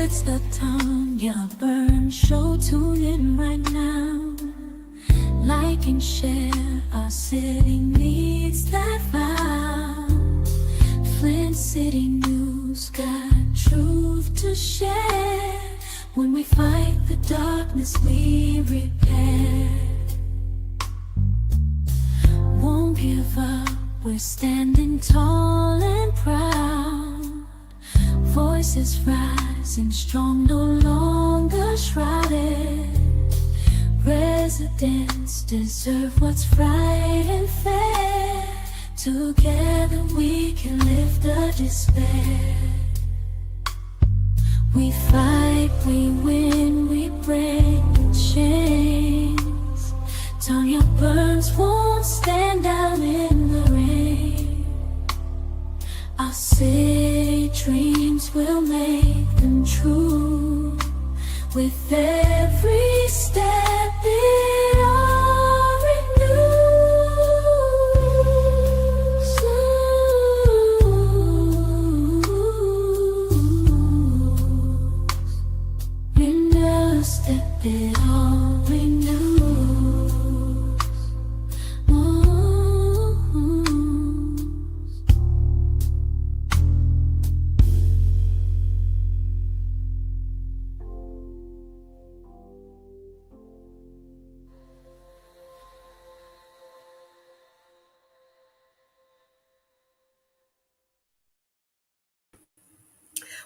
It's the tongue, yeah, burn. Show tune in right now. Like and share, our city needs that file. Flint City News got truth to share. When we fight the darkness, we repair. Won't give up, we're standing tall and proud. Voices rising strong, no longer shrouded. Residents deserve what's right and fair. Together we can lift the despair. We fight, we win, we break the chains. Tanya Burns won't stand down in the rain. Our city dreams will make them true. With every step it all renews. In a step it all renews.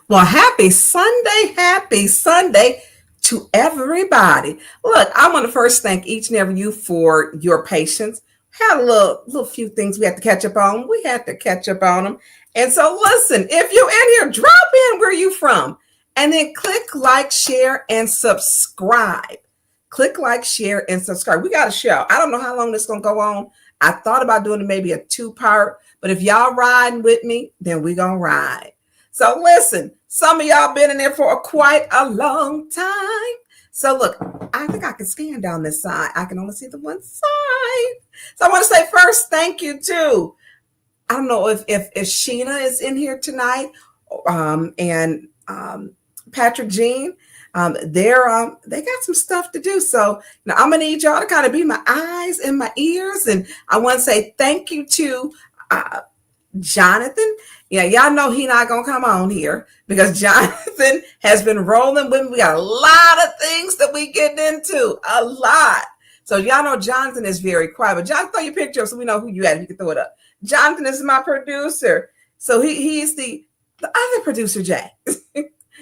Well, happy Sunday to everybody. Look, I want to first thank each and every you for your patience. Had a little few things we had to catch up on. We had to catch up on them. And so listen, if you're in here, drop in where you from. And then click like, share, and subscribe. Click like, share, and subscribe. We got a show. I don't know how long this is going to go on. I thought about doing maybe a 2-part. But if y'all riding with me, then we going to ride. So listen, some of y'all been in there for quite a long time. So look, I think I can scan down this side. I can only see the one side. So I want to say first, thank you to, I don't know if Sheena is in here tonight, and Patrick Jean. They got some stuff to do. So now I'm gonna need y'all to kind of be my eyes and my ears. And I want to say thank you to Jonathan. Yeah, y'all know he not gonna come on here because Jonathan has been rolling with me. We got a lot of things that we get into, a lot. So y'all know Jonathan is very quiet, but Jonathan, throw your picture up so we know who you at. You can throw it up. Jonathan is my producer. So he's the other producer, Jay.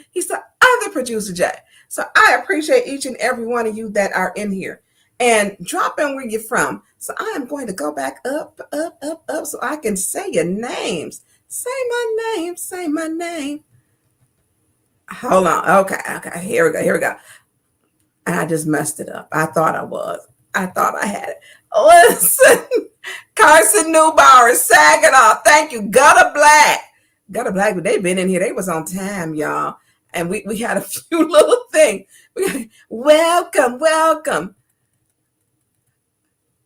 He's the other producer, Jay. So I appreciate each and every one of you that are in here. And drop in where you're from. So I am going to go back up, so I can say your names. Say my name. Hold on. Okay. Here we go. And I just messed it up. I thought I had it. Listen, Carson Neubauer, Saginaw. Thank you. Gutter Black, but they've been in here. They was on time, y'all. And we had a few little things. Welcome.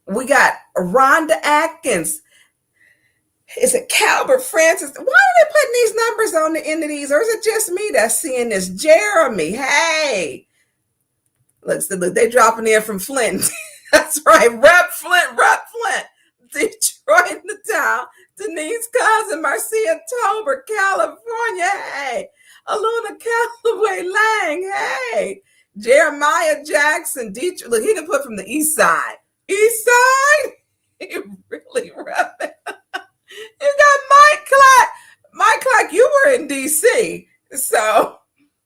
We got Rhonda Atkins. Is it Calvert Francis? Why are they putting these numbers on the end of these? Or is it just me that's seeing this? Jeremy, hey. Look, they dropping in from Flint. That's right. Rep Flint. Detroit in the town. Denise Cousin, Marcia Tober, California, hey. Aluna Callaway Lang, hey. Jeremiah Jackson, Detroit. Look, he can put from the east side. East side? He really rep it. You got Mike Clark. Mike Clark, you were in DC. So,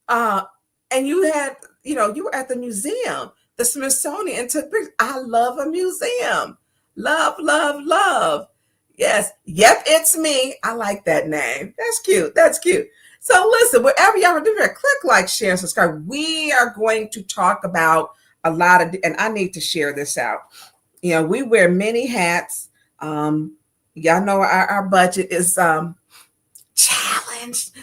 and you had, you were at the museum, the Smithsonian, and took pictures. I love a museum. Love. Yes. Yep, it's me. I like that name. That's cute. So listen, wherever y'all are doing, click like, share, and subscribe. We are going to talk about a lot of, and I need to share this out. We wear many hats. Y'all know our budget is challenged.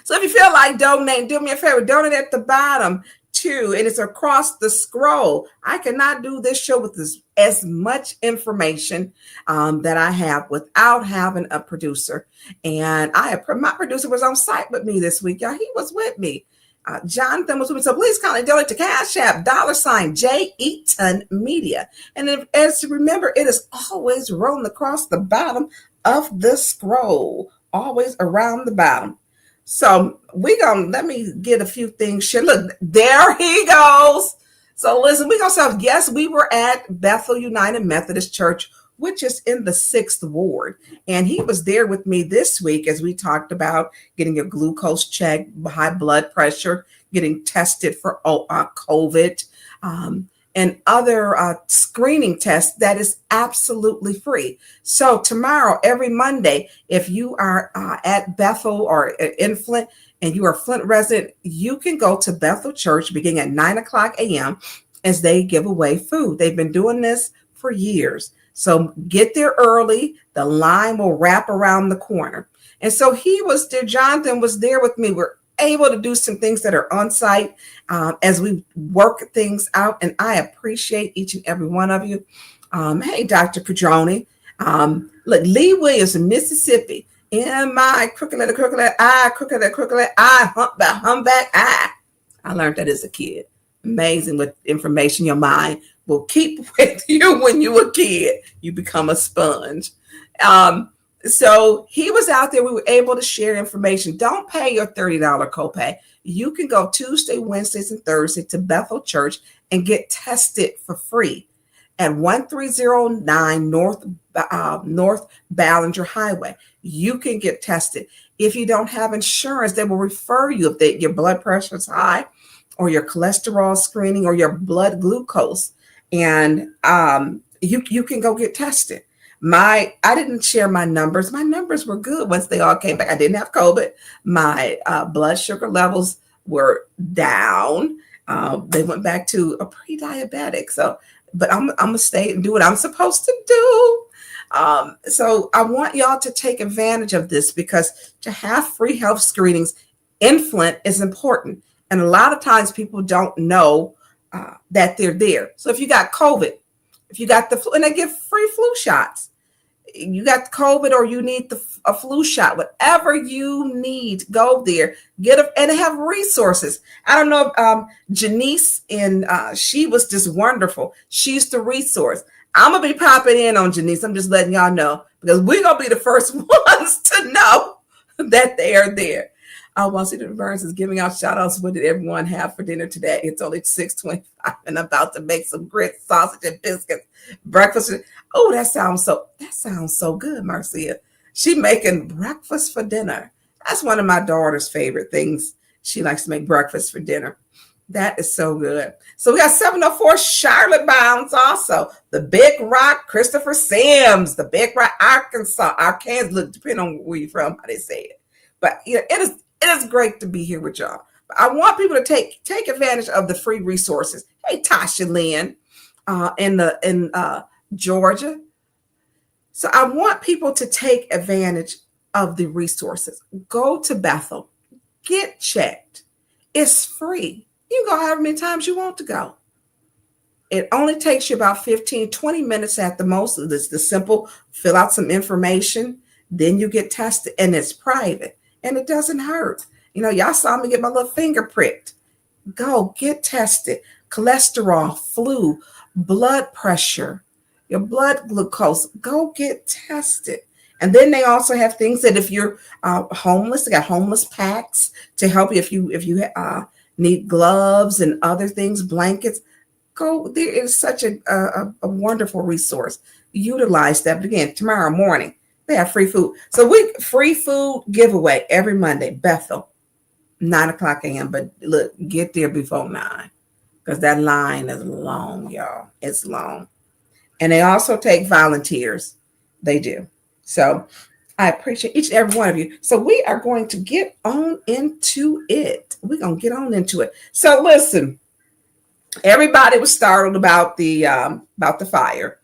So if you feel like donating, do me a favor, donate at the bottom too. And it's across the scroll. I cannot do this show with as much information that I have without having a producer. And my producer was on site with me this week. Y'all, he was with me. Jonathan was with me. So please kindly donate to Cash App, $J Eaton Media. And as you remember, it is always rolling across the bottom of the scroll, always around the bottom. So let me get a few things shared. Look, there he goes. So listen, we're going to say, yes, we were at Bethel United Methodist Church, which is in the 6th Ward. And he was there with me this week as we talked about getting your glucose checked, high blood pressure, getting tested for COVID, and other screening tests that is absolutely free. So tomorrow, every Monday, if you are at Bethel or in Flint and you are a Flint resident, you can go to Bethel Church beginning at 9 o'clock a.m. as they give away food. They've been doing this for years. So get there early. The line will wrap around the corner. And so he was there. Jonathan was there with me. We're able to do some things that are on site as we work things out. And I appreciate each and every one of you. Hey, Dr. Padroni. Look, Lee Williams in Mississippi. In my crooked eye, humpback eye. I learned that as a kid. Amazing what information your mind will keep with you when you were a kid. You become a sponge. So he was out there. We were able to share information. Don't pay your $30 copay. You can go Tuesday, Wednesdays, and Thursday to Bethel Church and get tested for free at 1309 North Ballinger Highway. You can get tested. If you don't have insurance, they will refer you if your blood pressure is high or your cholesterol screening or your blood glucose. And you can go get tested. I didn't share my numbers. My numbers were good once they all came back. I didn't have COVID. My blood sugar levels were down. They went back to a pre-diabetic. But I'm going to stay and do what I'm supposed to do. So I want y'all to take advantage of this because to have free health screenings in Flint is important. And a lot of times people don't know that they're there. So if you got COVID, if you got the flu, and they give free flu shots. You got COVID or you need a flu shot, whatever you need, go there, and they have resources. I don't know if Janice, and she was just wonderful. She's the resource. I'm going to be popping in on Janice. I'm just letting y'all know because we're going to be the first ones to know that they are there. Washington Burns is giving out shout outs. What did everyone have for dinner today? It's only 6:25 and I'm about to make some grits, sausage, and biscuits. Breakfast. Oh, that sounds so good, Marcia. She making breakfast for dinner. That's one of my daughter's favorite things. She likes to make breakfast for dinner. That is so good. So we got 704 Charlotte Bounds also. The Big Rock, Christopher Sims, the Big Rock, Arkansas. Look, depending on where you're from, how they say it. But it is great to be here with y'all. But I want people to take advantage of the free resources. Hey, Tasha Lynn in Georgia. So I want people to take advantage of the resources. Go to Bethel. Get checked. It's free. You can go however many times you want to go. It only takes you about 15, 20 minutes at the most. It's the simple, fill out some information, then you get tested, and it's private, and it doesn't hurt. Y'all saw me get my little finger pricked. Go get tested. Cholesterol, flu, blood pressure, your blood glucose, go get tested. And then they also have things that if you're homeless, they got homeless packs to help you if you need gloves and other things, blankets. Go. There is such a wonderful resource. Utilize that. But again, tomorrow morning, they have free food. So free food giveaway every Monday, Bethel, 9 o'clock a.m. But look, get there before 9 because that line is long, y'all. It's long. And they also take volunteers. They do. So I appreciate each and every one of you. So we are going to get on into it. We're going to get on into it. So listen, everybody was startled about the fire,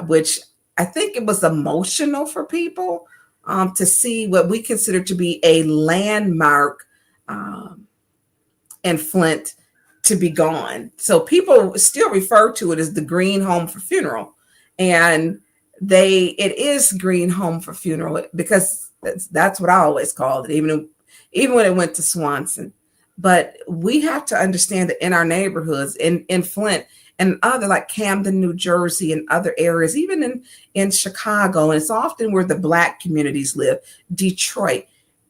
which I think it was emotional for people to see what we consider to be a landmark in Flint to be gone. So people still refer to it as the Green Home for Funeral. And it is Green Home for Funeral because that's what I always called it, even when it went to Swanson. But we have to understand that in our neighborhoods, in Flint and other like Camden, New Jersey, and other areas, even in Chicago, and it's often where the Black communities live, Detroit.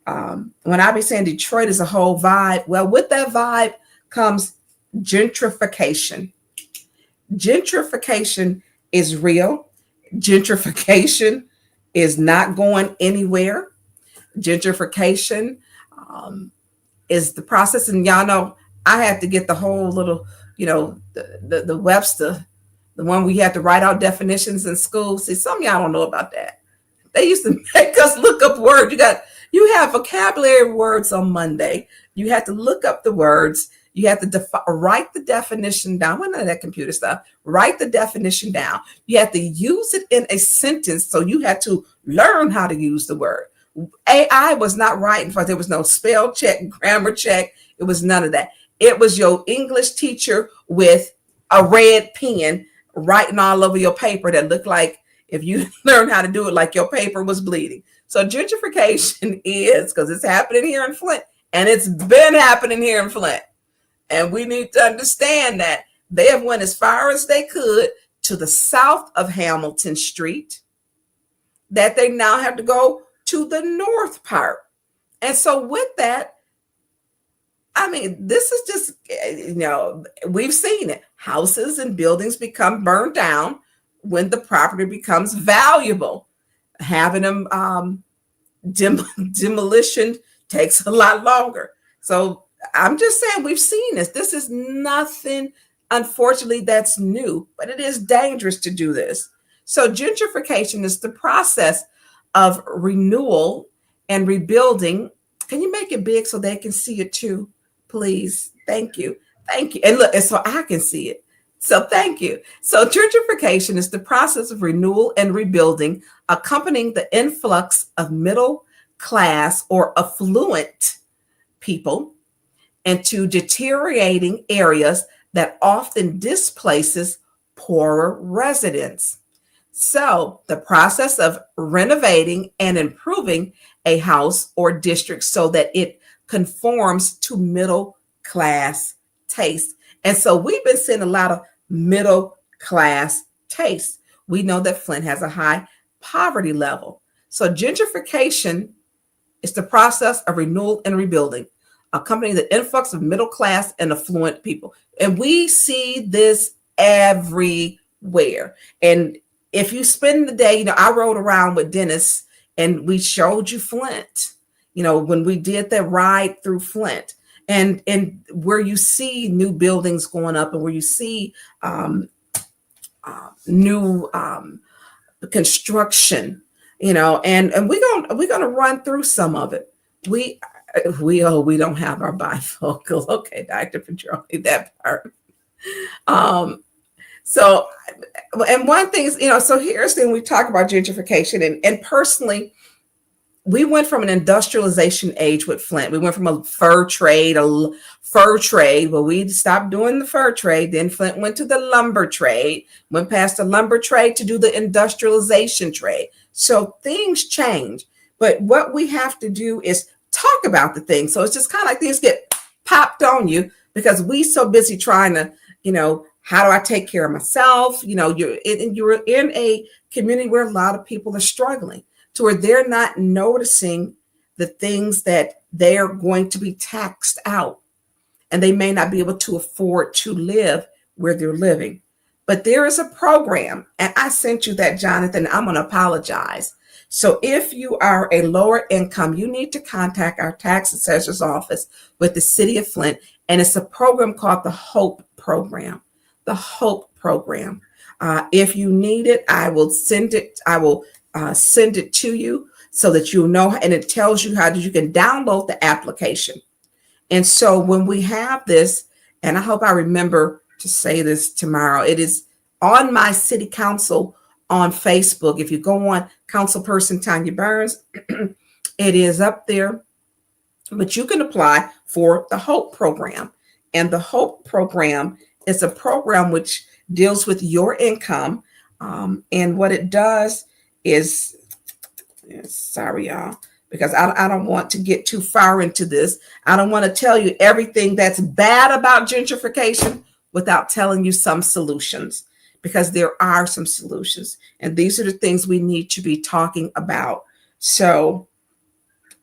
When I be saying Detroit is a whole vibe, well, with that vibe comes gentrification. Gentrification is real. Gentrification is not going anywhere. Gentrification is the process, and y'all know I had to get the whole little, the Webster, the one we had to write out definitions in school. See, some of y'all don't know about that. They used to make us look up words. You have vocabulary words on Monday. You have to look up the words. You have to write the definition down. Well, none of that computer stuff. Write the definition down. You have to use it in a sentence. So you had to learn how to use the word. AI was not writing for. There was no spell check, grammar check. It was none of that. It was your English teacher with a red pen writing all over your paper that looked like, if you learn how to do it, like your paper was bleeding. So gentrification is, because it's happening here in Flint, and it's been happening here in Flint. And we need to understand that they have went as far as they could to the south of Hamilton Street, that they now have to go to the north part. And so with that, I mean, this is just, we've seen it. Houses and buildings become burned down when the property becomes valuable. Having them demolition takes a lot longer. So I'm just saying, we've seen this. This is nothing, unfortunately, that's new, but it is dangerous to do this. So gentrification is the process of renewal and rebuilding. Can you make it big so they can see it too, please? Thank you. Thank you. And look, and so I can see it. So thank you. So gentrification is the process of renewal and rebuilding, accompanying the influx of middle class or affluent people into deteriorating areas that often displaces poorer residents. So the process of renovating and improving a house or district so that it conforms to middle class taste. And so we've been seeing a lot of middle class taste. We know that Flint has a high poverty level. So gentrification is the process of renewal and rebuilding, accompanying the influx of middle class and affluent people. And we see this everywhere. And if you spend the day, I rode around with Dennis and we showed you Flint, when we did that ride through Flint, and where you see new buildings going up and where you see new construction, and we're gonna run through some of it. We don't have our bifocal. Okay, Dr. Petroni, that part. So, and one thing is, so here's the thing, we talk about gentrification, and personally, we went from an industrialization age with Flint. We went from a fur trade, well, we stopped doing the fur trade. Then Flint went to the lumber trade, went past the lumber trade to do the industrialization trade. So things change. But what we have to do is talk about the things. So it's just kind of like things get popped on you because we so busy trying to, how do I take care of myself? You're in a community where a lot of people are struggling, to where they're not noticing the things that they're going to be taxed out, and they may not be able to afford to live where they're living. But there is a program, and I sent you that, Jonathan. I'm going to apologize. So if you are a lower income, you need to contact our tax assessor's office with the city of Flint, and it's a program called the HOPE program. The HOPE program. If you need it, I will send it. Send it to you so that you know, and it tells you how you can download the application. And so when we have this, and I hope I remember to say this tomorrow, it is on my city council on Facebook. If you go on Councilperson Tanya Burns, it is up there, but you can apply for the HOPE program. And the HOPE program is a program which deals with your income. And what it does is, sorry, y'all, because I don't want to get too far into this. I don't want to tell you everything that's bad about gentrification without telling you some solutions, because there are some solutions. And these are the things we need to be talking about. So,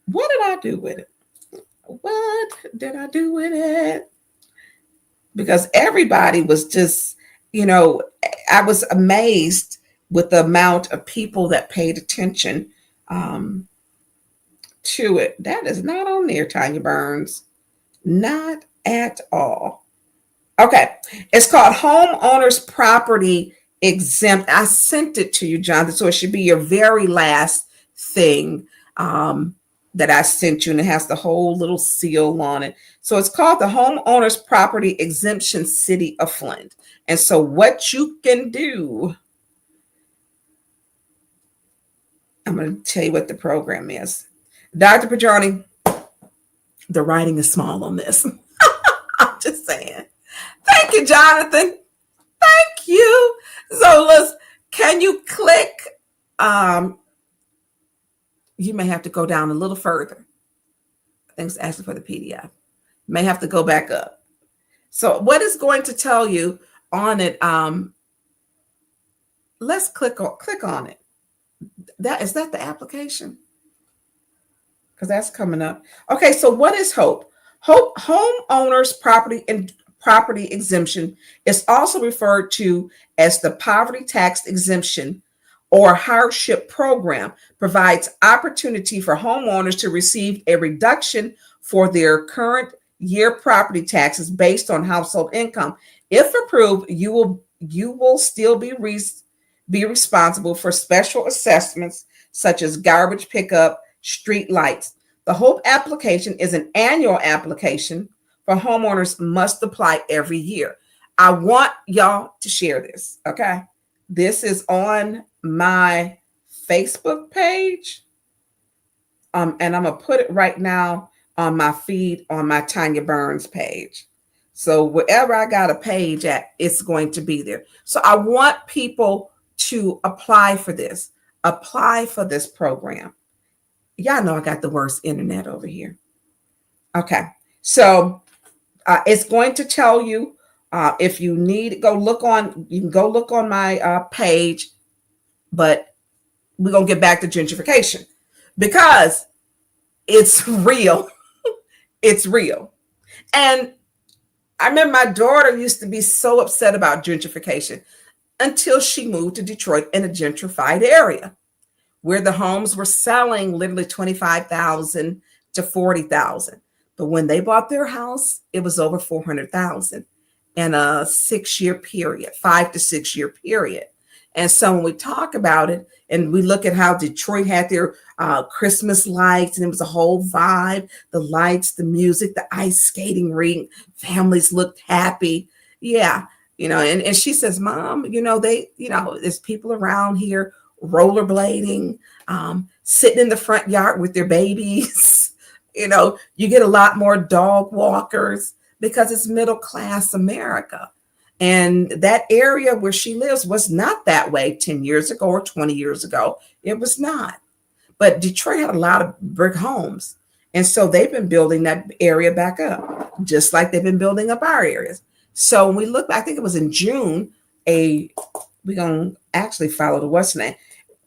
what did I do with it? What did I do with it? Because everybody was just, I was amazed with the amount of people that paid attention to it. That is not on there, Tanya Burns. Not at all. Okay. It's called Homeowners Property Exempt. I sent it to you, Jonathan, so it should be your very last thing that I sent you, and it has the whole little seal on it. So it's called the Homeowners Property Exemption City of Flint. And so what you can do, I'm going to tell you what the program is. Dr. Pajani, the writing is small on this. I'm just saying. Thank you, Jonathan. Thank you. So can you click? You may have to go down a little further. I think it's asking for the PDF. You may have to go back up. So what is going to tell you on it? Let's click on it. Is that the application? Because that's coming up. Okay, so what is HOPE? Homeowners Property Exemption is also referred to as the Poverty Tax Exemption or Hardship Program, provides opportunity for homeowners to receive a reduction for their current year property taxes based on household income. If approved, you will still be responsible for special assessments such as garbage pickup, street lights. The HOPE application is an annual application for homeowners must apply every year. I want y'all to share this, okay? This is on my Facebook page, and I'm going to put it right now on my feed on my Tanya Burns page. So wherever I got a page at, it's going to be there. So I want people to apply for this program. Y'all know I got the worst internet over here. Okay, so it's going to tell you if you need, you can go look on my page, but we're going to get back to gentrification because it's real. It's real. And I remember my daughter used to be so upset about gentrification until she moved to Detroit in a gentrified area where the homes were selling literally $25,000 to $40,000. But when they bought their house, it was over $400,000 in a 6-year period, 5 to 6 year period. And so when we talk about it and we look at how Detroit had their Christmas lights, and it was a whole vibe, the lights, the music, the ice skating rink, families looked happy. Yeah. And she says, Mom, there's people around here rollerblading, sitting in the front yard with their babies. You get a lot more dog walkers because it's middle class America. And that area where she lives was not that way 10 years ago or 20 years ago. It was not. But Detroit had a lot of brick homes. And so they've been building that area back up, just like they've been building up our areas. So when we look, I think it was in June, we're going to actually follow the what's name.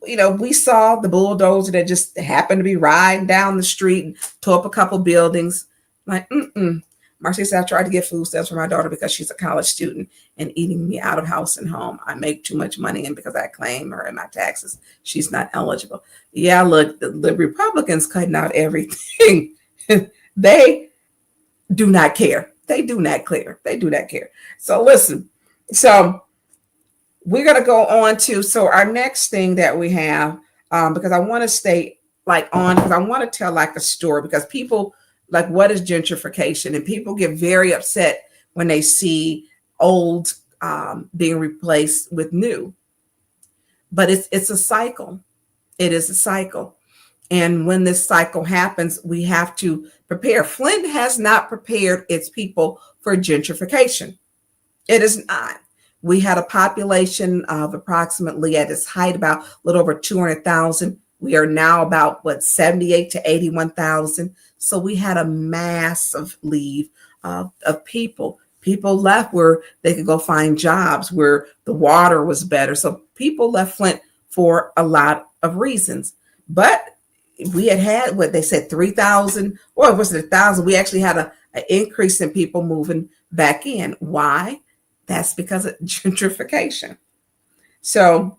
We saw the bulldozer that just happened to be riding down the street and tore up a couple buildings. Like, Marcy said, I tried to get food stamps for my daughter because she's a college student and eating me out of house and home. I make too much money, and because I claim her in my taxes, she's not eligible. Yeah, look, the Republicans cutting out everything. They do not care. They do not care. They do not care. So listen, we're going to go on to, our next thing that we have, because I want to stay because I want to tell a story, because people what is gentrification? And people get very upset when they see old being replaced with new. But it's a cycle. It is a cycle. And when this cycle happens, we have to prepare. Flint has not prepared its people for gentrification. It is not. We had a population of approximately, at its height, about a little over 200,000. We are now about what 78 to 81,000. So we had a massive leave of people. People left where they could go find jobs, where the water was better. So people left Flint for a lot of reasons. But we had what they said 3,000, or was it 1,000? We actually had an increase in people moving back in. Why? That's because of gentrification. So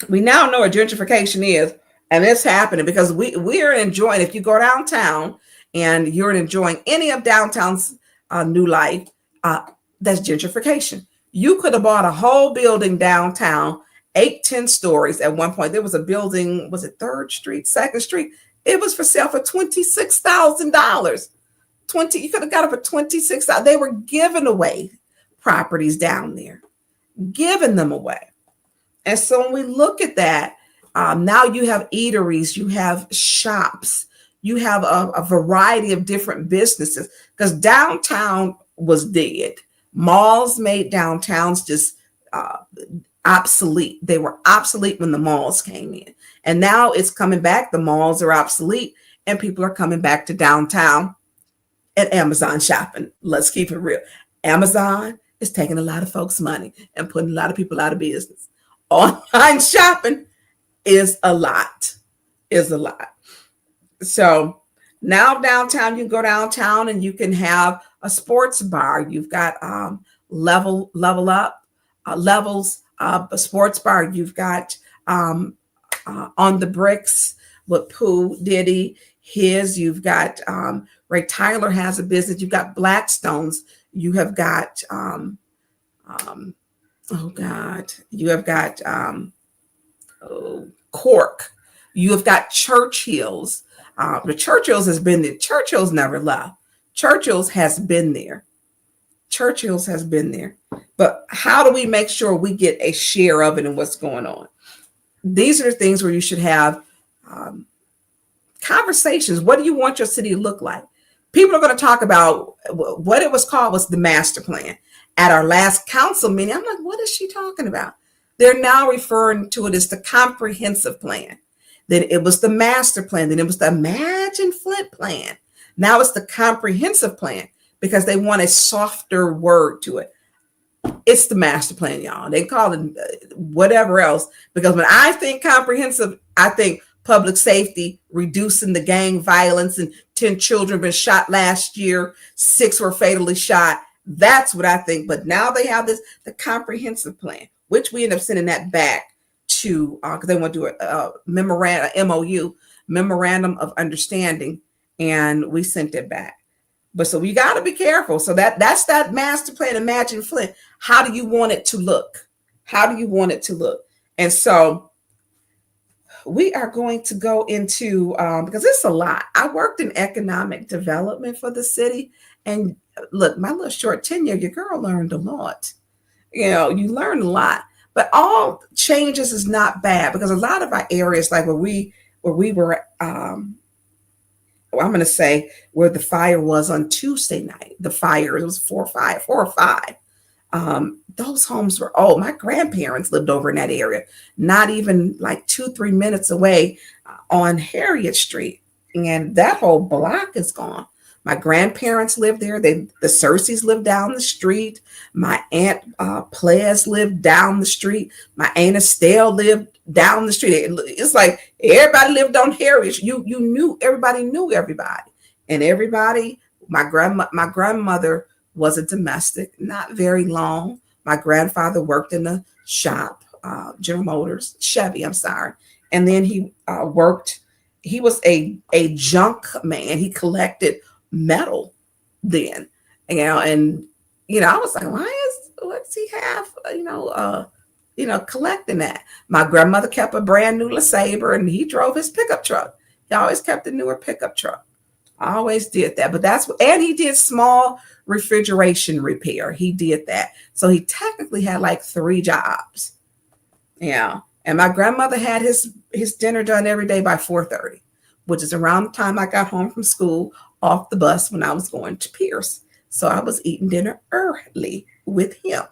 we now know what gentrification is, and it's happening because we are enjoying. If you go downtown and you're enjoying any of downtown's new life, that's gentrification. You could have bought a whole building downtown, 8, 10 stories. At one point, there was a building. Was it 3rd Street, 2nd Street? It was for sale for $26,000. You could have got it for $26,000. They were giving away properties down there, giving them away. And so when we look at that, now you have eateries, you have shops, you have a variety of different businesses, because downtown was dead. Malls made downtowns just obsolete. They were obsolete when the malls came in. And now it's coming back. The malls are obsolete and people are coming back to downtown and Amazon shopping. Let's keep it real. Amazon is taking a lot of folks' money and putting a lot of people out of business. Online shopping is a lot. So now downtown, you can go downtown and you can have a sports bar. You've got Level Up, Levels, a sports bar. You've got On the Bricks with Pooh Diddy, his. You've got Ray Tyler has a business. You've got Blackstone's. You have got you have got Cork. You have got Churchill's. The Churchill's has been there. Churchill's never left. Churchill's has been there. But how do we make sure we get a share of it and what's going on? These are the things where you should have conversations. What do you want your city to look like? People are going to talk about what it was called was the master plan. At our last council meeting, I'm like, what is she talking about? They're now referring to it as the comprehensive plan. Then it was the master plan. Then it was the Imagine Flint plan. Now it's the comprehensive plan because they want a softer word to it. It's the master plan, y'all. They call it whatever else, because when I think comprehensive, I think public safety, reducing the gang violence, and 10 children been shot last year, 6 were fatally shot. That's what I think. But now they have the comprehensive plan, which we end up sending that back to, because they want to do a MOU, memorandum of understanding, and we sent it back. But so we got to be careful. So that's that master plan, Imagine Flint. How do you want it to look? And so we are going to go into, because it's a lot. I worked in economic development for the city. And look, my little short tenure, your girl learned a lot. You learn a lot. But all changes is not bad, because a lot of our areas, like where we were, I'm going to say where the fire was on Tuesday night, it was 4 or 5. Those homes were old. My grandparents lived over in that area, not even like 2-3 minutes away on Harriet Street. And that whole block is gone. My grandparents lived there. The Cersei's lived down the street. My aunt Ples lived down the street. My aunt Estelle lived down the street. It's like everybody lived on Harriet. Everybody knew everybody. And everybody, my grandmother was a domestic, not very long. My grandfather worked in the shop, General Motors, Chevy, I'm sorry. And then he was a junk man. He collected metal then, and I was like, what does he have, collecting that? My grandmother kept a brand new LeSabre, and he drove his pickup truck. He always kept a newer pickup truck. I always did that. But and he did small refrigeration repair. He did that. So he technically had like 3 jobs. Yeah. And my grandmother had his dinner done every day by 4:30, which is around the time I got home from school, off the bus when I was going to Pierce. So I was eating dinner early with him.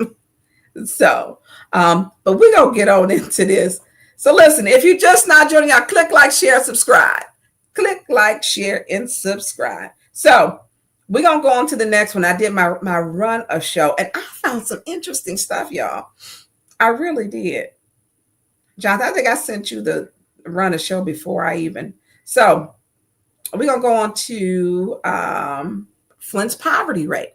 So, but we're going to get on into this. So listen, if you're just not joining out, click like, share, subscribe. Click like, share, and subscribe. So we're going to go on to the next one. I did my run a show, and I found some interesting stuff, y'all. I really did. Jonathan, I think I sent you the run a show before I even. So we're going to go on to Flint's poverty rate.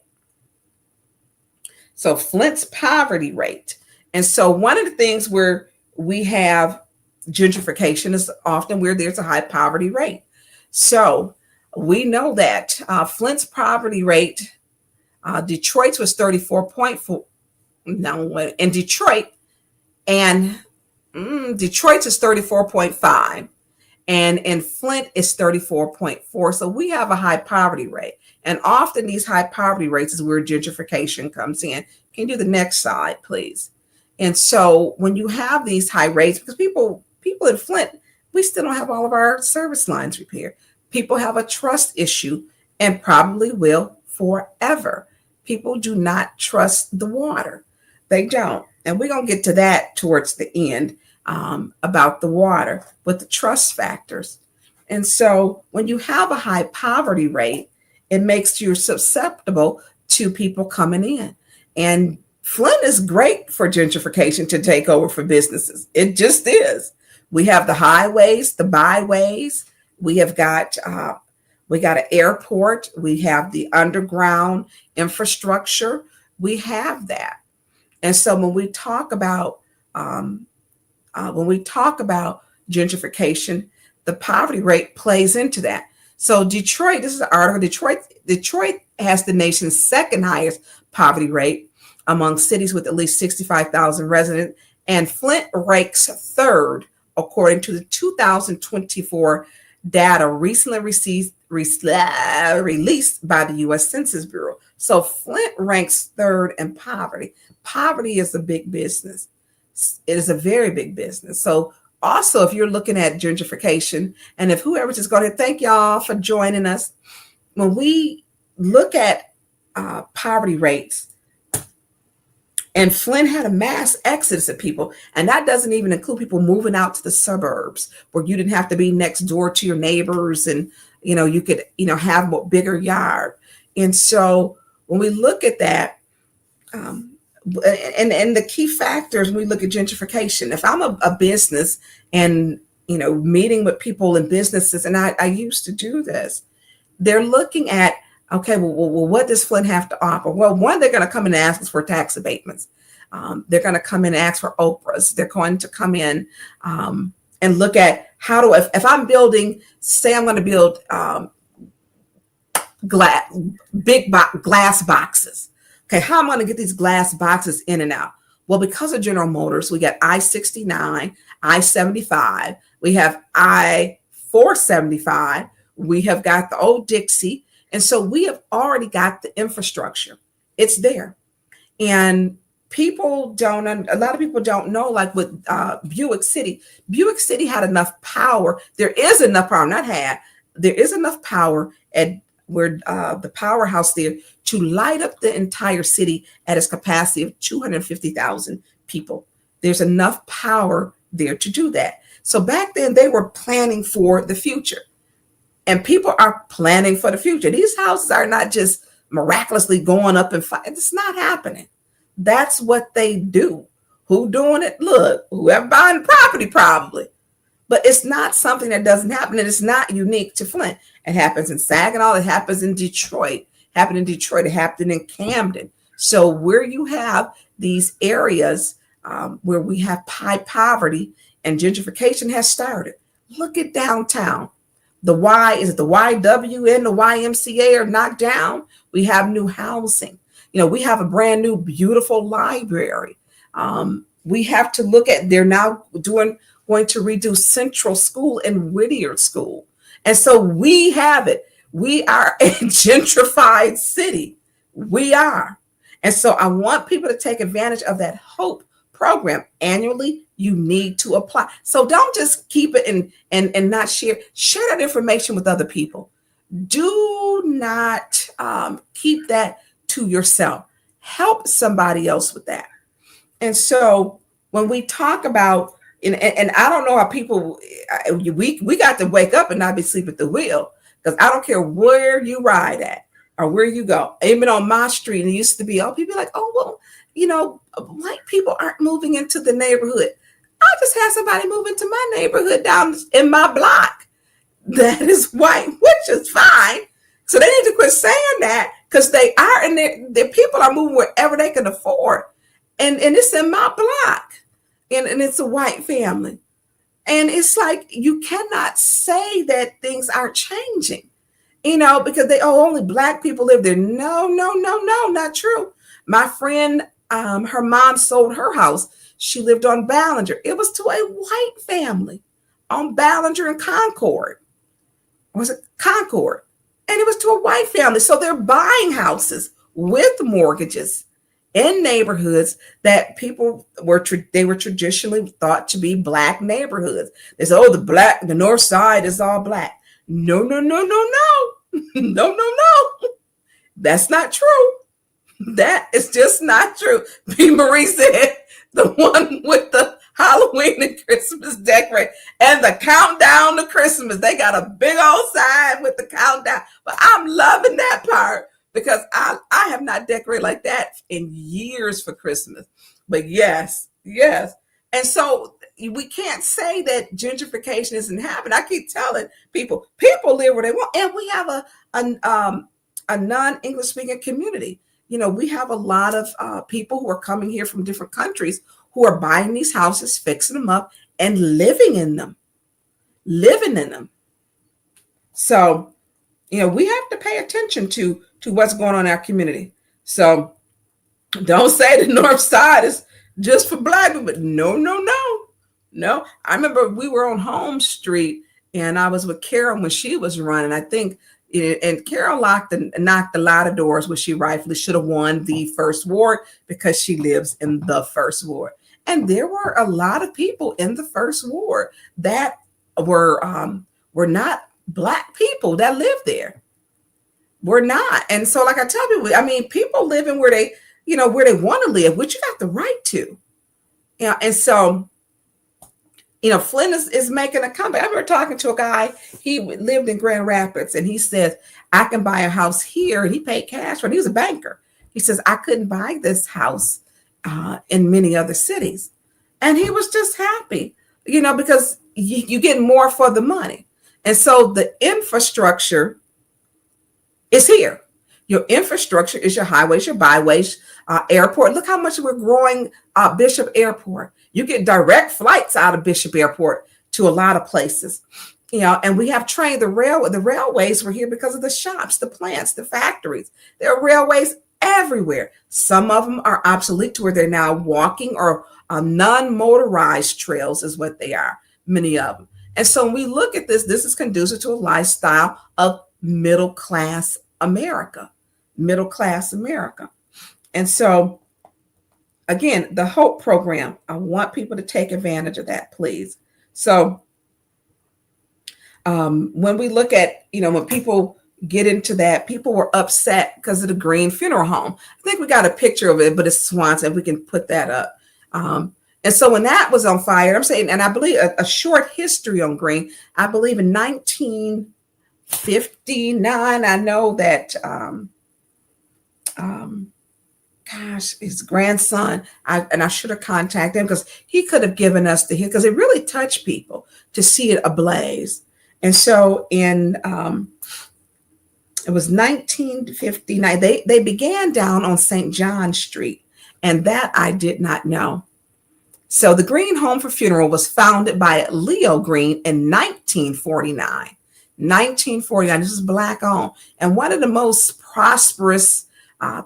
So Flint's poverty rate. And so one of the things where we have gentrification is often where there's a high poverty rate. So we know that Flint's poverty rate, Detroit's was 34.4. No, in Detroit, and Detroit's is 34.5. And in Flint, it's 34.4. So we have a high poverty rate. And often these high poverty rates is where gentrification comes in. Can you do the next slide, please? And so when you have these high rates, because people in Flint, we still don't have all of our service lines repaired. People have a trust issue and probably will forever. People do not trust the water. They don't. And we're going to get to that towards the end about the water, with the trust factors. And so when you have a high poverty rate, it makes you susceptible to people coming in. And Flint is great for gentrification to take over for businesses. It just is. We have the highways, the byways. We have got we got an airport. We have the underground infrastructure. We have that. And so when we talk about gentrification, the poverty rate plays into that. So Detroit, this is an article. Detroit has the nation's second highest poverty rate among cities with at least 65,000 residents, and Flint ranks third according to the 2024 data recently released by the U.S. Census Bureau. So Flint ranks third in poverty. Poverty is a big business. It is a very big business. So also, if you're looking at gentrification, and if whoever just go ahead, thank y'all for joining us. When we look at poverty rates, and Flint had a mass exodus of people, and that doesn't even include people moving out to the suburbs where you didn't have to be next door to your neighbors, and you could have a bigger yard. And so when we look at that, and the key factors when we look at gentrification, if I'm a business and meeting with people in businesses, and I used to do this, they're looking at, okay, well, what does Flint have to offer? Well, one, they're going to come in and ask us for tax abatements. They're going to come in and ask for Oprahs. They're going to come in and look at if I'm building, say I'm going to build glass boxes. Okay, how am I going to get these glass boxes in and out? Well, because of General Motors, we got I-69, I-75, we have I-475, we have got the old Dixie. And so we have already got the infrastructure. It's there. And a lot of people don't know, like with Buick City had enough power. There is enough power at where the powerhouse there to light up the entire city at its capacity of 250,000 people. There's enough power there to do that. So back then they were planning for the future. And people are planning for the future. These houses are not just miraculously going up and fighting. It's not happening. That's what they do. Who doing it? Look, whoever buying property probably. But it's not something that doesn't happen, and it's not unique to Flint. It happens in Saginaw. It happens in Detroit. It happened in Camden. So where you have these areas where we have high poverty and gentrification has started. Look at downtown. The YW and the YMCA are knocked down. We have new housing. We have a brand new, beautiful library. We have to look at, they're now going to redo Central School and Whittier School. And so we have it. We are a gentrified city. We are. And so I want people to take advantage of that HOPE program. Annually, you need to apply. So don't just keep it and not share that information with other people. Do not keep that to yourself. Help somebody else with that. And so when we talk about And I don't know how people, we got to wake up and not be asleep at the wheel, because I don't care where you ride at or where you go. Even on my street, it used to be, oh, people like, oh, well, white people aren't moving into the neighborhood. I just had somebody move into my neighborhood down in my block that is white, which is fine. So they need to quit saying that, because they are, and their people are moving wherever they can afford. And it's in my block, and it's a white family. And it's like, you cannot say that things aren't changing, because only black people live there. No, no, no, no, not true. My friend, her mom sold her house. She lived on Ballinger. It was to a white family on Ballinger and Concord. Was it Concord? And it was to a white family. So they're buying houses with mortgages in neighborhoods that people were traditionally thought to be black neighborhoods. They say, oh, the north side is all black. No, no, no, no, no. No, no, no. That's not true. That is just not true. P. Marie said, the one with the Halloween and Christmas decorate and the countdown to Christmas. They got a big old sign with the countdown. But I'm loving that part, because I have not decorated like that in years for Christmas. But yes. And so we can't say that gentrification isn't happening. I keep telling people live where they want. And we have a non-English speaking community. We have a lot of people who are coming here from different countries who are buying these houses, fixing them up, and living in them. So, we have to pay attention to what's going on in our community. So don't say the North Side is just for black people. No. I remember we were on Home Street, and I was with Carol when she was running, I think. And Carol knocked a lot of doors where she rightfully should have won the first ward, because she lives in the first ward. And there were a lot of people in the first ward that were not black people that lived there. We're not. And so, like I tell people, people living where they want to live, which you got the right to. And so, Flint is making a comeback. I remember talking to a guy, he lived in Grand Rapids, and he says, I can buy a house here. And he paid cash for it. He was a banker. He says, I couldn't buy this house in many other cities. And he was just happy, because you get more for the money. And so the infrastructure is here. Your infrastructure is your highways, your byways, airport. Look how much we're growing Bishop Airport. You get direct flights out of Bishop Airport to a lot of places. And we have trained the railways were here because of the shops, the plants, the factories. There are railways everywhere. Some of them are obsolete to where they're now walking or non-motorized trails is what they are, many of them. And so when we look at this is conducive to a lifestyle of middle-class America. And so, again, the HOPE program, I want people to take advantage of that, please. So when we look at, when people get into that, people were upset because of the Green Funeral Home. I think we got a picture of it, but it's Swanson. We can put that up. And so when that was on fire, I'm saying, and I believe a short history on Green, I believe in 1959, I know that, his grandson, I should have contacted him, because he could have given us because it really touched people to see it ablaze. And so it was 1959. They began down on St. John Street, and that I did not know. So the Green Home for Funeral was founded by Leo Green in 1949. 1949. This is black owned, and one of the most prosperous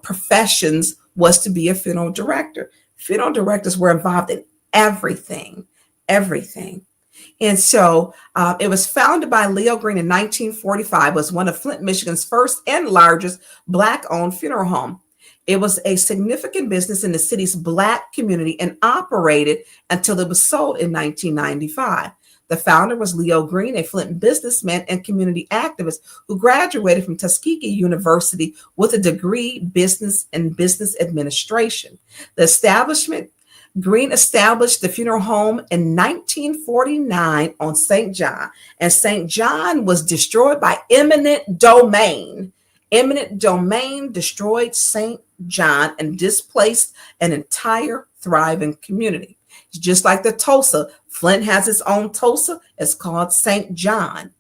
professions was to be a funeral director. Funeral directors were involved in everything. And so it was founded by Leo Green in 1945, was one of Flint, Michigan's first and largest Black-owned funeral home. It was a significant business in the city's Black community and operated until it was sold in 1995. The founder was Leo Green, a Flint businessman and community activist who graduated from Tuskegee University with a degree business and business administration. The establishment Green established the funeral home in 1949 on St. John, and St. John was destroyed by eminent domain. Eminent domain destroyed St. John and displaced an entire thriving community. Just like the Tulsa, Flint has its own Tulsa. It's called St. John.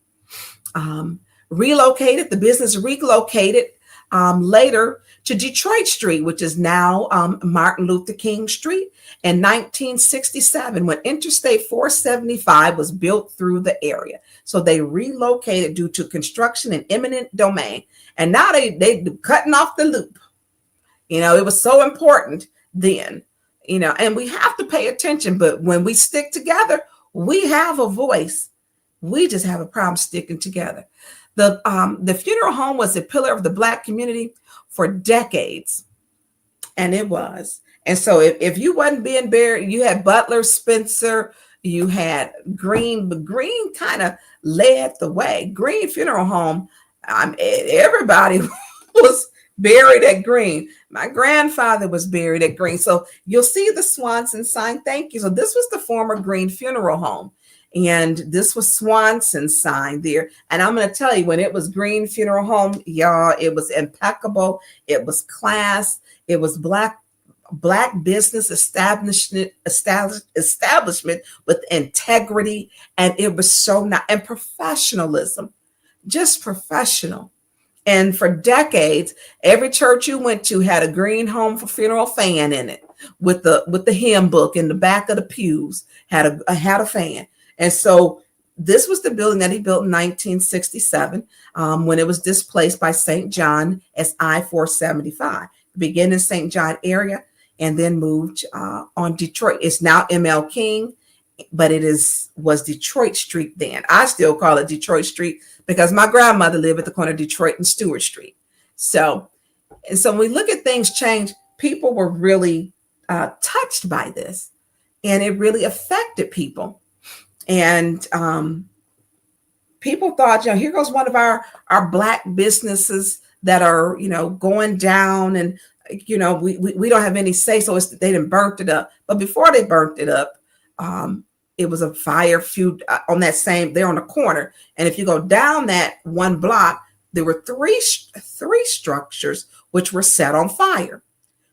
The business relocated later to Detroit Street, which is now Martin Luther King Street, in 1967 when Interstate 475 was built through the area. So they relocated due to construction in eminent domain. And now they cutting off the loop. It was so important then, and we have to pay attention. But when we stick together, we have a voice. We just have a problem sticking together. The funeral home was a pillar of the Black community for decades, and it was. And so if you wasn't being buried, you had Butler, Spencer, you had Green, but Green kind of led the way. Green Funeral Home, everybody was buried at Green. My grandfather was buried at Green. So you'll see the Swanson sign. Thank you. So this was the former Green Funeral Home. And this was Swanson's sign there. And I'm going to tell you, when it was Green Funeral Home, y'all, it was impeccable. It was class. It was black business establishment with integrity. And it was so nice. And professionalism, just professional. And for decades, every church you went to had a Green Home for Funeral fan in it with the hymn book in the back of the pews, had a fan. And so this was the building that he built in 1967 when it was displaced by St. John as I-475. Began in St. John area and then moved on Detroit. It's now ML King, but was Detroit Street then. I still call it Detroit Street because my grandmother lived at the corner of Detroit and Stewart Street. So when we look at things change, people were really touched by this, and it really affected people. And people thought, here goes one of our Black businesses that are, going down, and, we don't have any say. So they done burnt it up. But before they burnt it up, it was a fire feud on that they're on the corner. And if you go down that one block, there were three structures which were set on fire.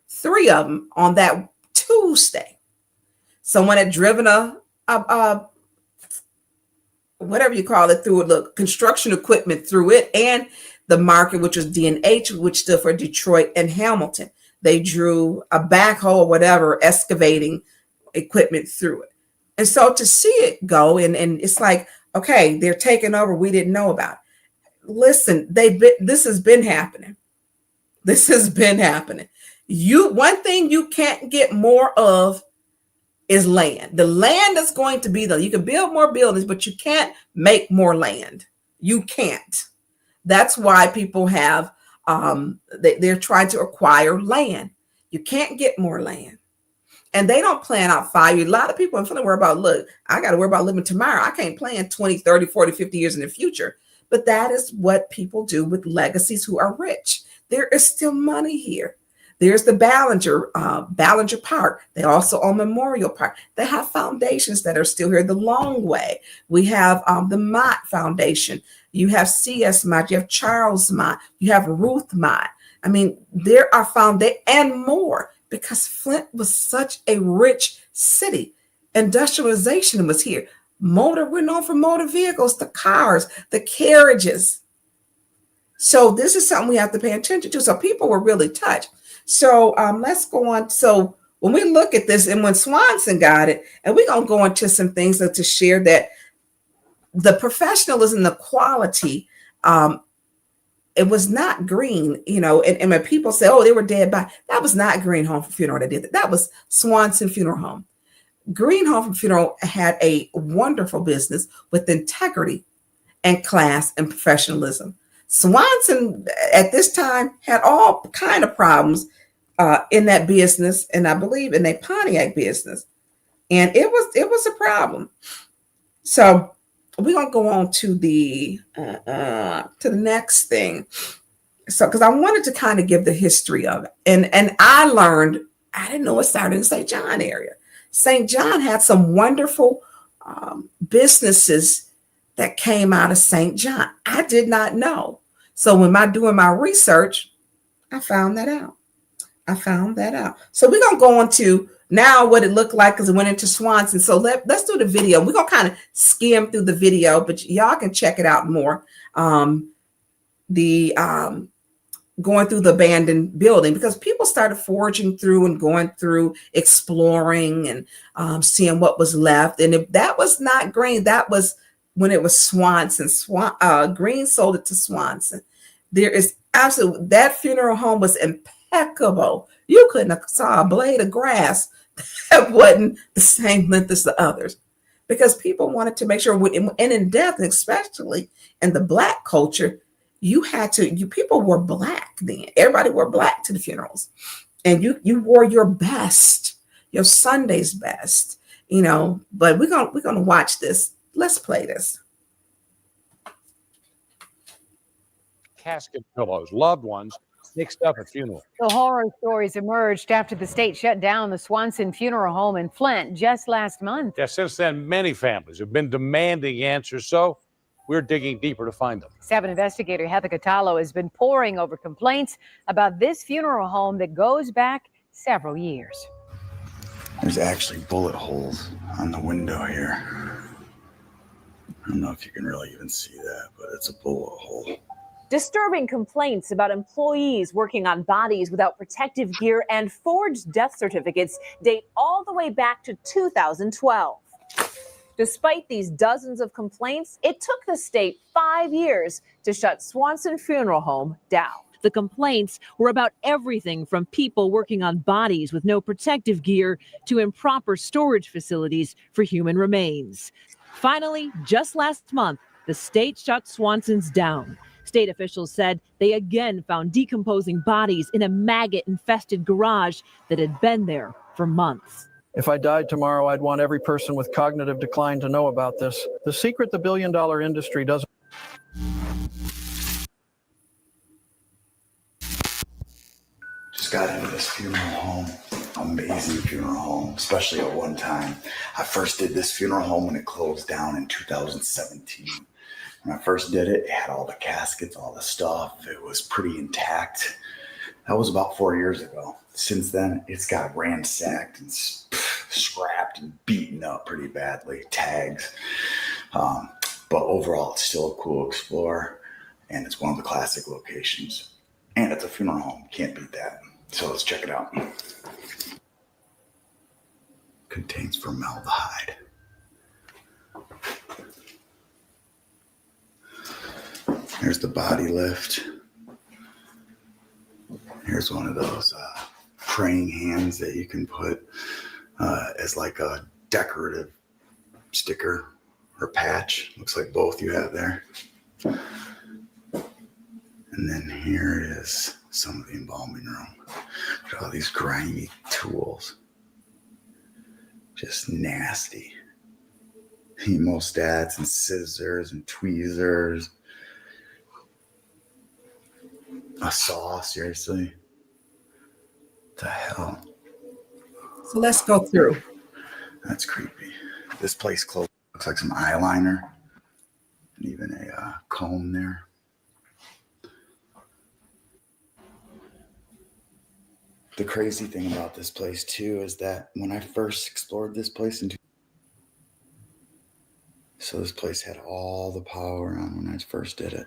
3 of them on that Tuesday. Someone had driven a whatever you call it, through the construction equipment through it, and the market, which was D&H, which stood for Detroit and Hamilton. They drew a backhoe or whatever, excavating equipment through it. And so to see it go, and it's like, okay, they're taking over. We didn't know about it. Listen, this has been happening. This has been happening. One thing you can't get more of is land. The land is going to be there. You can build more buildings, but you can't make more land. You can't. That's why people have, they're trying to acquire land. You can't get more land. And they don't plan out 5 years. A lot of people in Flint worry about, look, I got to worry about living tomorrow. I can't plan 20, 30, 40, 50 years in the future. But that is what people do with legacies who are rich. There is still money here. There's the Ballinger Park. They also own Memorial Park. They have foundations that are still here. The Long Way. We have the Mott Foundation. You have C.S. Mott. You have Charles Mott. You have Ruth Mott. I mean, there are foundations and more, because Flint was such a rich city. Industrialization was here. We're known for motor vehicles, the cars, the carriages. So this is something we have to pay attention to. So people were really touched. So let's go on. So when we look at this, and when Swanson got it, and we're going to go into some things to share that the professionalism, the quality, it was not Green, and when people say, oh, they were dead by, that was not Green Home for Funeral that did that. That was Swanson Funeral Home. Green Home for Funeral had a wonderful business with integrity and class and professionalism. Swanson at this time had all kind of problems in that business, and I believe in their Pontiac business, and it was a problem. So we're gonna go on to the next thing. So because I wanted to kind of give the history of it, and I learned, I didn't know it started in the St. John area. St. John had some wonderful businesses that came out of St. John. I did not know. So when I doing my research, I found that out. I found that out. So we're gonna go on to now what it looked like because it went into Swanson. So let's do the video. We're gonna kind of skim through the video, but y'all can check it out more. The Going through the abandoned building because people started foraging through and going through, exploring and seeing what was left. And if that was not Green, that was when it was Swanson. Green sold it to Swanson. There is absolutely that funeral home was impeccable. You couldn't have saw a blade of grass that wasn't the same length as the others because people wanted to make sure, and in death, especially in the Black culture, you people wore black then. Everybody wore black to the funerals. And you wore your best, your Sunday's best, but we're gonna watch this. Let's play this. Casket pillows, loved ones mixed up at funeral. The horror stories emerged after the state shut down the Swanson Funeral Home in Flint just last month. Yeah, since then, many families have been demanding answers, so we're digging deeper to find them. 7 investigator Heather Catallo has been poring over complaints about this funeral home that goes back several years. There's actually bullet holes on the window here. I don't know if you can really even see that, but it's a bullet hole. Disturbing complaints about employees working on bodies without protective gear and forged death certificates date all the way back to 2012. Despite these dozens of complaints, it took the state 5 years to shut Swanson Funeral Home down. The complaints were about everything from people working on bodies with no protective gear to improper storage facilities for human remains. Finally, just last month, the state shut Swanson's down. State officials said they again found decomposing bodies in a maggot-infested garage that had been there for months. If I died tomorrow, I'd want every person with cognitive decline to know about this. The secret the billion-dollar industry doesn't. Just got into this funeral home. Amazing funeral home, especially at one time. I first did this funeral home when it closed down in 2017. When I first did it, it had all the caskets, all the stuff. It was pretty intact. That was about 4 years ago. Since then, it's got ransacked and scrapped and beaten up pretty badly, tags. But overall, it's still a cool explorer, and it's one of the classic locations. And it's a funeral home. Can't beat that. So let's check it out. Contains formaldehyde. Here's the body lift. Here's one of those praying hands that you can put as like a decorative sticker or patch. Looks like both you have there. And then here is some of the embalming room. Look at all these grimy tools. Just nasty. Hemostats and scissors and tweezers. A saw, seriously? What the hell? So let's go through. That's creepy. This place closed. Looks like some eyeliner. And even a comb there. The crazy thing about this place too is that when I first explored this place so this place had all the power on when I first did it.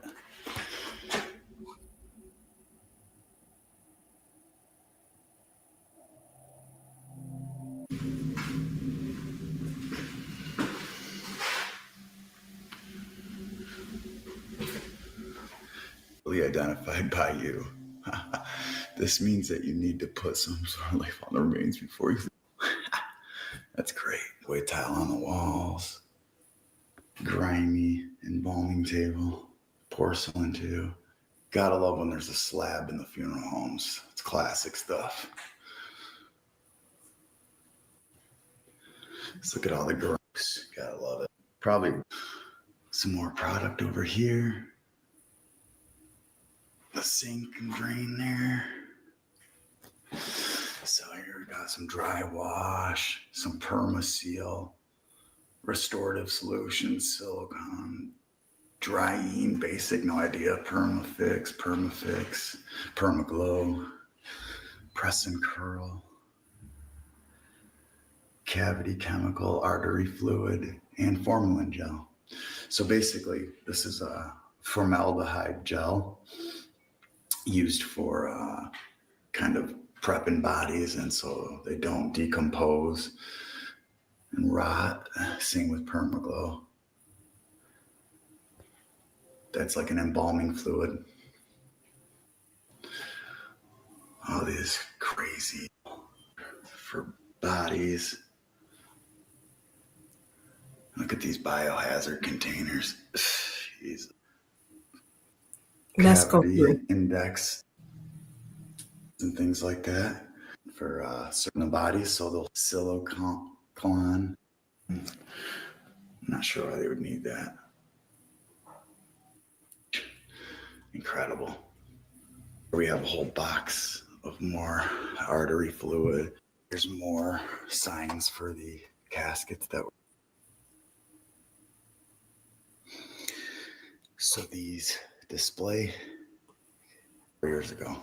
Identified by you. This means that you need to put some sort of life on the remains before you. That's great. White tile on the walls, grimy embalming table, porcelain too. Gotta love when there's a slab in the funeral homes. It's classic stuff. Let's look at all the gross. Gotta love it. Probably some more product over here. The sink and drain there. So here we got some dry wash, some permaseal, restorative solutions, silicone, drying, basic, no idea, permafix, permaglow, press and curl, cavity chemical, artery fluid, and formalin gel. So basically, this is a formaldehyde gel used for kind of prepping bodies, and so they don't decompose and rot. Same with permaglow. That's like an embalming fluid. All these crazy for bodies. Look at these biohazard containers. Jeez. Let's go Cavity through. index and things like that for certain bodies. So they'll silicone. I'm not sure why they would need that. Incredible. We have a whole box of more artery fluid. There's more signs for the caskets that. So these display 4 years ago.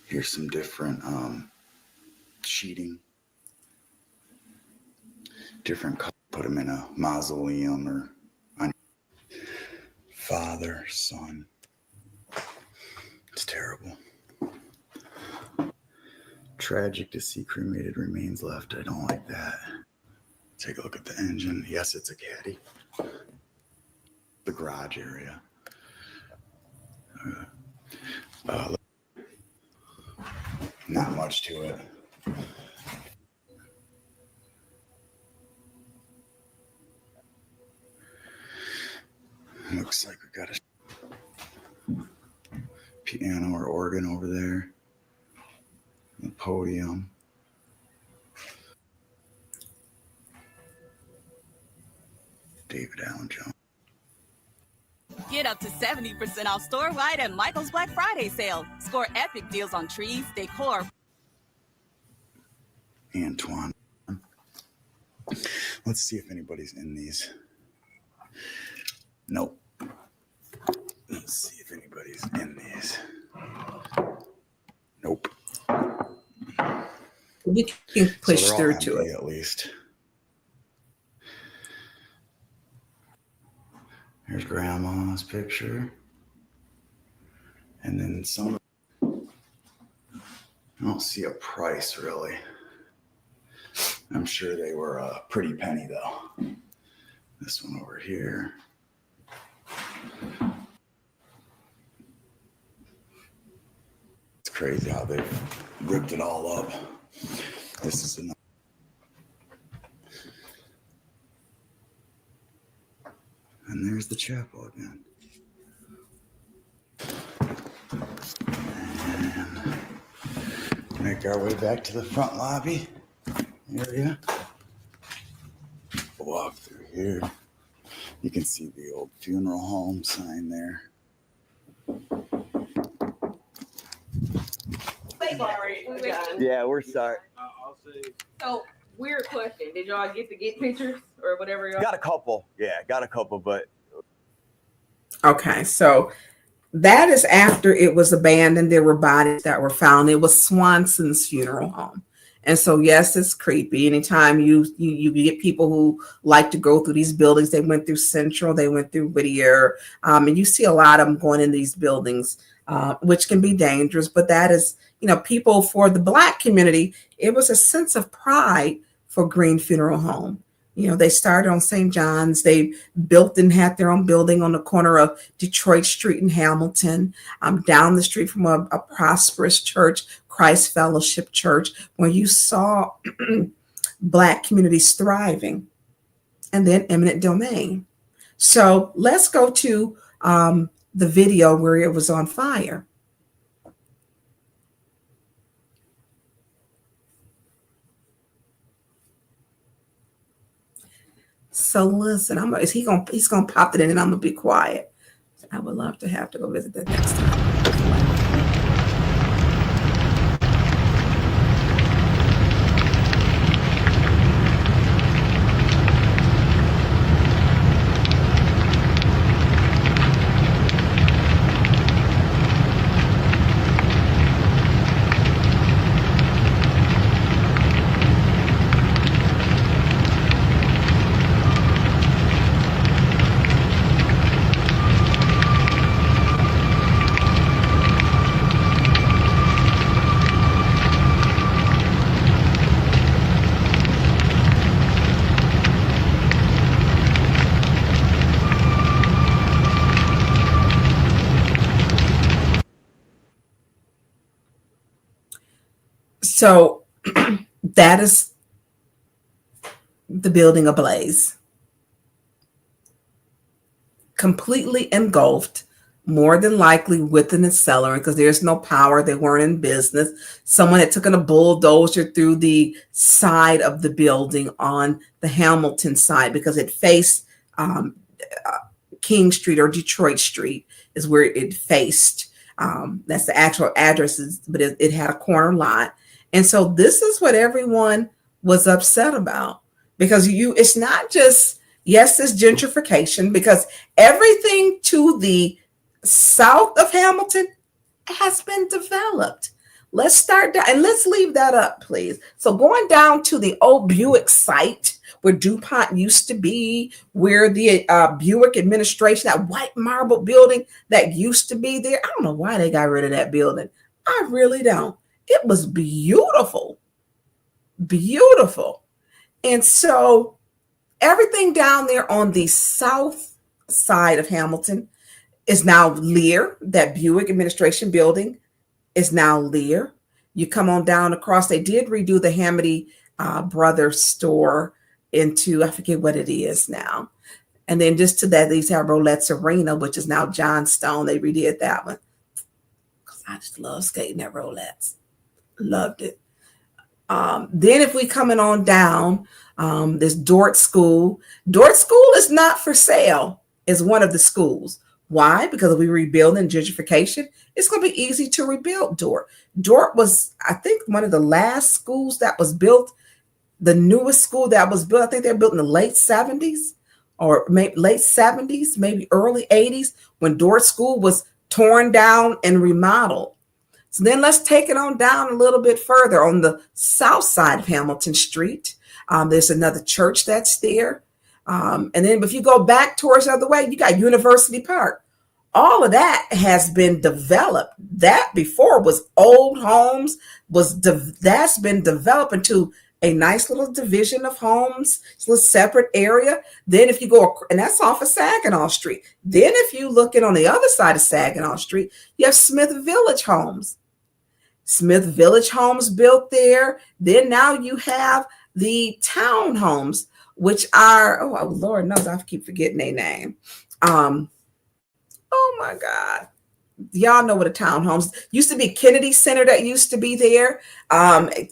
Here's some different sheeting, different color. Put them in a mausoleum or on father, son. It's terrible. Tragic to see cremated remains left. I don't like that. Take a look at the engine. Yes, it's a caddy. The garage area. Not much to it. Looks like we got a piano or organ over there. The podium. David Allen Jones. Get up to 70% off store-wide at Michael's Black Friday sale. Score epic deals on trees, decor. Antoine. Let's see if anybody's in these. Nope. Let's see if anybody's in these. Nope. We can push So through to it. At least. Here's grandma's picture. And then some. I don't see a price really. I'm sure they were a pretty penny though. This one over here. It's crazy how they've ripped it all up. This is enough. And there's the chapel again. And make our way back to the front lobby area. Walk through here. You can see the old funeral home sign there. Yeah, we're sorry. So, weird question. Did y'all get to get pictures or whatever y'all? Got a couple. Yeah, got a couple, but. Okay, so that is after it was abandoned. There were bodies that were found. It was Swanson's funeral home. And so, yes, it's creepy. Anytime you get people who like to go through these buildings, they went through Central, they went through Whittier, and you see a lot of them going in these buildings, which can be dangerous. But that is, people for the Black community, it was a sense of pride for Green Funeral Home. They started on St. John's. They built and had their own building on the corner of Detroit Street and Hamilton, down the street from a prosperous church, Christ Fellowship Church, where you saw Black communities thriving, and then eminent domain. So let's go to the video where it was on fire. So listen, he's gonna pop it in, and I'm gonna be quiet. I would love to have to go visit that next time. So that is the building ablaze, completely engulfed, more than likely within the cellar, because there's no power. They weren't in business. Someone had taken a bulldozer through the side of the building on the Hamilton side, because it faced King Street, or Detroit Street is where it faced. That's the actual addresses, but it had a corner lot. And so this is what everyone was upset about, because it's not just, yes, it's gentrification, because everything to the south of Hamilton has been developed. Let's start down, and let's leave that up, please. So going down to the old Buick site where DuPont used to be, where the Buick administration, that white marble building that used to be there. I don't know why they got rid of that building. I really don't. It was beautiful, beautiful. And so everything down there on the south side of Hamilton is now Lear. That Buick administration building is now Lear. You come on down across, they did redo the Hamity Brothers store into, I forget what it is now. And then just to that, they used to have Rolette's Arena, which is now Johnstone. They redid that one. Because I just love skating at Rolette's. Loved it. Then if we coming on down, this Dort School. Dort School is not for sale. It's one of the schools. Why? Because we rebuilding gentrification. It's going to be easy to rebuild Dort. Dort was, I think, one of the last schools that was built, the newest school that was built. I think they were built in the late 70s or late 70s, maybe early 80s, when Dort School was torn down and remodeled. So then let's take it on down a little bit further on the south side of Hamilton Street. There's another church that's there. And then if you go back towards the other way, you got University Park. All of that has been developed. That before was old homes, that's been developed into a nice little division of homes. It's a little separate area. Then if you go, and that's off of Saginaw Street. Then if you look at on the other side of Saginaw Street, you have Smith Village Homes. Smith Village Homes built there. Then now you have the townhomes, which are, oh Lord knows, I keep forgetting their name. Oh my God. Y'all know what a townhomes used to be. Kennedy Center that used to be there.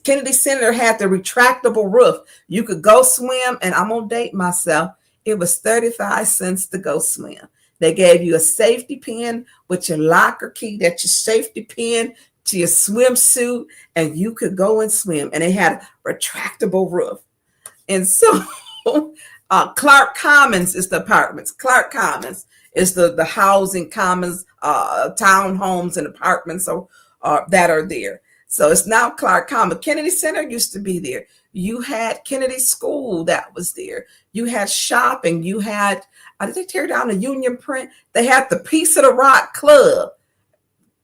Kennedy Center had the retractable roof. You could go swim, and I'm gonna date myself. It was 35 cents to go swim. They gave you a safety pin with your locker key, that's your safety pin to your swimsuit, and you could go and swim. And they had a retractable roof. And so Clark Commons is the apartments. Clark Commons is the housing commons, townhomes and apartments that are there. So it's now Clark Commons. Kennedy Center used to be there. You had Kennedy School that was there. You had shopping. You had, did they tear down the Union Print? They had the Piece of the Rock Club.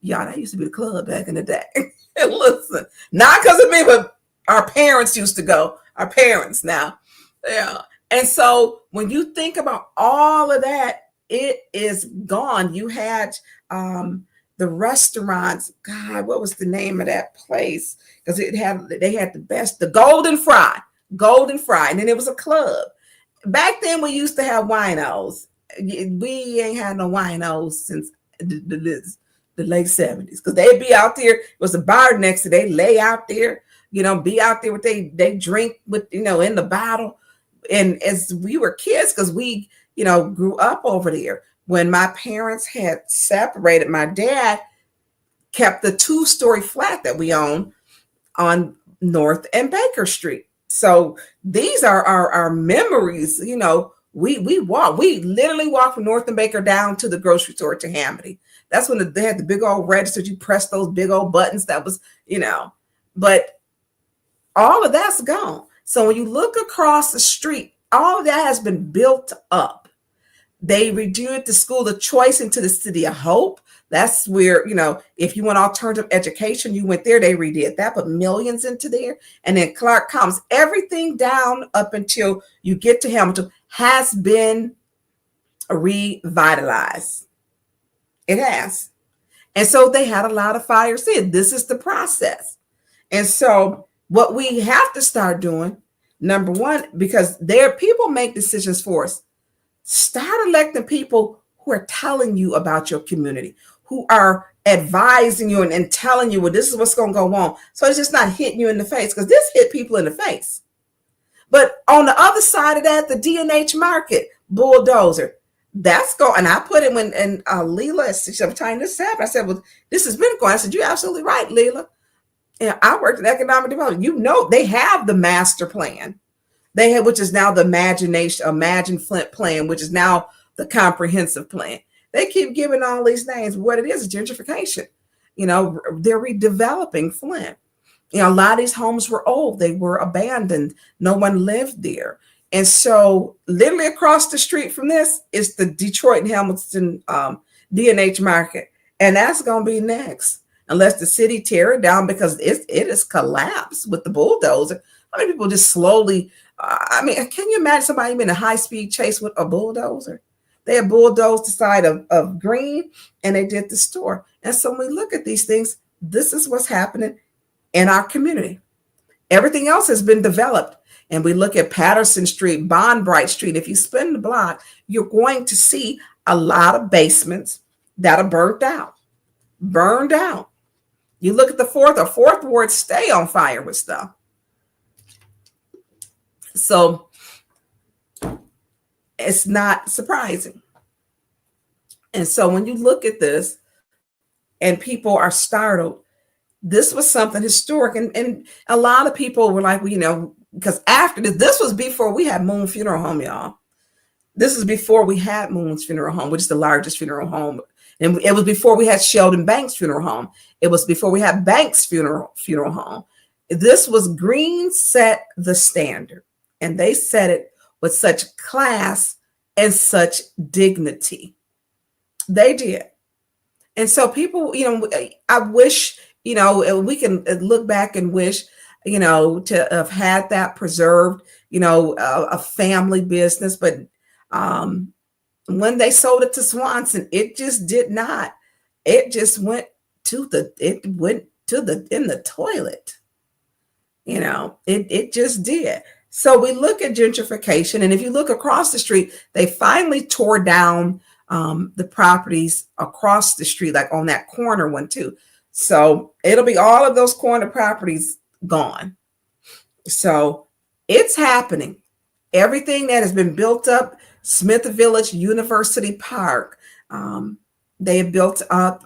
Y'all, that used to be the club back in the day. And listen, not because of me, but our parents used to go. Our parents now. Yeah. And so when you think about all of that, it is gone. You had the restaurants. God, what was the name of that place? Because they had the best, the Golden Fry, and then it was a club. Back then, we used to have winos. We ain't had no winos since the late 70s, because they'd be out there. It was a bar next to. They lay out there, be out there with they drink with in the bottle. and as we were kids, because we, grew up over there. When my parents had separated, my dad kept the 2-story flat that we own on North and Baker Street. So these are our memories. We literally walked from North and Baker down to the grocery store to Hamity. That's when they had the big old registers. You press those big old buttons. That was, but all of that's gone. So when you look across the street, all of that has been built up. They reduced the school of choice into the City of Hope. That's where, if you want alternative education, you went there, they redid that, put millions into there. And then Clark Commons, everything down up until you get to Hamilton has been revitalized. It has. And so they had a lot of fires in. This is the process. And so what we have to start doing, number one, because people make decisions for us. Start electing people who are telling you about your community, who are advising you and telling you, well, this is what's going to go on. So it's just not hitting you in the face, because this hit people in the face. But on the other side of that, the D&H market bulldozer, that's going. And I put it when Leela, every time this happened, I said, well, this has been going. I said, you're absolutely right, Leela. And I worked in economic development. They have the master plan. They have, which is now the Imagine Flint plan, which is now the comprehensive plan. They keep giving all these names. What it is gentrification. They're redeveloping Flint. A lot of these homes were old. They were abandoned. No one lived there. And so literally across the street from this is the Detroit and Hamilton D&H market. And that's going to be next, unless the city tear it down, because it has collapsed with the bulldozer. How many people just slowly, can you imagine somebody in a high-speed chase with a bulldozer? They had bulldozed the side of Green, and they did the store. And so when we look at these things, this is what's happening in our community. Everything else has been developed. And we look at Patterson Street, Bond-Bright Street. If you spin the block, you're going to see a lot of basements that are burned out. You look at the fourth ward stay on fire with stuff. So it's not surprising. And so when you look at this and people are startled, this was something historic. And a lot of people were like, well, because after this was before we had Moon Funeral Home, y'all. This is before we had Moon's Funeral Home, which is the largest funeral home. And it was before we had Sheldon Banks Funeral Home. It was before we had Banks Funeral Home. This was Green set the standard. And they said it with such class and such dignity. They did. And so people, I wish, we can look back and wish, to have had that preserved, a family business. But when they sold it to Swanson, it just did not. It just went in the toilet. It just did. So we look at gentrification, and if you look across the street, they finally tore down the properties across the street, like on that corner one too. So it'll be all of those corner properties gone. So it's happening. Everything that has been built up, Smith Village, University Park, they have built up,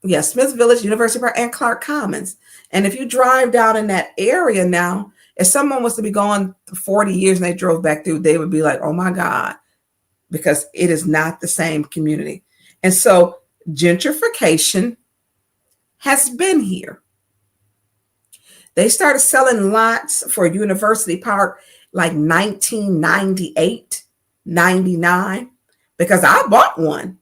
Smith Village, University Park, and Clark Commons. And if you drive down in that area now, if someone was to be gone 40 years and they drove back through, they would be like, oh my God, because it is not the same community. And so gentrification has been here. They started selling lots for University Park like 1998, 99, because I bought one.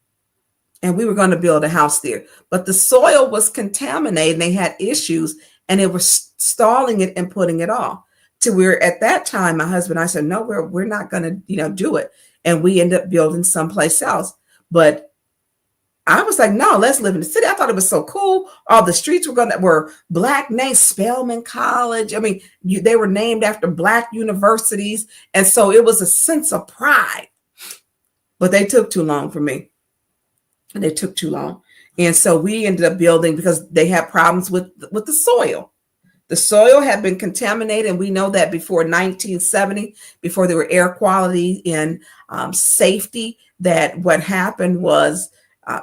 And we were going to build a house there, but the soil was contaminated and they had issues, and it was stalling it and putting it off to where at that time, my husband and I said, no, we're not going to, do it. And we ended up building someplace else. But I was like, no, let's live in the city. I thought it was so cool. All the streets were Black names, Spelman College. I mean, they were named after Black universities. And so it was a sense of pride, but they took too long for me. And they took too long. And so we ended up building because they had problems with the soil. The soil had been contaminated, and we know that before 1970, before there were air quality and safety, that what happened was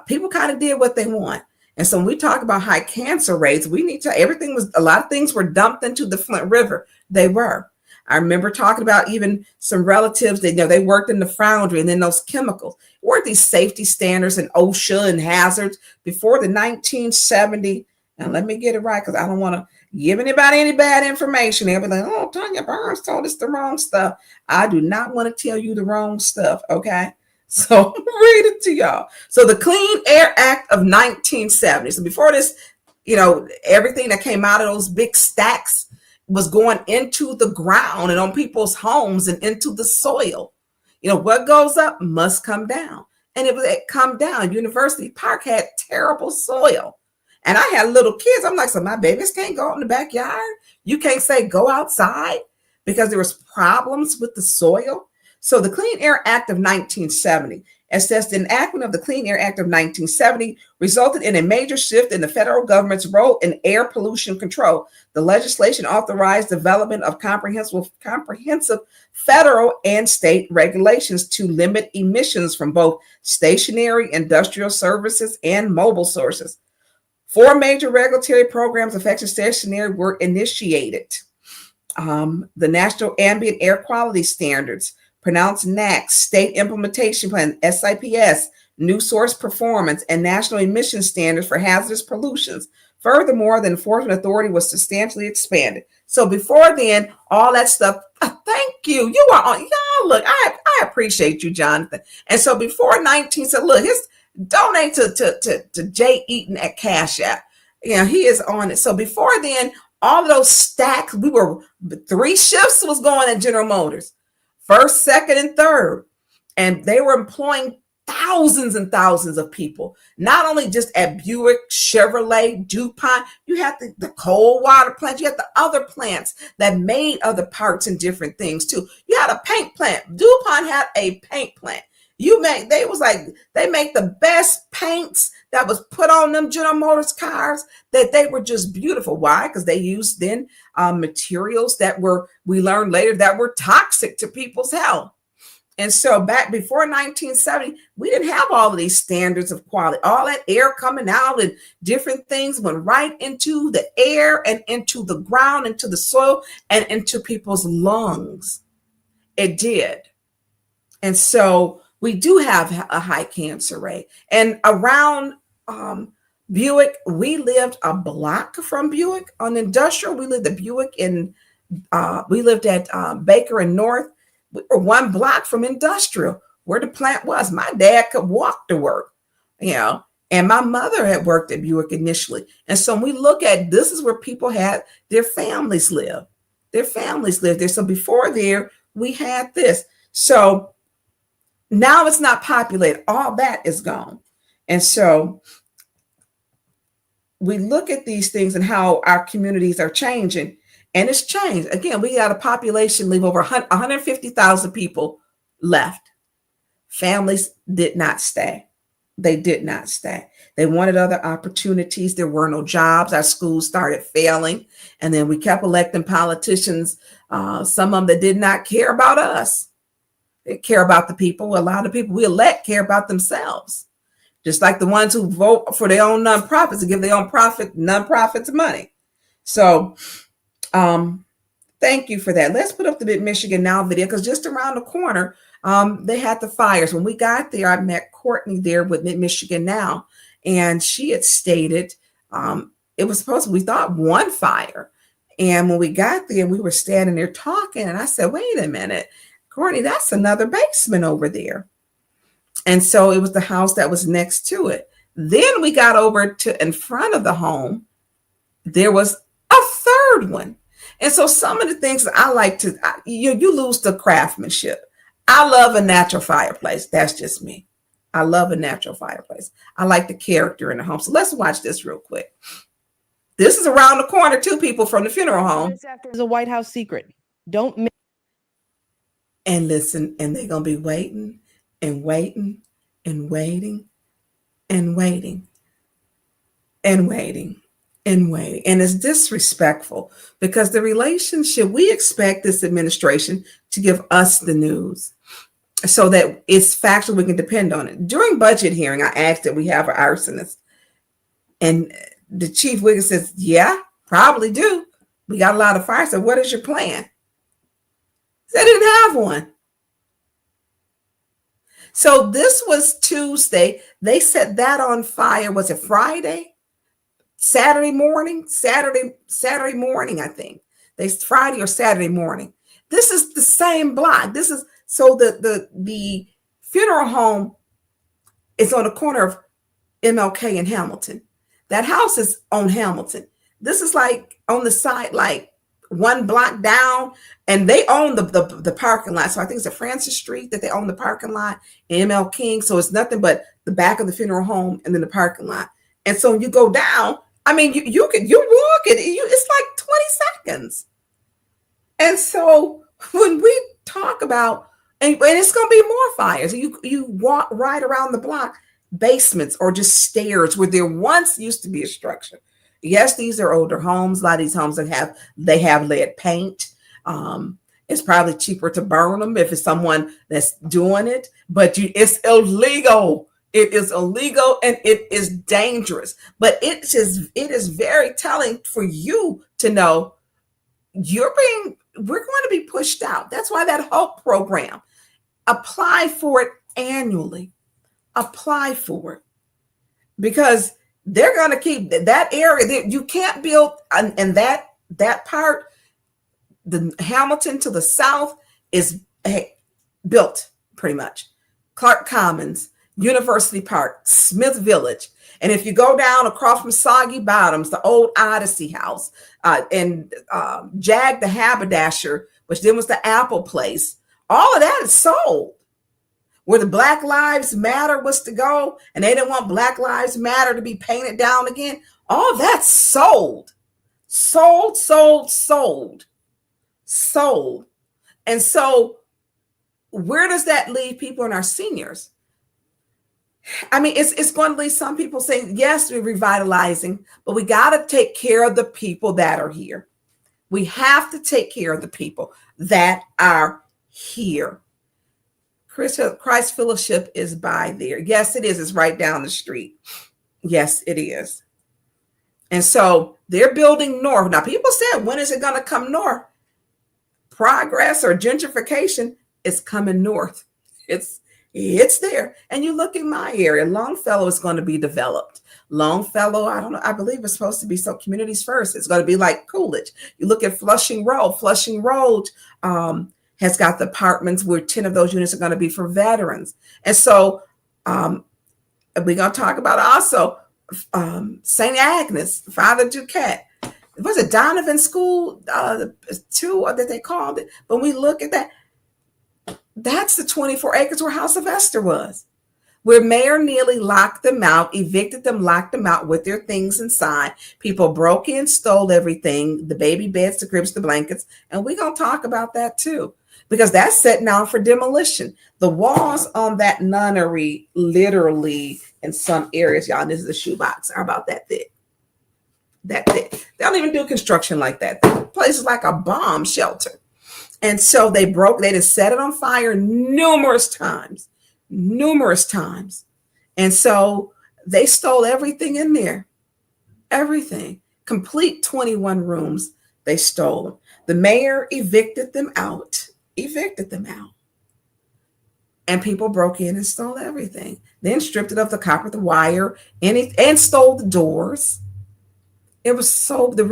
people kind of did what they want. And so when we talk about high cancer rates, we need to, a lot of things were dumped into the Flint River. They were. I remember talking about even some relatives that, they worked in the foundry, and then those chemicals. Weren't these safety standards and OSHA and hazards before the 1970? And let me get it right, because I don't want to give anybody any bad information. They'll be like, oh, Tanya Burns told us the wrong stuff. I do not want to tell you the wrong stuff, okay? So read it to y'all. So the Clean Air Act of 1970. So before this, everything that came out of those big stacks was going into the ground and on people's homes and into the soil. What goes up must come down. And it come down. University Park had terrible soil. And I had little kids. I'm like, so my babies can't go out in the backyard. You can't say go outside because there was problems with the soil. So the Clean Air Act of 1970, it says the enactment of the Clean Air Act of 1970 resulted in a major shift in the federal government's role in air pollution control. The legislation authorized development of comprehensive federal and state regulations to limit emissions from both stationary industrial services and mobile sources. 4 major regulatory programs affecting stationary were initiated. The National Ambient Air Quality Standards, pronounced NAAQS, State Implementation Plan, SIPS, New Source Performance, and National Emission Standards for Hazardous Pollutions. Furthermore, the enforcement authority was substantially expanded. So before then, all that stuff, thank you. You are on, y'all, look, I appreciate you, Jonathan. And so before 19, so look, donate to Jay Eaton at Cash App. He is on it. So before then, all of those stacks, 3 shifts was going at General Motors. First, second, and third. And they were employing thousands and thousands of people, not only just at Buick, Chevrolet, DuPont. You had the cold water plant. You had the other plants that made other parts and different things too. You had a paint plant. DuPont had a paint plant. They make the best paints that was put on them General Motors cars, that they were just beautiful. Why? Because they used then materials that we learned later, that were toxic to people's health. And so back before 1970, we didn't have all of these standards of quality. All that air coming out and different things went right into the air and into the ground, into the soil, and into people's lungs. It did. And so we do have a high cancer rate. And around Buick, we lived a block from Buick on Industrial. We lived at Buick we lived at Baker and North. We were 1 block from Industrial, where the plant was. My dad could walk to work, and my mother had worked at Buick initially. And so when we look at, this is where people had their families live. Their families lived there. So before there, we had this. So now it's not populated. All that is gone. And so we look at these things and how our communities are changing, and it's changed. Again, we got a population leave, over 150,000 people left. Families did not stay. They did not stay. They wanted other opportunities. There were no jobs. Our schools started failing. And then we kept electing politicians, some of them that did not care about us. They care about the people. A lot of people we elect care about themselves. Just like the ones who vote for their own nonprofits and give their own nonprofits money. So thank you for that. Let's put up the Mid Michigan Now video, because just around the corner, they had the fires. When we got there, I met Courtney there with Mid Michigan Now, and she had stated it was we thought 1 fire. And when we got there, we were standing there talking, and I said, wait a minute, Courtney, that's another basement over there. And so it was the house that was next to it. Then we got over to in front of the home. There was a 3rd one. And so some of the things that I like to, you lose the craftsmanship. I love a natural fireplace. That's just me. I love a natural fireplace. I like the character in the home. So let's watch this real quick. This is around the corner, 2 people from the funeral home. It's a White House secret. Don't. And listen, and they're going to be waiting and waiting and waiting and waiting and waiting in waiting. And it's disrespectful because the relationship, we expect this administration to give us the news so that it's factual, we can depend on it. During budget hearing, I asked that we have an arsonist. And the chief Wiggins says, yeah, probably do. We got a lot of fires. So what is your plan? They didn't have one. So this was Tuesday. They set that on fire. Was it Friday? Saturday morning, I think. Friday or Saturday morning. This is the same block. This is so the funeral home is on the corner of MLK and Hamilton. That house is on Hamilton. This is like on the side, like one block down, and they own the parking lot. So I think it's a Francis Street that they own the parking lot, ML King. So it's nothing but the back of the funeral home and then the parking lot. And so when you go down, I mean, you walk it, it's like 20 seconds. And so when we talk about, and it's going to be more fires, you walk right around the block, basements or just stairs where there once used to be a structure. Yes, these are older homes. A lot of these homes they have lead paint. It's probably cheaper to burn them if it's someone that's doing it, but it's illegal. It is illegal and it is dangerous. But it is very telling for you to know we're going to be pushed out. That's why that HOPE program, apply for it annually. Apply for it because they're going to keep that area. You can't build and that part, the Hamilton to the south is built pretty much. Clark Commons, University Park, Smith Village. And if you go down across from Soggy Bottoms, the old Odyssey House, and Jag the Haberdasher, which then was the Apple Place, all of that is sold. Where the Black Lives Matter was to go, and they didn't want Black Lives Matter to be painted down again. All that's sold. Sold. And so where does that leave people and our seniors? I mean, it's going to leave some people saying, yes, we're revitalizing, but we got to take care of the people that are here. We have to take care of the people that are here. Christ Fellowship is by there. Yes, it is. It's right down the street. Yes, it is. And so they're building north. Now, people said, when is it going to come north? Progress or gentrification is coming north. It's there. And you look in my area, Longfellow is going to be developed. Longfellow, I don't know, I believe it's supposed to be so communities first. It's going to be like Coolidge. You look at Flushing Road. Flushing Road has got the apartments where 10 of those units are going to be for veterans. And so we're going to talk about also St. Agnes, Father Duquette. Was it Donovan School, two that they called it? But we look at that, that's the 24 acres where House of Esther was, where Mayor Neely locked them out, evicted them, locked them out with their things inside. People broke in, stole everything, the baby beds, the cribs, the blankets. And we're going to talk about that too, because that's set now for demolition. The walls on that nunnery, literally in some areas, y'all, this is a shoebox, are about that thick. That thick. They don't even do construction like that. The place is like a bomb shelter. And so they just set it on fire numerous times. And so they stole everything in there. Everything. Complete 21 rooms. They stole them. The mayor evicted them out. And people broke in and stole everything. Then stripped it of the copper, the wire, and stole the doors. It was so the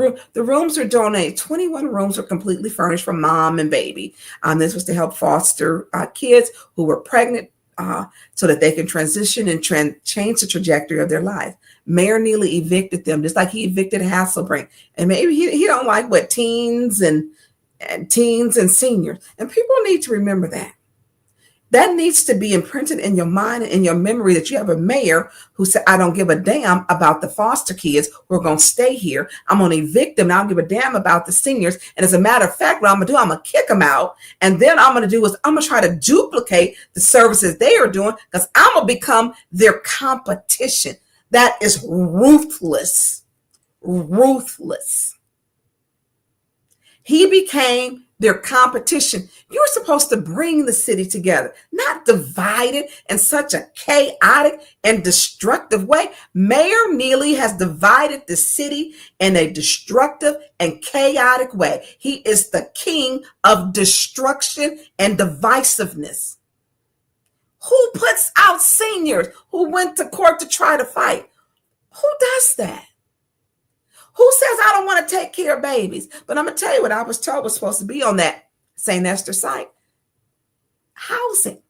rooms were donated. 21 rooms were completely furnished for mom and baby. This was to help foster kids who were pregnant so that they can transition and change the trajectory of their life. Mayor Neely evicted them just like he evicted Hasselbrink. And maybe he don't like what teens and seniors. And people need to remember that. That needs to be imprinted in your mind and in your memory that you have a mayor who said, I don't give a damn about the foster kids who are going to stay here. I'm going to evict them. And I don't give a damn about the seniors. And as a matter of fact, what I'm going to do, I'm going to kick them out. And then I'm going to do is I'm going to try to duplicate the services they are doing because I'm going to become their competition. That is ruthless. ruthless. He became their competition. You're supposed to bring the city together, not divide it in such a chaotic and destructive way. Mayor Neely has divided the city in a destructive and chaotic way. He is the king of destruction and divisiveness. Who puts out seniors who went to court to try to fight? Who does that? Who says I don't want to take care of babies? But I'm going to tell you what I was told was supposed to be on that St. Esther site. Housing.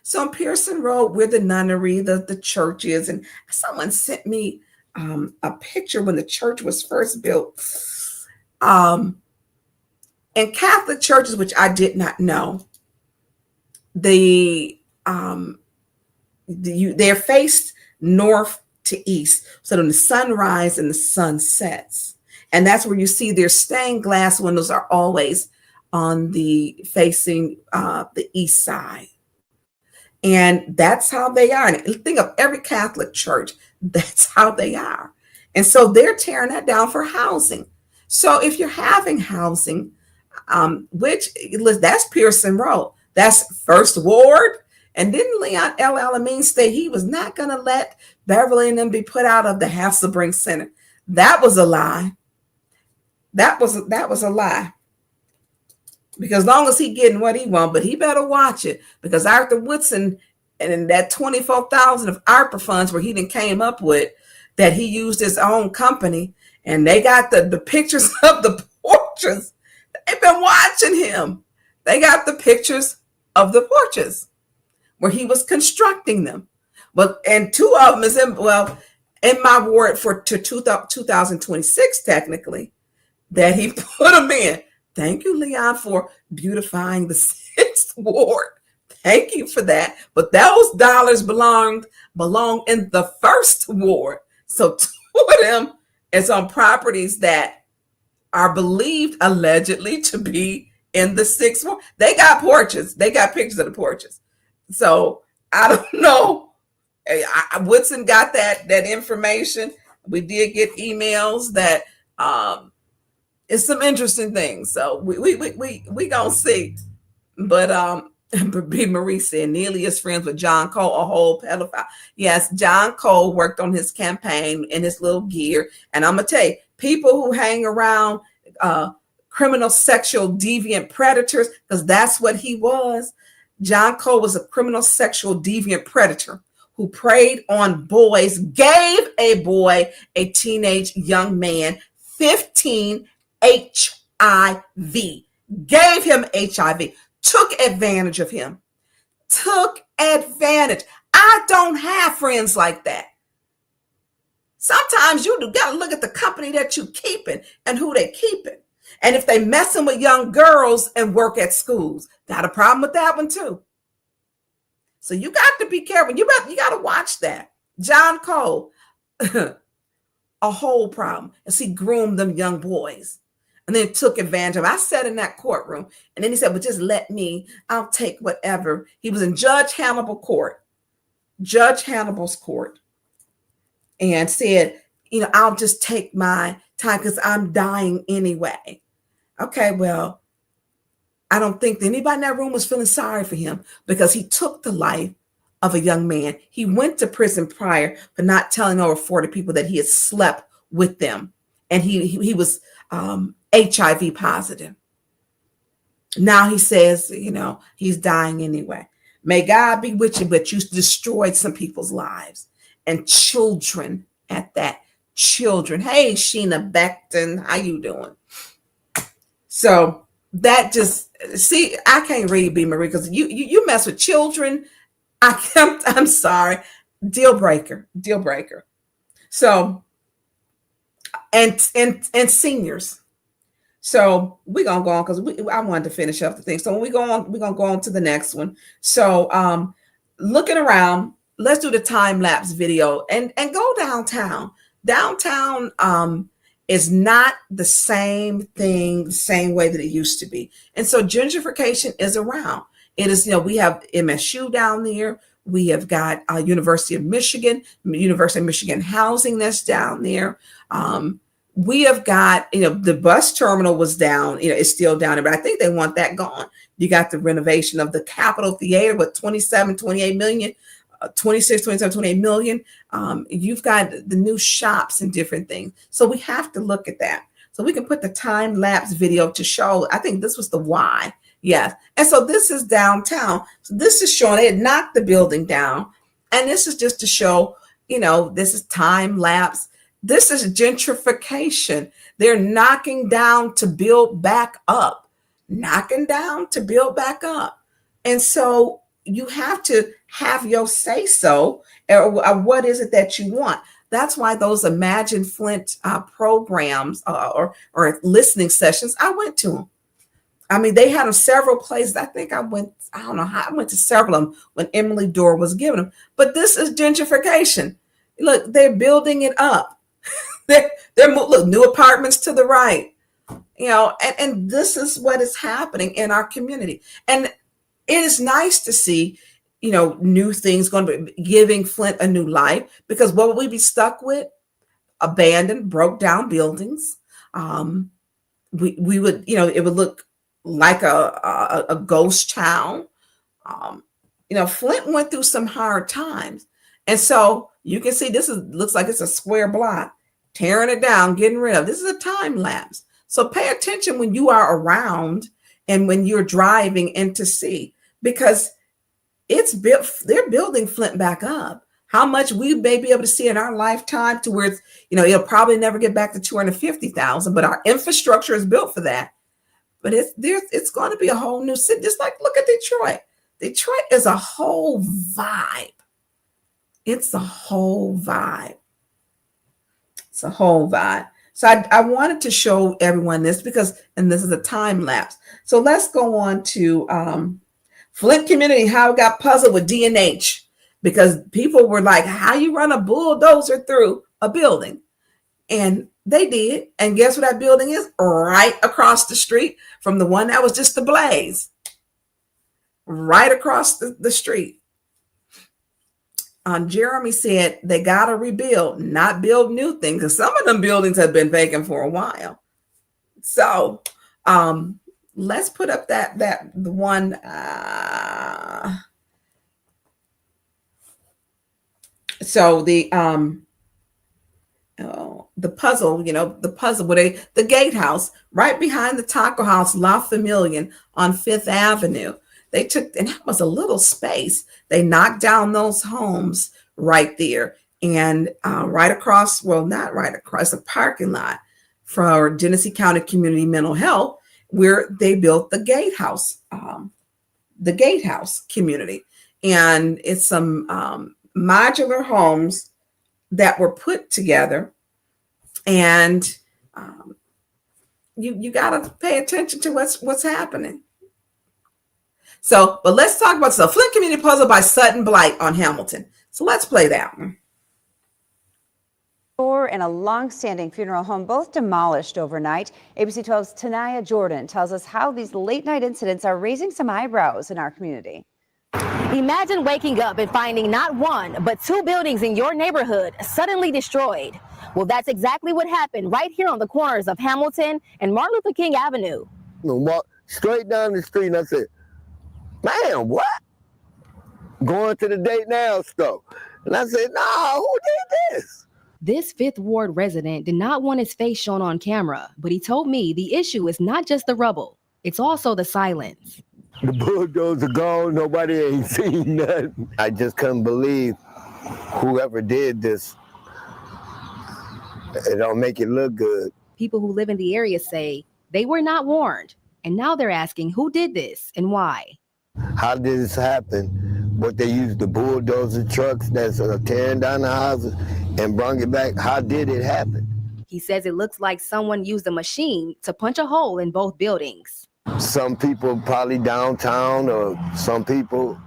So on Pearson Road, where the nunnery, the church is, and someone sent me a picture when the church was first built. In Catholic churches, which I did not know, they're faced north to east, so when the sun rises and the sun sets, and that's where you see their stained glass windows are always on the facing the east side, and that's how they are. And think of every Catholic church, that's how they are, and so they're tearing that down for housing. So if you're having housing, that's Pearson Road, that's First Ward. And didn't Leon L. Alameen state he was not going to let Beverly and them be put out of the Hasselbrink Center? That was a lie. That was a lie. Because as long as he getting what he want, but he better watch it. Because Arthur Woodson and that $24,000 of ARPA funds where he didn't came up with, that he used his own company, and they got the pictures of the porches. They've been watching him. They got the pictures of the porches where he was constructing them. And two of them is in my ward for 2026, technically, that he put them in. Thank you, Leon, for beautifying the 6th ward. Thank you for that. But those dollars belong in the 1st ward. So 2 of them is on properties that are believed allegedly to be in the 6th ward. They got porches. They got pictures of the porches. So I don't know. Woodson got that information. We did get emails that it's some interesting things. So we gonna see. But B. Marie said Neely is friends with John Cole, a whole pedophile. Yes, John Cole worked on his campaign in his little gear. And I'm gonna tell you, people who hang around criminal sexual deviant predators, because that's what he was. John Cole was a criminal sexual deviant predator who preyed on boys, gave a boy, a teenage young man, 15 HIV, gave him HIV, took advantage of him, took advantage. I don't have friends like that. Sometimes you got to look at the company that you keeping and who they keeping. And if they messing with young girls and work at schools, got a problem with that one too. So you got to be careful. You got to watch that. John Cole, a whole problem, as he groomed them young boys and then took advantage of. I sat in that courtroom, and then he said, "Well, just let me. I'll take whatever." He was in Judge Hannibal's court, and said, "I'll just take my time because I'm dying anyway." Okay, well, I don't think that anybody in that room was feeling sorry for him because he took the life of a young man. He went to prison prior for not telling over 40 people that he had slept with them. And he was HIV positive. Now he says, he's dying anyway. May God be with you, but you destroyed some people's lives and children at that. Children. Hey, Sheena Beckton, how you doing? So that I can't read B. Marie because you mess with children. I'm sorry. Deal breaker. So and seniors. So we're gonna go on because I wanted to finish up the thing. So when we go on, we're gonna go on to the next one. So looking around, let's do the time lapse video and go downtown. Downtown is not the same thing, the same way that it used to be. And so gentrification is around. It is, we have MSU down there. We have got University of Michigan housing that's down there. We have got, the bus terminal was down, it's still down there, but I think they want that gone. You got the renovation of the Capitol Theater with 28 million. 26, 27, 28 million. You've got the new shops and different things. So we have to look at that. So we can put the time lapse video to show, I think this was the why. Yes. And so this is downtown. So this is showing they had knocked the building down. And this is just to show, this is time lapse. This is gentrification. They're knocking down to build back up, knocking down to build back up. And so you have to have your say so, or what is it that you want? That's why those Imagine Flint programs or listening sessions, I went to them. I mean, they had them several places. I think I went to several of them when Emily Dorr was giving them. But this is gentrification. Look, they're building it up. they're look, new apartments to the right, and this is what is happening in our community. And it is nice to see, new things going to be giving Flint a new life, because what would we be stuck with? Abandoned, broke down buildings. We would, it would look like a ghost town. Flint went through some hard times. And so you can see looks like it's a square block, tearing it down, getting rid of. This is a time lapse. So pay attention when you are around and when you're driving in to see, because they're building Flint back up. How much we may be able to see in our lifetime to where it's, it'll probably never get back to 250,000, but our infrastructure is built for that. But it's going to be a whole new city. Just like, look at Detroit. Detroit is a whole vibe. It's a whole vibe. It's a whole vibe. So I wanted to show everyone this and this is a time lapse. So let's go on to Flint community, how it got puzzled with D&H, because people were like, how you run a bulldozer through a building? And they did. And guess what that building is? Right across the street from the one that was just ablaze. Right across the street. Jeremy said they got to rebuild, not build new things, because some of them buildings have been vacant for a while. So let's put up the one. So the puzzle, the puzzle with the gatehouse right behind the taco house, La Familia on 5th Avenue. They took, and that was a little space. They knocked down those homes right there, and right across, well, not right across, a parking lot for Genesee County Community Mental Health, where they built the gatehouse community. And it's some modular homes that were put together, and you got to pay attention to what's happening. So, but let's talk about the Flint Community Puzzle by Sutton Blight on Hamilton. So let's play that one. And a long-standing funeral home, both demolished overnight. ABC 12's Tanaya Jordan tells us how these late-night incidents are raising some eyebrows in our community. Imagine waking up and finding not one, but 2 buildings in your neighborhood suddenly destroyed. Well, that's exactly what happened right here on the corners of Hamilton and Martin Luther King Avenue. I walked straight down the street and I said, man, what? Going to the Date Now store. And I said, no, who did this? This 5th Ward resident did not want his face shown on camera, but he told me the issue is not just the rubble, it's also the silence. The bulldozer gone, nobody ain't seen nothing. I just couldn't believe whoever did this. It don't make it look good. People who live in the area say they were not warned, and now they're asking who did this and why. How did this happen? What, they used the bulldozer trucks that's tearing down the houses and bring it back? How did it happen? He says it looks like someone used a machine to punch a hole in both buildings. Some people probably downtown, or some people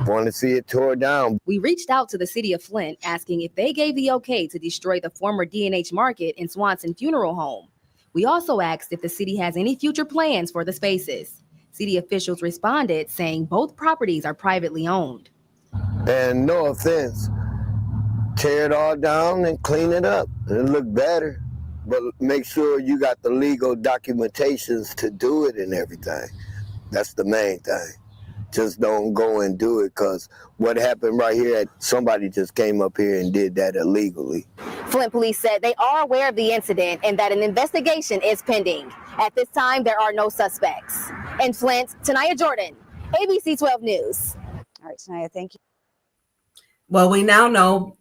want to see it tore down. We reached out to the city of Flint asking if they gave the okay to destroy the former D&H Market and Swanson Funeral Home. We also asked if the city has any future plans for the spaces. City officials responded saying both properties are privately owned. And no offense, tear it all down and clean it up. It'll look better. But make sure you got the legal documentations to do it and everything. That's the main thing. Just don't go and do it, because what happened right here, somebody just came up here and did that illegally. Flint police said they are aware of the incident and that an investigation is pending. At this time, there are no suspects. In Flint, Tanaya Jordan, ABC 12 News. All right, Tanaya, thank you. Well, we now know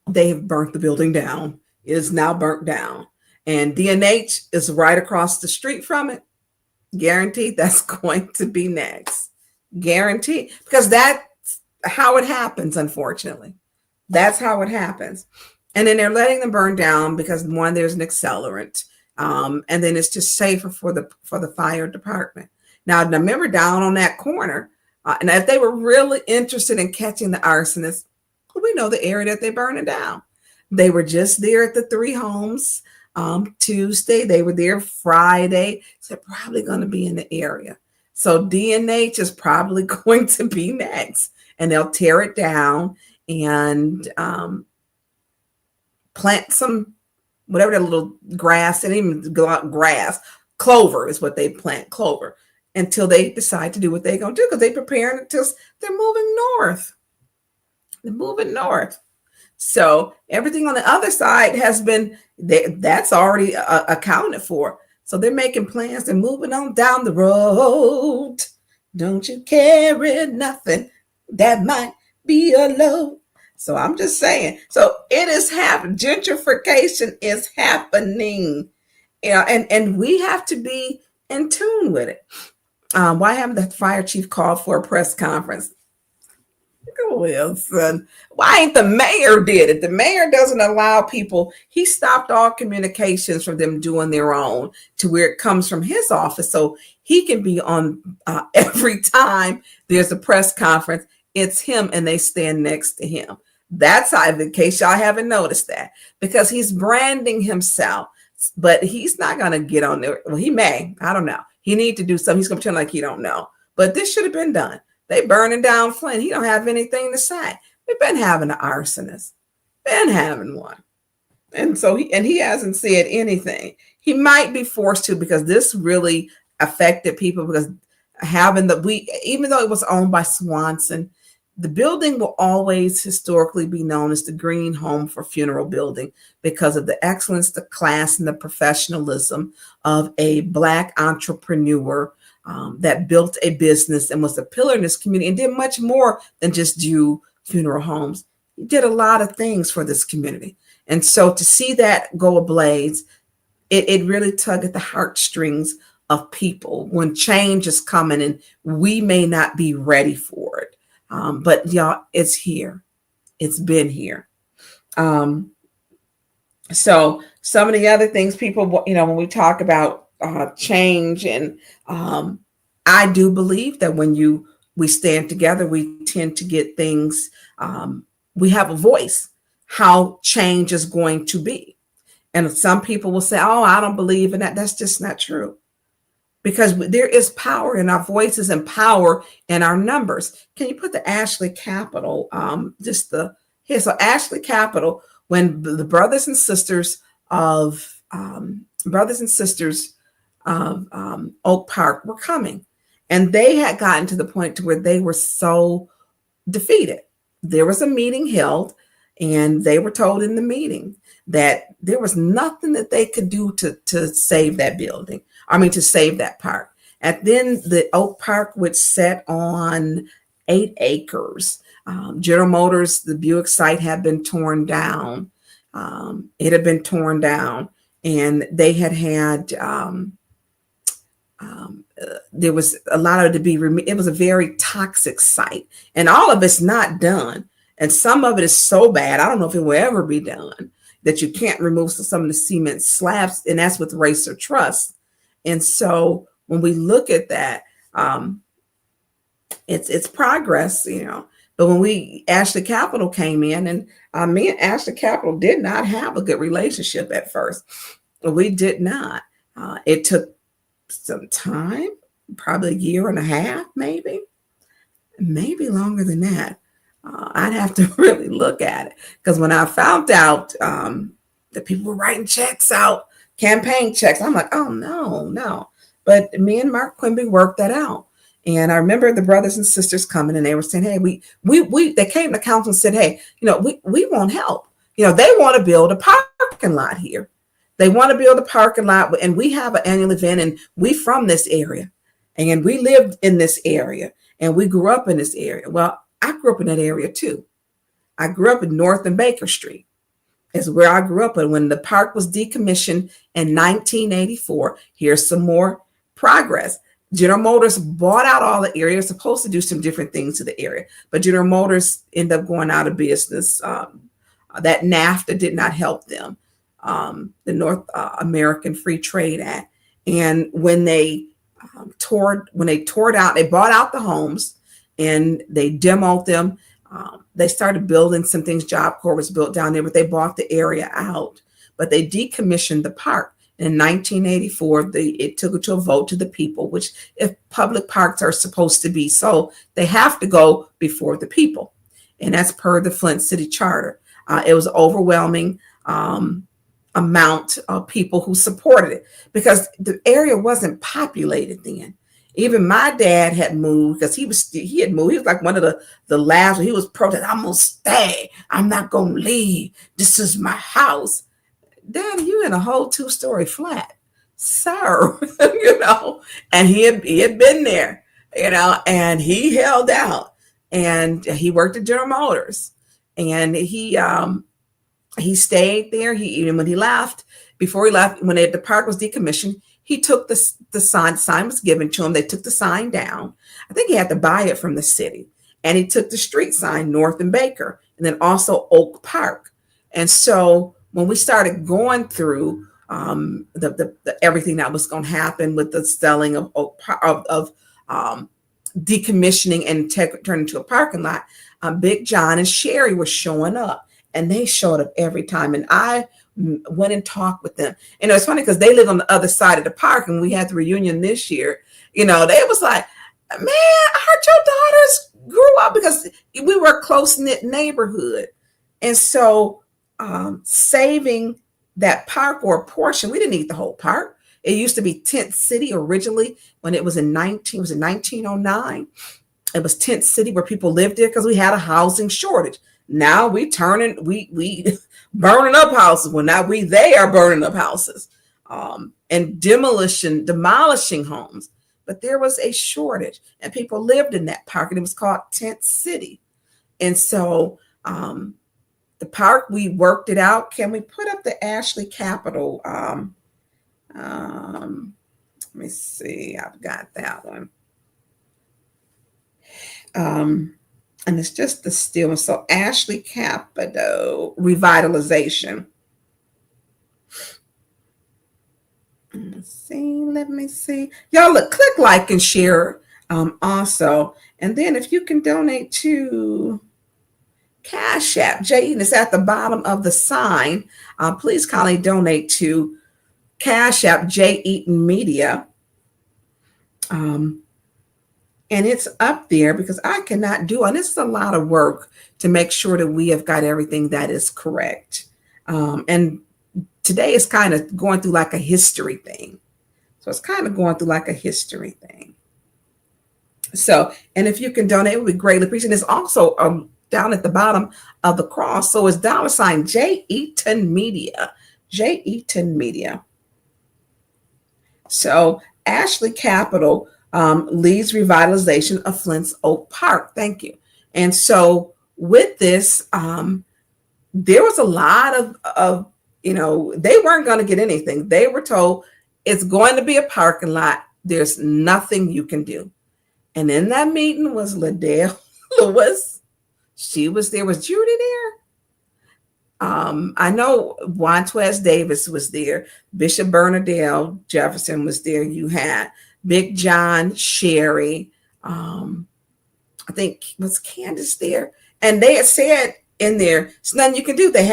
they have burnt the building down. It is now burnt down. And DNH is right across the street from it. Guaranteed that's going to be next. Guaranteed. Because that's how it happens, unfortunately. That's how it happens. And then they're letting them burn down because, one, there's an accelerant. And then it's just safer for the fire department. Now, remember down on that corner, and if they were really interested in catching the arsonists, we know the area that they're burning down. They were just there at the 3 homes Tuesday. They were there Friday. So they're probably going to be in the area. So DNH is probably going to be next. And they'll tear it down and plant some, whatever that little grass, and even grass, clover is what they plant, clover, until they decide to do what they're going to do, because they're preparing it, they're moving north. They're moving north. So everything on the other side has been, that's already accounted for. So they're making plans. They're moving on down the road. Don't you carry nothing that might be a load. So I'm just saying. So it is happening. Gentrification is happening. And we have to be in tune with it. Why haven't the fire chief called for a press conference? Wilson, why ain't the mayor did it? The mayor doesn't allow people. He stopped all communications from them doing their own to where it comes from his office, so he can be on every time there's a press conference. It's him, and they stand next to him. That's how, in case y'all haven't noticed that, because he's branding himself, but he's not going to get on there. Well, he may. I don't know. He need to do something. He's going to pretend like he don't know. But this should have been done. They burning down Flint. He don't have anything to say. We've been having an arsonist. Been having one. And so he hasn't said anything. He might be forced to, because this really affected people, because even though it was owned by Swanson, the building will always historically be known as the Green Home for Funeral Building because of the excellence, the class, and the professionalism of a Black entrepreneur that built a business and was a pillar in this community and did much more than just do funeral homes. He did a lot of things for this community. And so to see that go ablaze, it really tugged at the heartstrings of people when change is coming, and we may not be ready for it. But y'all, it's here. It's been here. So some of the other things people, when we talk about change, and I do believe that when we stand together, we tend to get things. We have a voice how change is going to be, and some people will say, "Oh, I don't believe in that." That's just not true, because there is power in our voices and power in our numbers. Can you put the Ashley Capital? So Ashley Capital, when the brothers and sisters of Oak Park were coming, and they had gotten to the point to where they were so defeated. There was a meeting held, and they were told in the meeting that there was nothing that they could do to save that building. To save that park. And then the Oak Park would set on 8 acres. General Motors, the Buick site had been torn down. It had been torn down, and they had there was a lot of it to be removed. It was a very toxic site, and all of it's not done. And some of it is so bad, I don't know if it will ever be done, that you can't remove some of the cement slabs, and that's with Racer Trust. And so when we look at that, it's progress, But when Ashley Capital came in, and me and Ashley Capital did not have a good relationship at first. We did not. It took some time, probably a year and a half, maybe longer than that. I'd have to really look at it, because when I found out that people were writing checks out, campaign checks, I'm like, oh no. But me and Mark Quimby worked that out. And I remember the brothers and sisters coming, and they were saying, hey, they came to council and said, hey, we want help. They want to build a parking lot here. They want to build a parking lot, and we have an annual event, and we from this area, and we lived in this area, and we grew up in this area. Well, I grew up in that area too. I grew up in North and Baker Street. Is where I grew up. And when the park was decommissioned in 1984, here's some more progress. General Motors bought out all the area. They're supposed to do some different things to the area, but General Motors ended up going out of business. That NAFTA did not help them, the North American Free Trade Act. And when they tore it out, they bought out the homes and they demoed them. They started building some things. Job Corps was built down there, but they bought the area out. But they decommissioned the park. In 1984, it took it to a vote to the people, which if public parks are supposed to be so, they have to go before the people. And that's per the Flint City Charter. It was overwhelming amount of people who supported it, because the area wasn't populated then. Even my dad had moved, because he had moved. He was like one of the last. He was protesting. I'm gonna stay. I'm not gonna leave. This is my house. Daddy, you in a whole 2-story flat, sir. And he had been there, and he held out, and he worked at General Motors, and he stayed there. When he left, before he left, when the park was decommissioned, he took the sign. The sign was given to him. They took the sign down. I think he had to buy it from the city. And he took the street sign, North and Baker, and then also Oak Park. And so when we started going through the everything that was going to happen with the selling of Oak of decommissioning and turning into a parking lot, Big John and Sherry were showing up, and they showed up every time. And I went and talked with them. And it was funny because they live on the other side of the park, and we had the reunion this year. They was like, man, I heard your daughters grew up, because we were a close-knit neighborhood. And so saving that park, or a portion, we didn't need the whole park. It used to be Tent City originally, when it was in 1909. It was Tent City, where people lived there because we had a housing shortage. Now we burning up houses. Well, now they are burning up houses and demolishing homes. But there was a shortage, and people lived in that park, and it was called Tent City. And so the park, we worked it out. Can we put up the Ashley Capitol? Let me see. I've got that one. And it's just the steel. So Ashley Capitol revitalization. Let me see. Y'all look, click like and share also. And then if you can donate to Cash App, Jay Eaton is at the bottom of the sign. Please kindly donate to Cash App, Jay Eaton Media. And it's up there because I cannot do, and this is a lot of work to make sure that we have got everything that is correct. And today is kind of going through like a history thing. So it's kind of going through like a history thing. So, and if you can donate, it would be greatly appreciated. It's also down at the bottom of the cross. So it's $ J Eaton Media, J Eaton Media. So Ashley Capitol leads revitalization of Flint's Oak Park. Thank you. And so with this, there was a lot of they weren't going to get anything. They were told it's going to be a parking lot. There's nothing you can do. And in that meeting was Liddell Lewis. She was there. Was Judy there? I know Juantez Davis was there. Bishop Bernardale Jefferson was there. You had Big John, Sherry. I think was Candace there. And they had said in there, there's nothing you can do. They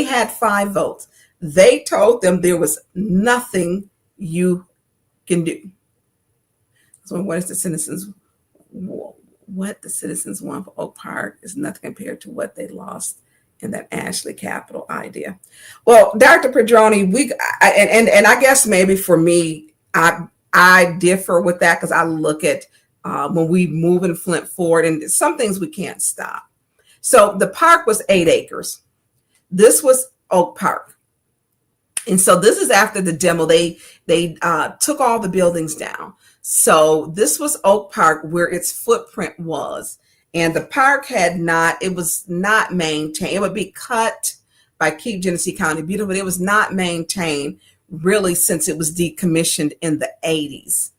had 5 votes. They told them there was nothing you can do. So what is the citizens? what the citizens want for Oak Park is nothing compared to what they lost in that Ashley Capital idea. Well, Dr. Pedroni, and I guess maybe for me, I differ with that because I look at when we move in Flint forward, and some things we can't stop. So the park was 8 acres. This was Oak Park. And so this is after the demo. They took all the buildings down. So this was Oak Park where its footprint was. And the park it was not maintained. It would be cut by Keep Genesee County Beautiful, but it was not maintained really since it was decommissioned in the 80s.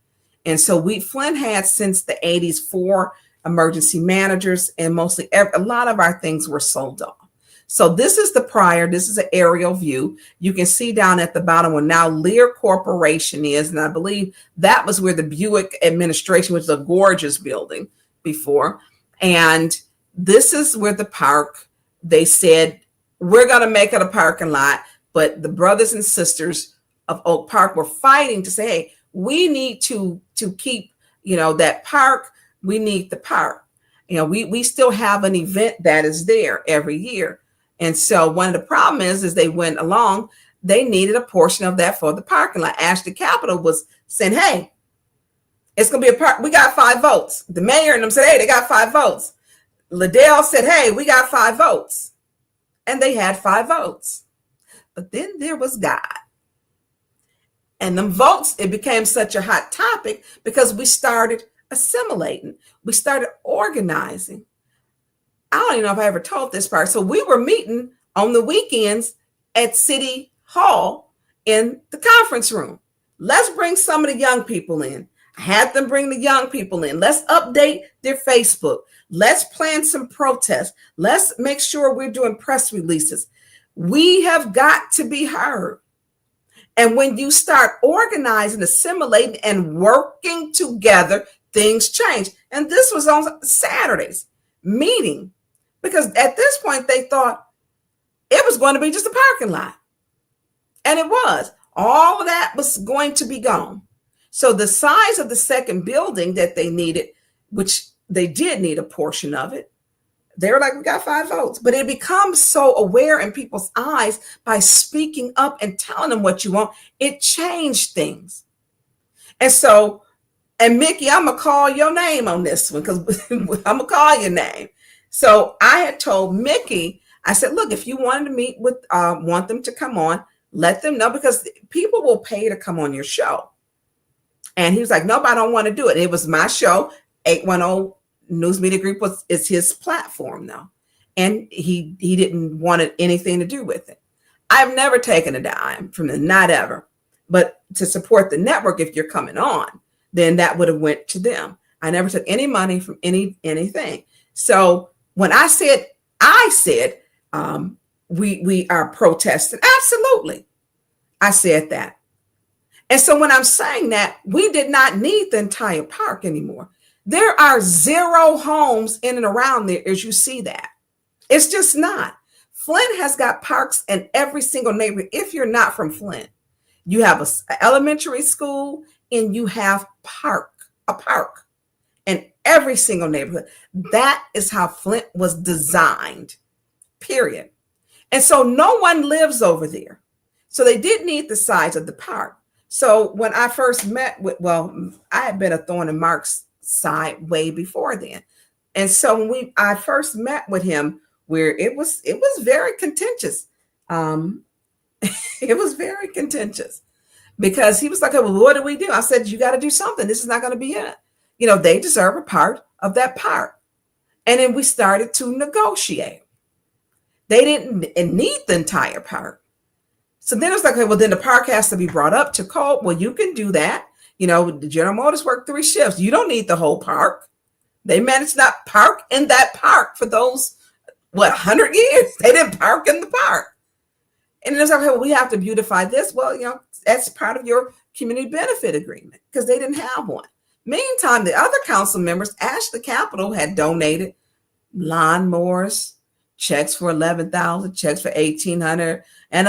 And so Flint had since the 80s 4 emergency managers, and mostly a lot of our things were sold off. So this is the prior. This is an aerial view. You can see down at the bottom where now Lear Corporation is, and I believe that was where the Buick administration, which is a gorgeous building before. And this is where the park, they said, we're going to make it a parking lot. But the brothers and sisters of Oak Park were fighting to say, hey, we need to keep, that park. We need the park. We still have an event that is there every year. And so one of the problems is they went along, they needed a portion of that for the parking lot. Ashley Capital was saying, hey, it's going to be a park. We got 5 votes. The mayor and them said, hey, they got 5 votes. Liddell said, hey, we got 5 votes. And they had 5 votes. But then there was God. And them votes, it became such a hot topic because we started assimilating. We started organizing. I don't even know if I ever told this part. So we were meeting on the weekends at City Hall in the conference room. Let's bring some of the young people in. I had them bring the young people in. Let's update their Facebook. Let's plan some protests. Let's make sure we're doing press releases. We have got to be heard. And when you start organizing, assimilating, and working together, things change. And this was on Saturdays, meeting. Because at this point, they thought it was going to be just a parking lot. And it was. All of that was going to be gone. So the size of the second building that they needed, which they did need a portion of it, they were like, we got 5 votes. But it becomes so aware in people's eyes by speaking up and telling them what you want. It changed things. And so, and Mickey, I'm going to call your name on this one because I'm going to call your name. So I had told Mickey, I said, look, if you wanted to meet with, want them to come on, let them know because people will pay to come on your show. And he was like, nope, I don't want to do it. It was my show. 810 News Media Group is his platform now. And he didn't want anything to do with it. I've never taken a dime from them, not ever. But to support the network, if you're coming on, then that would have went to them. I never took any money from anything. So when I said we are protesting, absolutely. I said that. And so when I'm saying that, we did not need the entire park anymore. There are 0 homes in and around there as you see that. It's just not. Flint has got parks in every single neighborhood. If you're not from Flint, you have an elementary school and you have a park in every single neighborhood. That is how Flint was designed, period. And so no one lives over there. So they did need the size of the park. So when I first met with, I had been a thorn in Mark's side way before then. And so when I first met with him, where it was very contentious. It was very contentious because he was like, well, what do we do? I said, you got to do something. This is not going to be it. They deserve a part of that park. And then we started to negotiate. They didn't need the entire park. So then it was like, okay, well, then the park has to be brought up to code. Well, you can do that. The General Motors work 3 shifts. You don't need the whole park. They managed not park in that park for those, 100 years? They didn't park in the park. And it's like, okay, well, we have to beautify this. Well, that's part of your community benefit agreement because they didn't have one. Meantime, the other council members, Ashley Capital had donated lawnmowers, checks for $11,000, checks for $1,800, and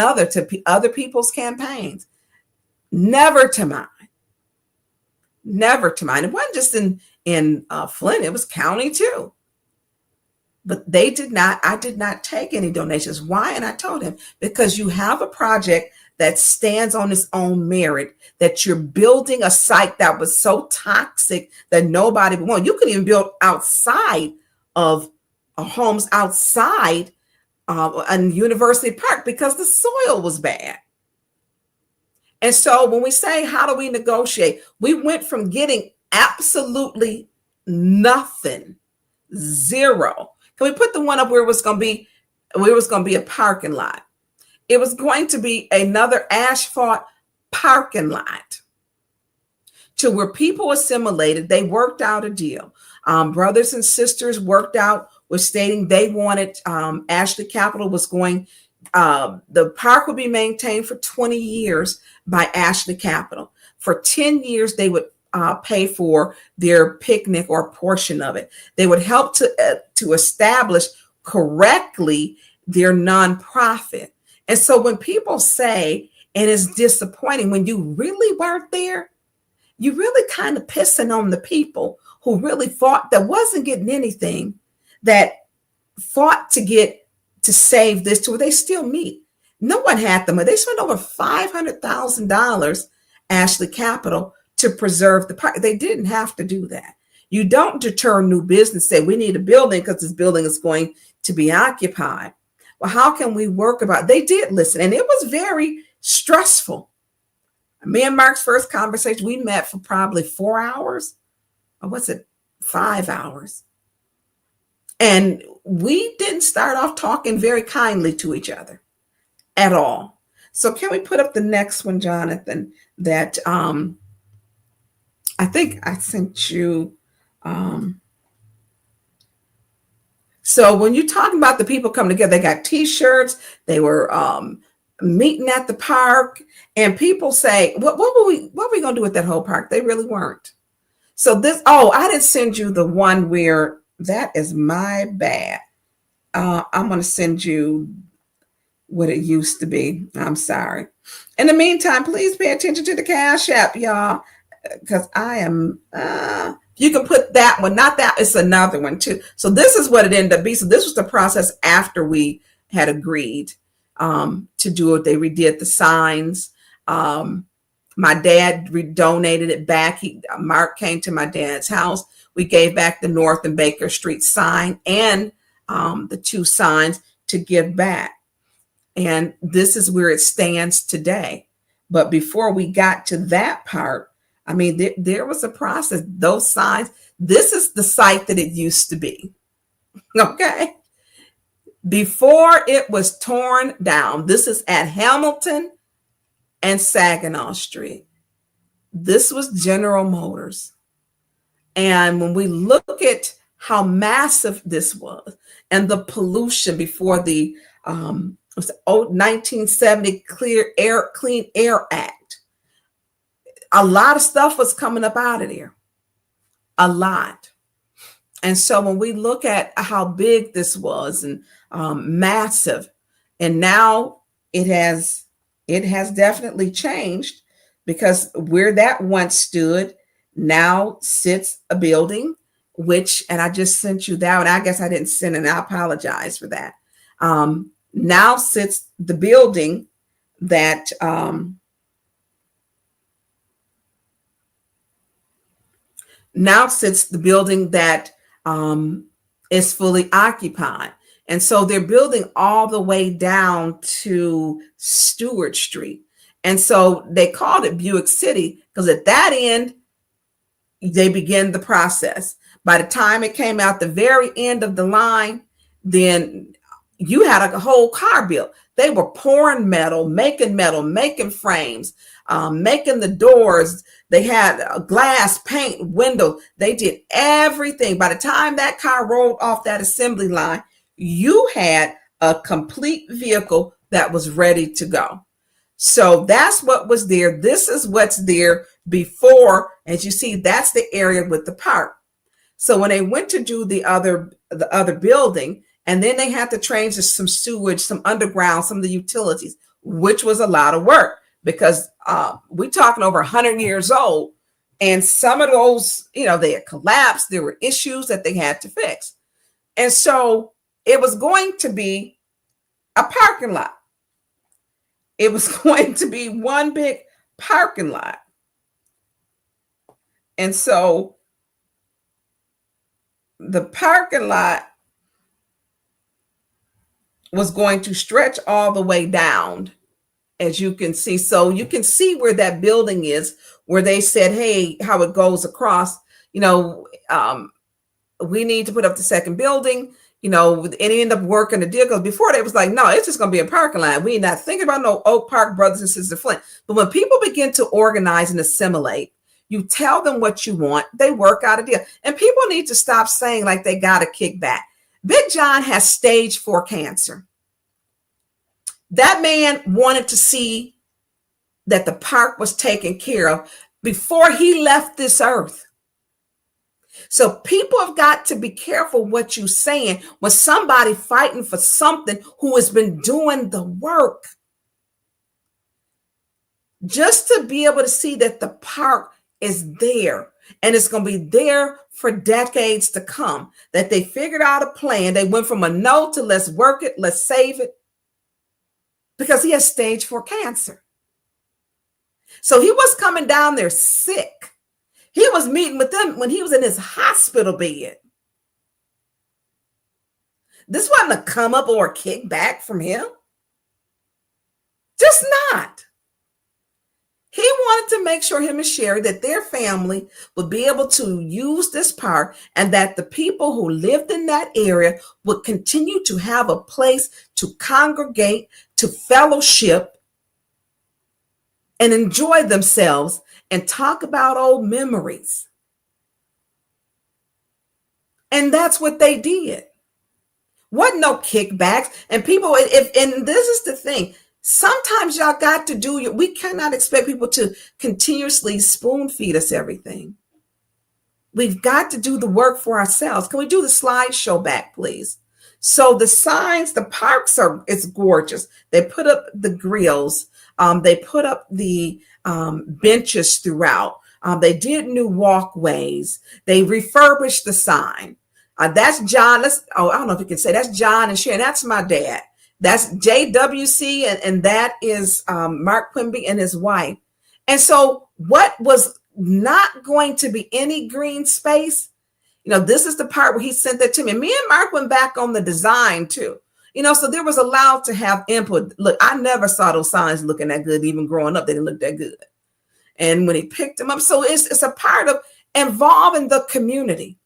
other people's campaigns. Never to mine. Never to mind. It wasn't just in Flint, it was county too. But I did not take any donations. Why? And I told him, because you have a project that stands on its own merit, that you're building a site that was so toxic that nobody would want. You could even build outside of homes outside a University Park because the soil was bad. And so when we say, how do we negotiate? We went from getting absolutely nothing, zero. Can we put the one up where it was going to be a parking lot? It was going to be another asphalt parking lot, to where people assimilated. They worked out a deal. Brothers and sisters worked out, was stating they wanted Ashley Capital was going, the park would be maintained for 20 years by Ashley Capital. For 10 years, they would pay for their picnic or a portion of it. They would help to establish correctly their nonprofit. And so when people say, and it's disappointing when you really weren't there, you really kind of pissing on the people who really fought, that wasn't getting anything, that fought to save this, to where they still meet. No one had them. They spent over $500,000, Ashley Capital, to preserve the park. They didn't have to do that. You don't deter new business, say we need a building because this building is going to be occupied. Well, how can we work about it? They did listen, and it was very stressful. Me and Mark's first conversation, we met for probably 4 hours, or was it 5 hours? And we didn't start off talking very kindly to each other at all. So can we put up the next one, Jonathan, that I think I sent you. So when you're talking about the people coming together, they got T-shirts, they were meeting at the park, and people say, what are we going to do with that whole park? They really weren't. So I didn't send you the one where, that is my bad. I'm going to send you what it used to be. I'm sorry. In the meantime, please pay attention to the Cash App, y'all, because I am, you can put that one, not that, it's another one too. So this is what it ended up being. So this was the process after we had agreed to do it. They redid the signs. My dad donated it back. Mark came to my dad's house. We gave back the North and Baker Street sign and the 2 signs to give back. And this is where it stands today. But before we got to that part, I mean, there was a process. Those signs, this is the site that it used to be. Okay. Before it was torn down, this is at Hamilton and Saginaw Street. This was General Motors. And when we look at how massive this was and the pollution before the 1970 Clean Air Act, a lot of stuff was coming up out of there, a lot. And so when we look at how big this was and massive, and now it has definitely changed, because where that once stood now sits a building, which, and I just sent you that one. I guess I didn't send it, and I apologize for that. Now sits the building that is fully occupied. And so they're building all the way down to Stewart Street. And so they called it Buick City because at that end, they began the process. By the time it came out the very end of the line, then you had a whole car built. They were pouring metal, making frames, making the doors. They had glass, paint, window. They did everything. By the time that car rolled off that assembly line, you had a complete vehicle that was ready to go. So that's what was there. This is what's there before. As you see, that's the area with the park. So when they went to do the other building, and then they had to change some sewage, some underground, some of the utilities, which was a lot of work, because we're talking over 100 years old. And some of those, they had collapsed. There were issues that they had to fix. And so it was going to be a parking lot. It was going to be one big parking lot. And so the parking lot was going to stretch all the way down, as you can see. So you can see where that building is, where they said, hey, how it goes across, we need to put up the second building, and it ended up working the deal. Because before they was like, no, it's just going to be a parking lot. We ain't not thinking about no Oak Park Brothers and Sisters of Flint. But when people begin to organize and assimilate, you tell them what you want, they work out a deal. And people need to stop saying like they got to kick back. Big John has stage 4 cancer. That man wanted to see that the park was taken care of before he left this earth. So people have got to be careful what you're saying when somebody fighting for something who has been doing the work. Just to be able to see that the park is there and it's going to be there for decades to come, that they figured out a plan. They went from a no to let's work it, let's save it, because he has stage 4 cancer. So he was coming down there sick. He was meeting with them when he was in his hospital bed. This wasn't a come up or a kickback from him. Just not. He wanted to make sure him and Sherry, that their family would be able to use this park and that the people who lived in that area would continue to have a place to congregate, to fellowship, and enjoy themselves and talk about old memories. And that's what they did. Wasn't no kickbacks. And people, and this is the thing, sometimes y'all got to do we cannot expect people to continuously spoon feed us everything. We've got to do the work for ourselves. Can we do the slideshow back, please? So the signs, the parks it's gorgeous. They put up the grills. They put up the benches throughout. They did new walkways. They refurbished the sign. That's John. I don't know if you can say that's John and Sharon. That's my dad. That's JWC, and that is Mark Quimby and his wife. And so what was not going to be any green space, this is the part where he sent that to me. Me and Mark went back on the design too. So there was allowed to have input. Look, I never saw those signs looking that good. Even growing up, they didn't look that good. And when he picked them up, so it's a part of involving the community.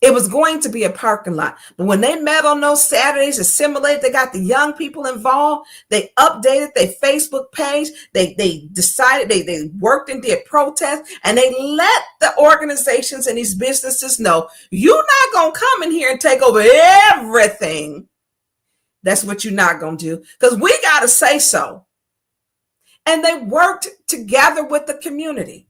It was going to be a parking lot. But when they met on those Saturdays, assimilated, they got the young people involved. They updated their Facebook page. They decided, they worked and did protests, and they let the organizations and these businesses know, you're not going to come in here and take over everything. That's what you're not going to do, because we got to say so. And they worked together with the community.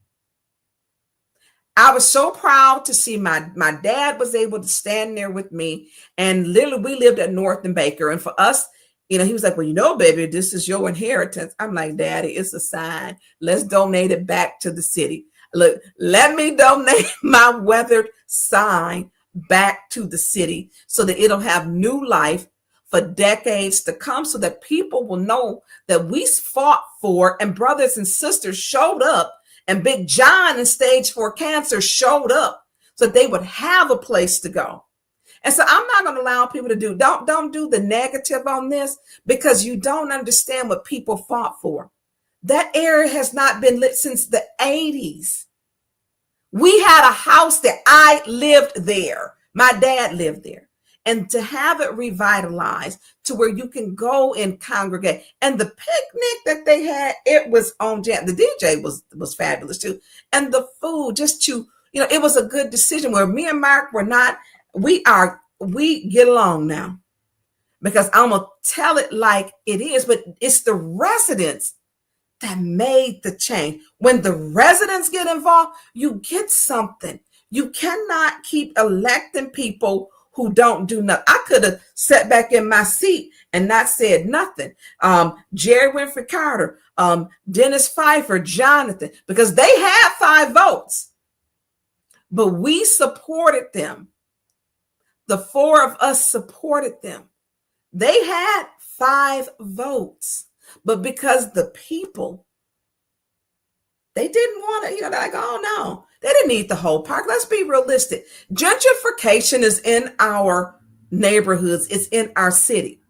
I was so proud to see my dad was able to stand there with me. And literally, we lived at North and Baker. And for us, he was like, well, baby, this is your inheritance. I'm like, Daddy, it's a sign. Let's donate it back to the city. Look, let me donate my weathered sign back to the city so that it'll have new life for decades to come, so that people will know that we fought for, and brothers and sisters showed up, and Big John in stage 4 cancer showed up, so that they would have a place to go. And so I'm not going to allow people to don't do the negative on this, because you don't understand what people fought for. That area has not been lit since the 80s. We had a house that I lived there. My dad lived there. And to have it revitalized to where you can go and congregate. And the picnic that they had, it was on jam. The DJ was fabulous too. And the food, just to, it was a good decision where me and Mark were not, we get along now. Because I'm going to tell it like it is, but it's the residents that made the change. When the residents get involved, you get something. You cannot keep electing people who don't do nothing. I could have sat back in my seat and not said nothing. Jerry Winfrey Carter, Dennis Pfeiffer, Jonathan, because they had 5 votes. but we supported them. The four of us supported them. They had 5 votes, but because the people, they didn't want to, they're like, oh no, they didn't need the whole park. Let's be realistic. Gentrification is in our neighborhoods, it's in our city.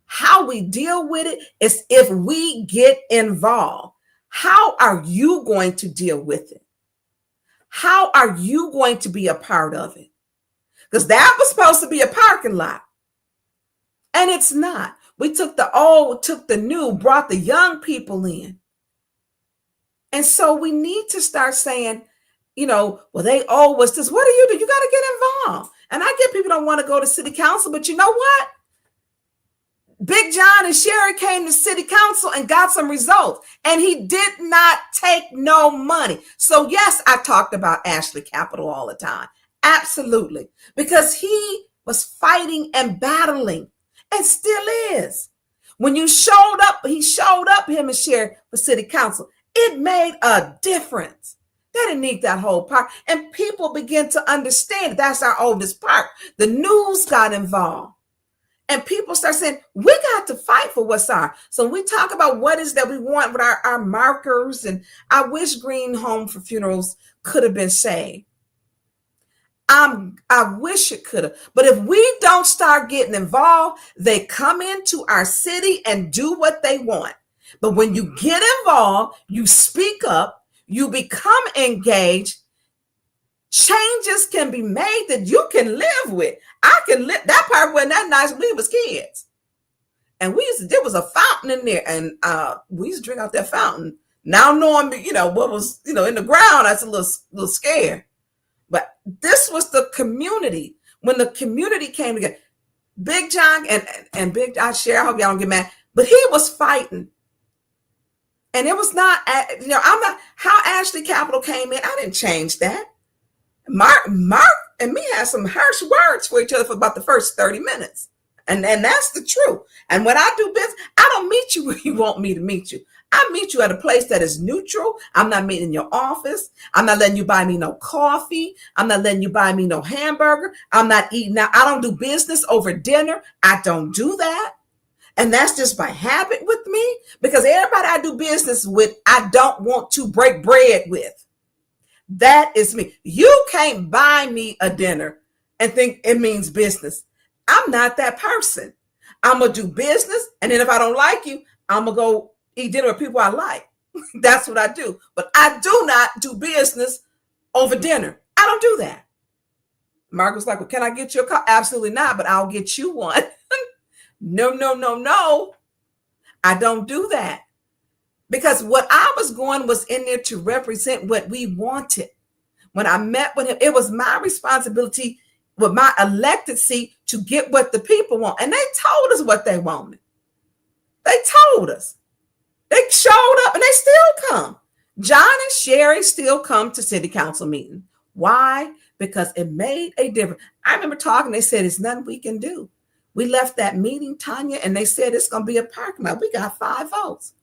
How we deal with it is if we get involved. How are you going to deal with it? How are you going to be a part of it? Because that was supposed to be a parking lot. And it's not. We took the old, took the new, brought the young people in. And so we need to start saying, well, they owe us this. What do? You got to get involved. And I get people don't want to go to city council, but you know what? Big John and Sherry came to city council and got some results, and he did not take no money. So yes, I talked about Ashley Capital all the time. Absolutely. Because he was fighting and battling and still is. When you showed up, he showed up, him and Sherry, for city council. It made a difference. They didn't need that whole park. And people begin to understand that's our oldest park. The news got involved. And people start saying, we got to fight for what's ours. So we talk about what is that we want with our markers. And I wish Green Home for Funerals could have been saved. I wish it could have. But if we don't start getting involved, they come into our city and do what they want. But when you get involved, you speak up, you become engaged, changes can be made that you can live with. I can live. That part wasn't that nice when we was kids. And there was a fountain in there, and we used to drink out that fountain. Now knowing, what was, in the ground, that's a little scared. But this was the community. When the community came together, Big John and Big John Share, I hope y'all don't get mad, but he was fighting. And it was not, I'm not, how Ashley Capital came in, I didn't change that. Mark and me had some harsh words for each other for about the first 30 minutes. And that's the truth. And when I do business, I don't meet you where you want me to meet you. I meet you at a place that is neutral. I'm not meeting in your office. I'm not letting you buy me no coffee. I'm not letting you buy me no hamburger. I'm not eating out. I don't do business over dinner. I don't do that. And that's just by habit with me, because everybody I do business with, I don't want to break bread with. That is me. You can't buy me a dinner and think it means business. I'm not that person. I'm going to do business. And then if I don't like you, I'm going to go eat dinner with people I like. That's what I do. But I do not do business over dinner. I don't do that. Mark was like, well, can I get you a call? Absolutely not, but I'll get you one. No. I don't do that. Because what I was going was in there to represent what we wanted. When I met with him, it was my responsibility with my elected seat to get what the people want. And they told us what they wanted. They told us. They showed up and they still come. John and Sherry still come to city council meeting. Why? Because it made a difference. I remember talking, they said, it's nothing we can do. We left that meeting, Tanya, and they said it's going to be a parking lot. We got 5 votes.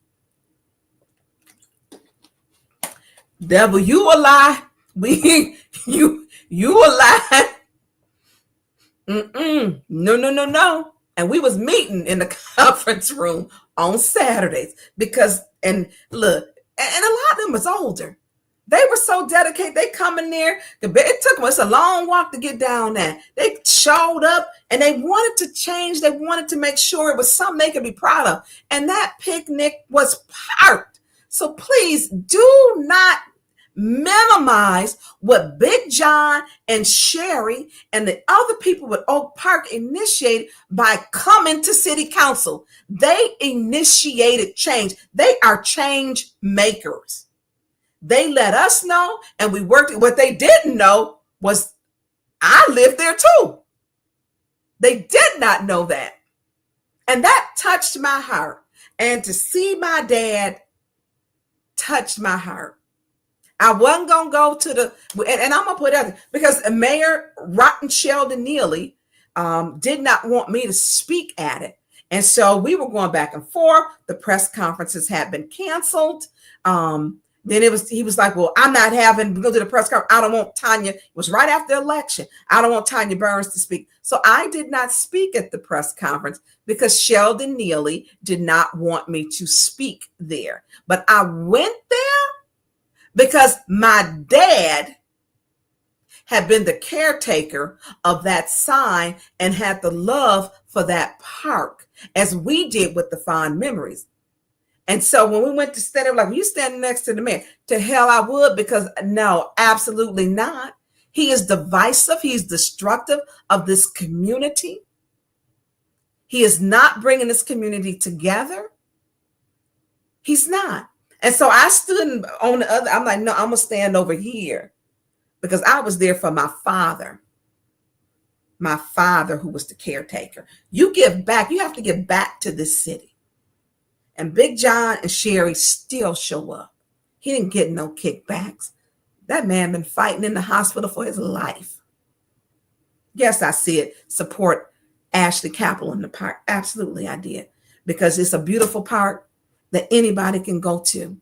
Devil, you a lie. You a lie. No. And we was meeting in the conference room on Saturdays because, and look, and a lot of them was older. They were so dedicated. They come in there. It took us a long walk to get down there. They showed up and they wanted to change. They wanted to make sure it was something they could be proud of. And that picnic was parked. So please do not minimize what Big John and Sherry and the other people with Oak Park initiated by coming to city council. They initiated change. They are change makers. They let us know, and we worked. What they didn't know was I lived there too. They did not know that. And that touched my heart. And to see my dad touched my heart. I wasn't going to go to the, and I'm going to put it out there, because Mayor Rotten Sheldon Neely did not want me to speak at it. And so we were going back and forth. The press conferences had been canceled. Then he was like, well, I'm not having to go to the press conference. I don't want Tanya. It was right after the election. I don't want Tanya Burns to speak. So I did not speak at the press conference because Sheldon Neely did not want me to speak there. But I went there because my dad had been the caretaker of that sign and had the love for that park, as we did with the Fond Memories. And so when we went to stand there, like, you standing next to the mayor? To hell I would, because no, absolutely not. He is divisive. He's destructive of this community. He is not bringing this community together. He's not. And so I stood on the other. I'm like, no, I'm going to stand over here because I was there for my father who was the caretaker. You give back. You have to give back to this city. And Big John and Sherry still show up. He didn't get no kickbacks. That man been fighting in the hospital for his life. Yes, I see it. Support Ashley Capel in the park. Absolutely, I did. Because it's a beautiful park that anybody can go to.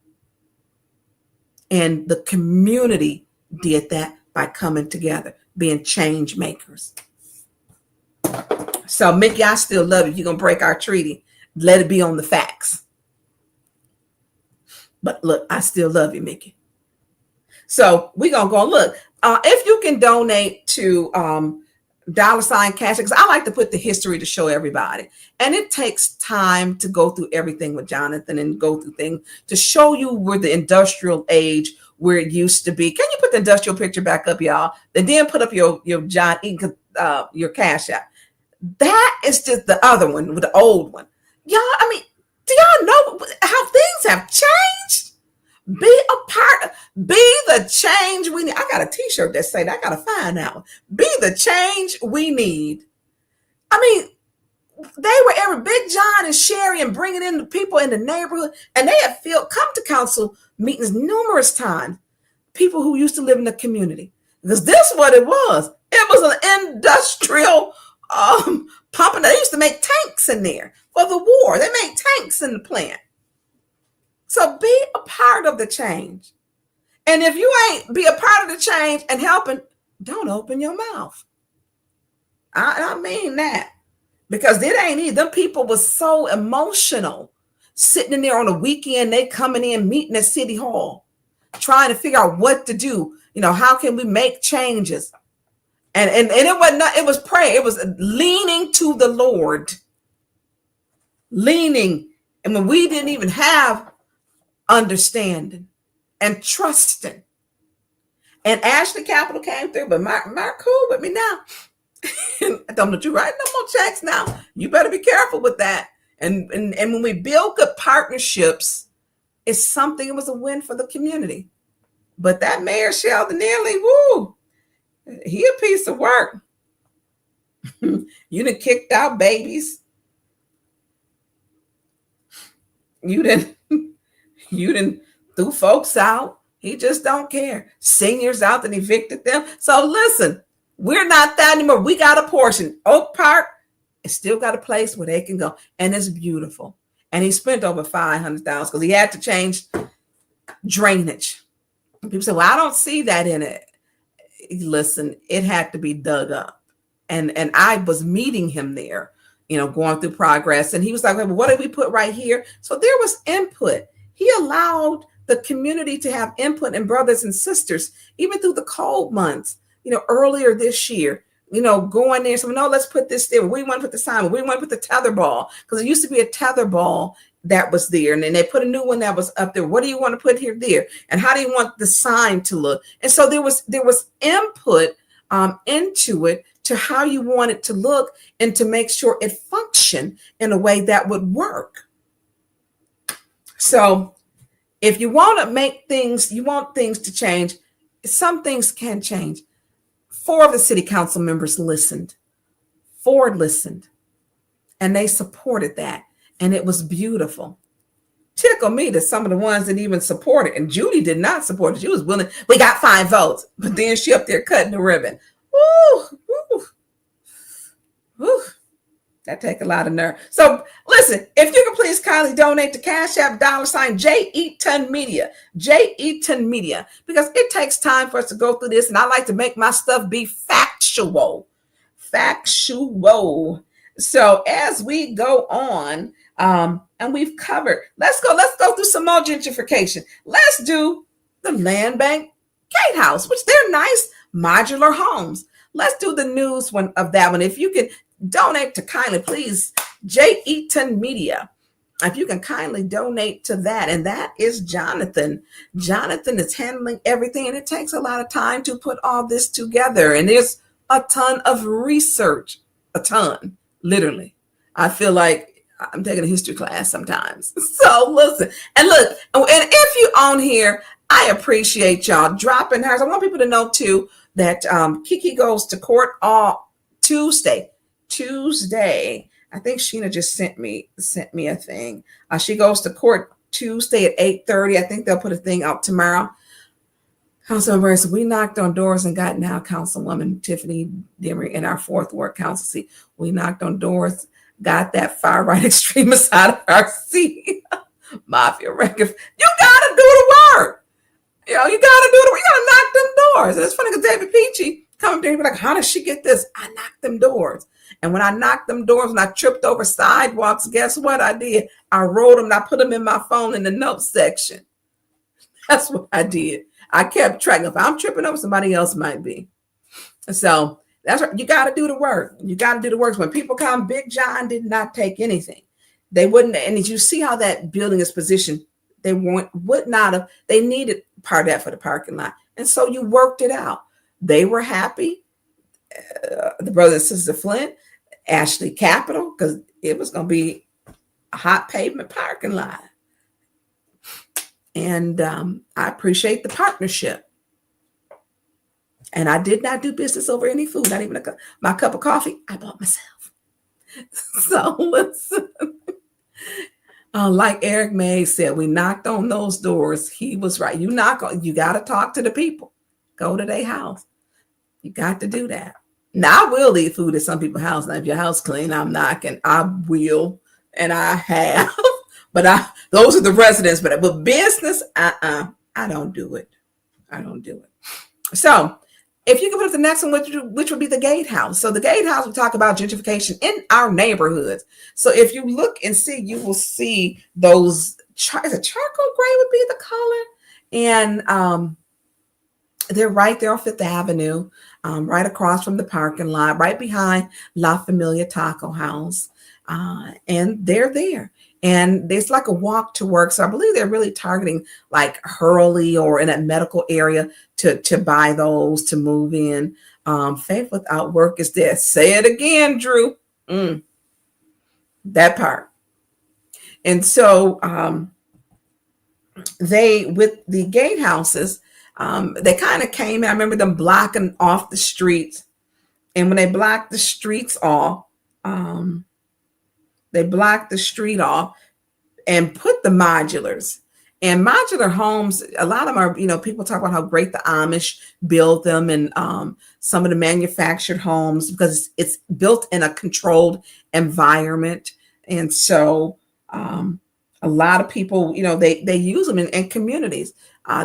And the community did that by coming together, being change makers. So, Mickey, I still love you. You're going to break our treaty. Let it be on the facts. But look, I still love you, Mickey. So we're going to go look. If you can donate to $ cash, because I like to put the history to show everybody. And it takes time to go through everything with Jonathan and go through things to show you where the industrial age, where it used to be. Can you put the industrial picture back up, y'all? And then put up your John Eaton, your Cash App. That is just the other one, with the old one. Y'all, I mean, do y'all know how things have changed? Be a part, be the change we need. I got a t-shirt that say that. I got to find that one. Be the change we need. I mean, they were every Big John and Sherry and bringing in the people in the neighborhood. And they had come to council meetings numerous times. People who used to live in the community. Because this is what it was. It was an industrial pumping. They used to make tanks in there for the war. They made tanks in the plant. So be a part of the change. And if you ain't be a part of the change and helping, don't open your mouth. I mean that. Because it ain't either. Them people was so emotional. Sitting in there on a weekend, they coming in, meeting at City Hall, trying to figure out what to do. You know, how can we make changes? And it wasn't, it was prayer. It was leaning to the Lord. Leaning. And when we didn't even have understanding and trusting. And Ashley Capel came through, but Mark cool with me now. I don't know you writing no more checks now. You better be careful with that. And when we build good partnerships, it's something, it was a win for the community. But that Mayor Sheldon Neely, woo, he a piece of work. You done kicked out babies. You done threw folks out. He just don't care. Seniors out and evicted them. So listen, we're not that anymore. We got a portion. Oak Park, it's still got a place where they can go. And it's beautiful. And he spent over $500,000 because he had to change drainage. And people say, well, I don't see that in it. Listen, it had to be dug up. And I was meeting him there, you know, going through progress. And he was like, well, what did we put right here? So there was input. He allowed the community to have input, and brothers and sisters, even through the cold months, you know, earlier this year, you know, going there. So no, let's put this there. We want to put the sign. We want to put the tether ball, because it used to be a tether ball that was there. And then they put a new one that was up there. What do you want to put here, there? And how do you want the sign to look? And so there was input into it, to how you want it to look and to make sure it functioned in a way that would work. So if you want to make things, you want things to change, some things can change. 4 of the city council members listened. 4 listened. And they supported that. And it was beautiful. Tickle me that some of the ones that even supported, and Judy did not support it. She was willing. We got 5 votes, but then she up there cutting the ribbon. Woo, woo, woo. That take a lot of nerve. So listen, if you can please kindly donate to Cash App $ J Eaton Media, J Eaton Media, because it takes time for us to go through this, and I like to make my stuff be factual. So as we go on, and we've covered, let's go through some more gentrification. Let's do the land bank gatehouse, which they're nice modular homes. Let's do the news one of that one. If you can donate to kindly, please, J Eaton Media. If you can kindly donate to that, and that is Jonathan. Jonathan is handling everything, and it takes a lot of time to put all this together. And there's a ton of research, a ton, literally. I feel like I'm taking a history class sometimes. So listen, and look, and if you on here, I appreciate y'all dropping hers. I want people to know too that Kiki goes to court all Tuesday. I think Sheena just sent me a thing. She goes to court Tuesday at 8:30. I think they'll put a thing out tomorrow. Councilman said, we knocked on doors and got now Councilwoman Tiffany Demery in our 4th Ward Council seat. We knocked on doors, got that far right extremist out of our seat. Mafia record. You gotta do the work. You gotta do the work. You gotta knock them doors. And it's funny because David Peachy come up there and be like, how does she get this? I knocked them doors. And when I knocked them doors, when I tripped over sidewalks, guess what I did? I wrote them and I put them in my phone in the notes section. That's what I did. I kept track. If I'm tripping over, somebody else might be. So that's right. You got to do the work. You got to do the work. When people come, Big John did not take anything. They wouldn't. And as you see how that building is positioned, they would not have. They needed part of that for the parking lot. And so you worked it out. They were happy. The brothers and sisters of Flint, Ashley Capital, because it was going to be a hot pavement parking lot. And I appreciate the partnership. And I did not do business over any food, not even my cup of coffee. I bought myself. So listen, like Eric May said, we knocked on those doors. He was right. You got to talk to the people. Go to their house. You got to do that. Now I will eat food at some people's house. Now if your house clean, I'm knocking. I will, and I have. But those are the residents. But business, I don't do it. I don't do it. So if you can put up the next one, which would be the gatehouse. So the gatehouse, we talk about gentrification in our neighborhoods. So if you look and see, you will see those. Charcoal gray would be the color, and they're right there on 5th Avenue, right across from the parking lot, right behind La Familia Taco House, and they're there. And it's like a walk to work. So I believe they're really targeting like Hurley or in that medical area to buy those, to move in. Faith without work is death. Say it again, Drew. That part. And so they, with the gatehouses, they kind of came in. I remember them blocking off the streets. And when they blocked the streets off, they blocked the street off and put the modulars. And modular homes, a lot of them are, people talk about how great the Amish build them, and some of the manufactured homes, because it's built in a controlled environment. And so a lot of people, they use them in communities.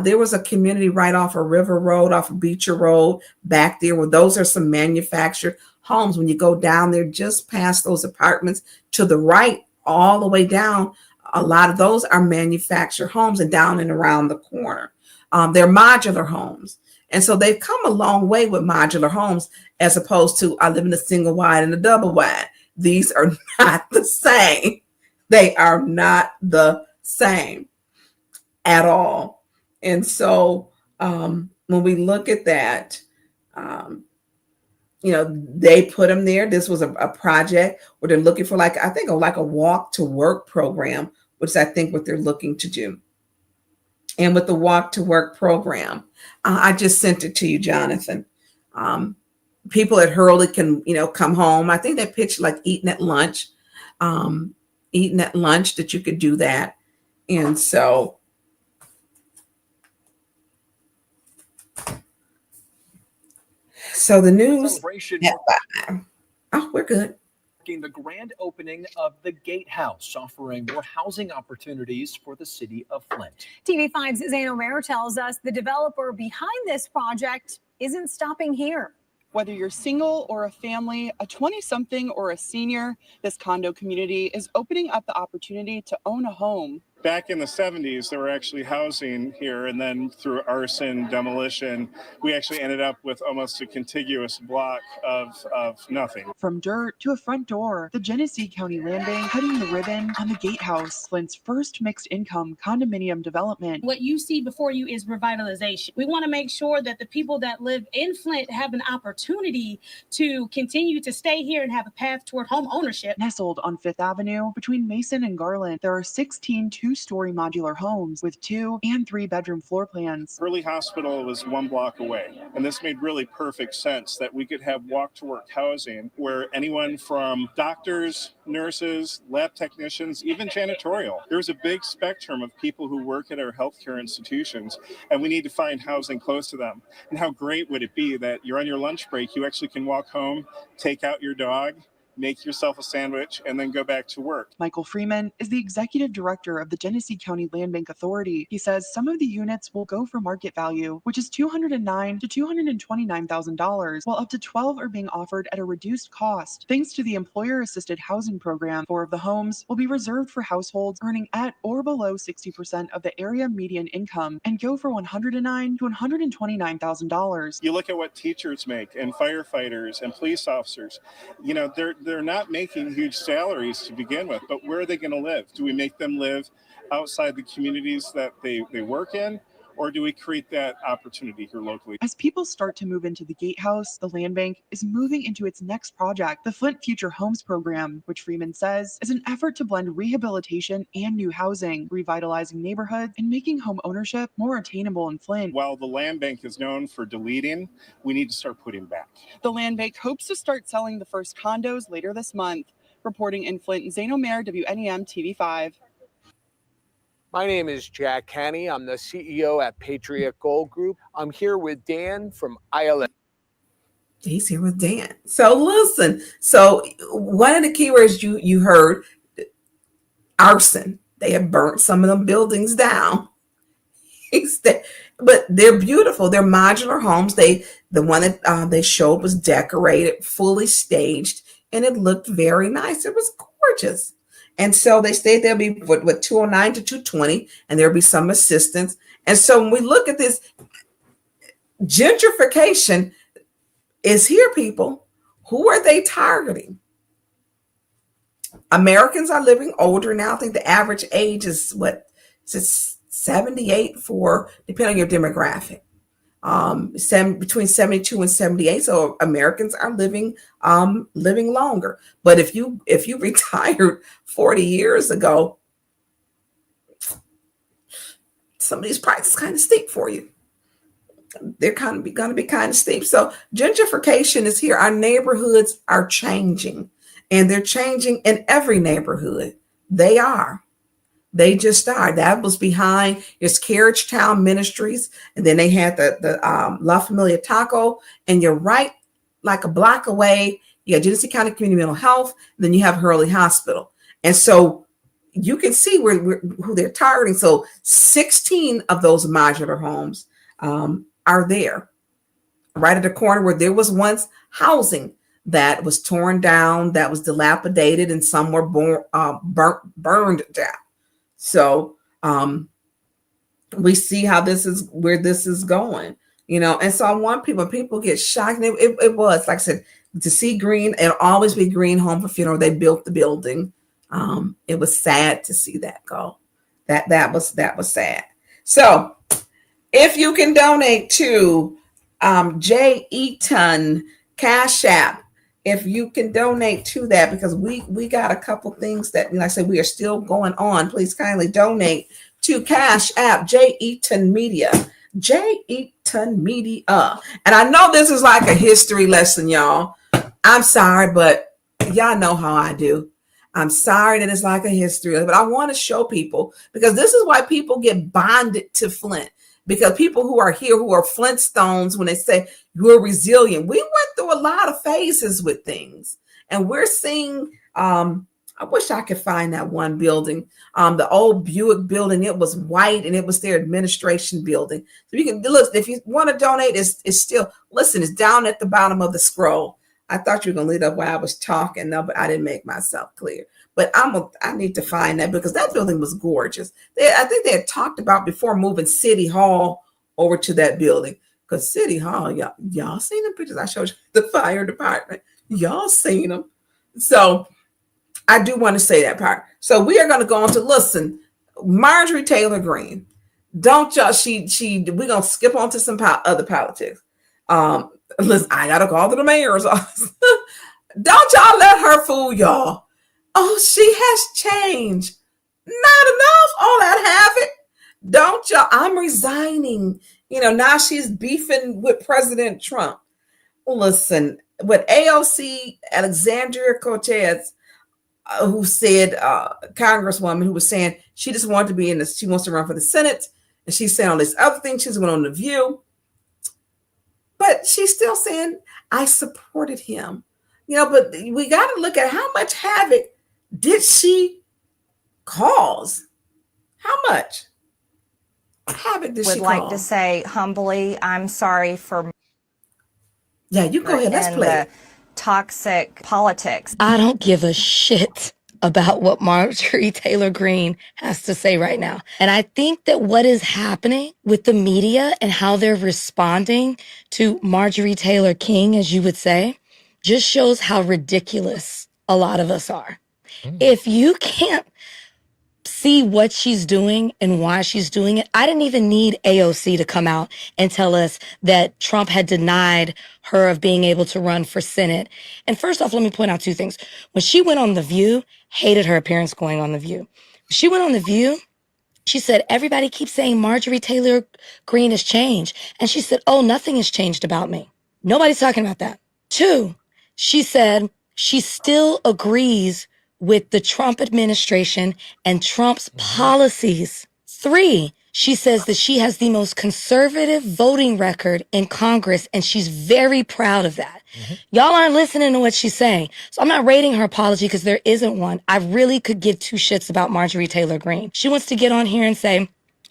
There was a community right off of River Road, off of Beecher Road, back there, where those are some manufactured homes. When you go down there, just past those apartments to the right, all the way down, a lot of those are manufactured homes, and down and around the corner. They're modular homes. And so they've come a long way with modular homes, as opposed to I live in a single wide and a double wide. These are not the same. They are not the same at all. And so when we look at that, they put them there. This was a project where they're looking for like a walk to work program, which is I think what they're looking to do. And with the walk to work program, I just sent it to you, Jonathan. People at Hurley can, come home. I think they pitched like eating at lunch, that you could do that. And so the news. Oh, we're good. The grand opening of the Gatehouse, offering more housing opportunities for the city of Flint. TV5's Zaino Mayer tells us the developer behind this project isn't stopping here. Whether you're single or a family, a 20-something or a senior, this condo community is opening up the opportunity to own a home. Back in the 70s, there were actually housing here, and then through arson, demolition, we actually ended up with almost a contiguous block of nothing. From dirt to a front door, the Genesee County Land Bank cutting the ribbon on the Gatehouse, Flint's first mixed-income condominium development. What you see before you is revitalization. We want to make sure that the people that live in Flint have an opportunity to continue to stay here and have a path toward home ownership. Nestled on 5th Avenue between Mason and Garland, there are 16 two-story modular homes with 2- and 3-bedroom floor plans. Early Hospital was 1 block away, and this made really perfect sense that we could have walk-to-work housing where anyone from doctors, nurses, lab technicians, even janitorial. There's a big spectrum of people who work at our healthcare institutions, and we need to find housing close to them. And how great would it be that you're on your lunch break, you actually can walk home, take out your dog, make yourself a sandwich, and then go back to work. Michael Freeman is the executive director of the Genesee County Land Bank Authority. He says some of the units will go for market value, which is $209,000 to $229,000, while up to 12 are being offered at a reduced cost. Thanks to the employer-assisted housing program, 4 of the homes will be reserved for households earning at or below 60% of the area median income and go for $109,000 to $129,000. You look at what teachers make and firefighters and police officers, you know, they're not making huge salaries to begin with, but where are they going to live? Do we make them live outside the communities that they work in? Or do we create that opportunity here locally? As people start to move into the Gatehouse, the Land Bank is moving into its next project, the Flint Future Homes Program, which Freeman says is an effort to blend rehabilitation and new housing, revitalizing neighborhoods and making home ownership more attainable in Flint. While the Land Bank is known for deleting, we need to start putting back. The Land Bank hopes to start selling the first condos later this month. Reporting in Flint, Zaino Mayer, WNEM TV5. My name is Jack Haney. I'm the CEO at Patriot Gold Group. I'm here with Dan from ILS. He's here with Dan. So listen, so one of the keywords you heard, arson. They have burnt some of them buildings down. But they're beautiful. They're modular homes. The one that they showed was decorated, fully staged, and it looked very nice. It was gorgeous. And so they stayed there, be with 209 to 220, and there'll be some assistance. And so when we look at this, gentrification is here, people. Who are they targeting? Americans are living older now. I think the average age is it's 78 for, depending on your demographic. Between 72 and 78. So Americans are living longer. But if you retired 40 years ago, some of these prices kind of steep for you. They're going to be kind of steep. So gentrification is here. Our neighborhoods are changing, and they're changing in every neighborhood. They are. They just are. That was behind his Carriage Town Ministries. And then they had the La Familia Taco. And you're right, like a block away, you got Genesee County Community Mental Health. And then you have Hurley Hospital. And so you can see who they're targeting. So 16 of those modular homes are there. Right at the corner where there was once housing that was torn down, that was dilapidated, and some were burned down. So we see how where this is going, you know. And so I want people get shocked. And it was, like I said, to see green. It'll always be green home for funeral. They built the building. It was sad to see that go. That was sad. So if you can donate to J. Eaton Cash App, if you can donate to that, because we got a couple things that, like I said, we are still going on. Please kindly donate to Cash App, J. Eaton Media. J. Eaton Media. And I know this is like a history lesson, y'all. I'm sorry, but y'all know how I do. I'm sorry that it's like a history lesson, but I want to show people, because this is why people get bonded to Flint. Because people who are here, who are Flintstones, when they say you're resilient, we went through a lot of phases with things. And we're seeing, I wish I could find that one building, the old Buick building. It was white and it was their administration building. So you can look, if you want to donate, it's still, listen, it's down at the bottom of the scroll. I thought you were going to lead up while I was talking, no, but I didn't make myself clear. But I need to find that because that building was gorgeous. I think they had talked about before moving City Hall over to that building. Because City Hall, y'all seen the pictures I showed you, the fire department. Y'all seen them. So I do want to say that part. So we are going to go on to listen. Marjorie Taylor Greene. Don't y'all, we're going to skip on to some other politics. Listen, I got to call to the mayor's office. Don't y'all let her fool y'all. Oh, she has changed. Not enough. All that have it. Don't y'all, I'm resigning. Now she's beefing with President Trump. Listen, with AOC, Alexandria Cortez, who said, Congresswoman, who was saying she just wanted to be in this, she wants to run for the Senate, and she's saying all this other thing. She's went on The View, but she's still saying, I supported him. But we got to look at how much havoc did she cause? How much havoc did she cause? Would like to say humbly, I'm sorry for. Yeah, you go ahead. Let's play the toxic politics. I don't give a shit about what Marjorie Taylor Greene has to say right now. And I think that what is happening with the media and how they're responding to Marjorie Taylor King, as you would say, just shows how ridiculous a lot of us are. If you can't see what she's doing and why she's doing it, I didn't even need AOC to come out and tell us that Trump had denied her of being able to run for Senate. And first off, let me point out two things. When she went on The View, hated her appearance going on The View. When she went on The View, she said, everybody keeps saying Marjorie Taylor Greene has changed. And she said, oh, nothing has changed about me. Nobody's talking about that. Two, she said she still agrees with the Trump administration and Trump's policies. Three, she says that she has the most conservative voting record in Congress, and she's very proud of that. Y'all aren't listening to what she's saying. So I'm not rating her apology because there isn't one. I really could give two shits about Marjorie Taylor Greene. She wants to get on here and say,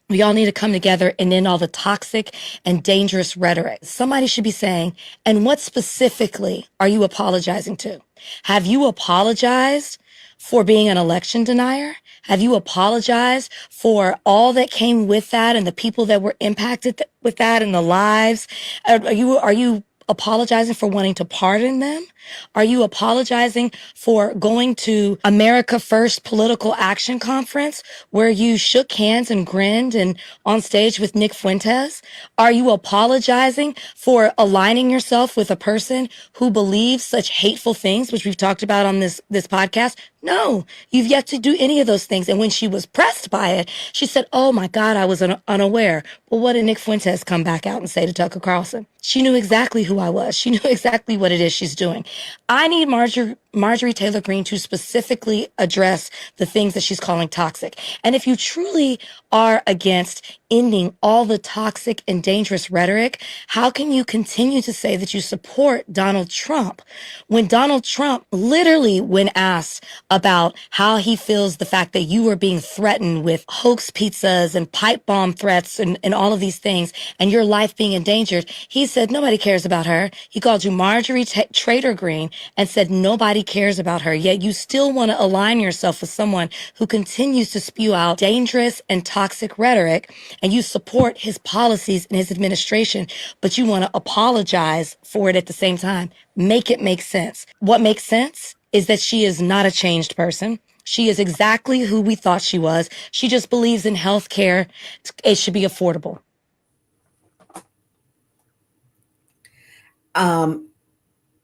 we all need to come together and end all the toxic and dangerous rhetoric. Somebody should be saying, and what specifically are you apologizing to? Have you apologized for being an election denier? Have you apologized for all that came with that and the people that were impacted with that and the lives? Are you apologizing for wanting to pardon them? Are you apologizing for going to America First Political Action Conference where you shook hands and grinned and on stage with Nick Fuentes? Are you apologizing for aligning yourself with a person who believes such hateful things, which we've talked about on this podcast? No, you've yet to do any of those things. And when she was pressed by it, she said, oh my God, I was unaware. Well, what did Nick Fuentes come back out and say to Tucker Carlson? She knew exactly who I was. She knew exactly what it is she's doing. I need Marjorie Taylor Greene to specifically address the things that she's calling toxic. And if you truly are against ending all the toxic and dangerous rhetoric, how can you continue to say that you support Donald Trump when Donald Trump literally, when asked about how he feels the fact that you are being threatened with hoax pizzas and pipe bomb threats and all of these things and your life being endangered, he said nobody cares about her. He called you Marjorie Taylor Greene and said nobody cares about her, yet you still want to align yourself with someone who continues to spew out dangerous and toxic rhetoric, and you support his policies and his administration, but you want to apologize for it at the same time. Make it make sense. What makes sense is that she is not a changed person. She is exactly who we thought she was. She just believes in health care. It should be affordable.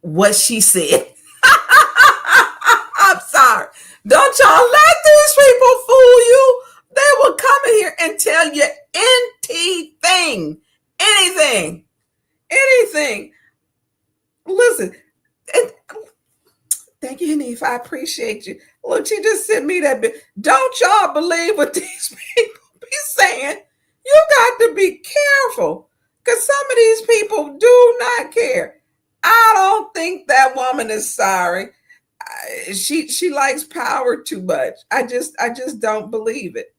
What she said. I'm sorry. Don't y'all let these people fool you. They will come in here and tell you anything. Listen, thank you, Hanif. I appreciate you. Look, she just sent me that bit. Don't y'all believe what these people be saying? You got to be careful because some of these people do not care. I don't think that woman is sorry. she likes power too much. I just don't believe it.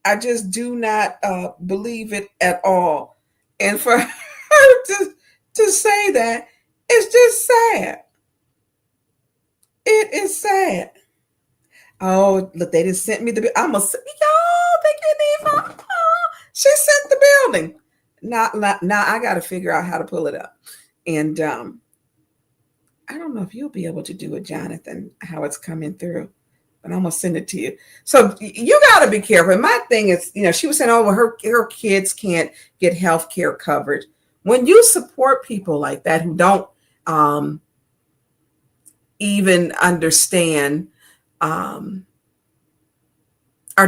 I just do not believe it at all. And for her to say that, it's just sad. It is sad. Oh, look, they just sent me the. I'm gonna y'all think you need my. Oh, she sent the building. Now I got to figure out how to pull it up, and I don't know if you'll be able to do it, Jonathan. How it's coming through, but I'm gonna send it to you. So you got to be careful. And my thing is, she was saying, oh, well, her kids can't get health care coverage. When you support people like that who don't even understand or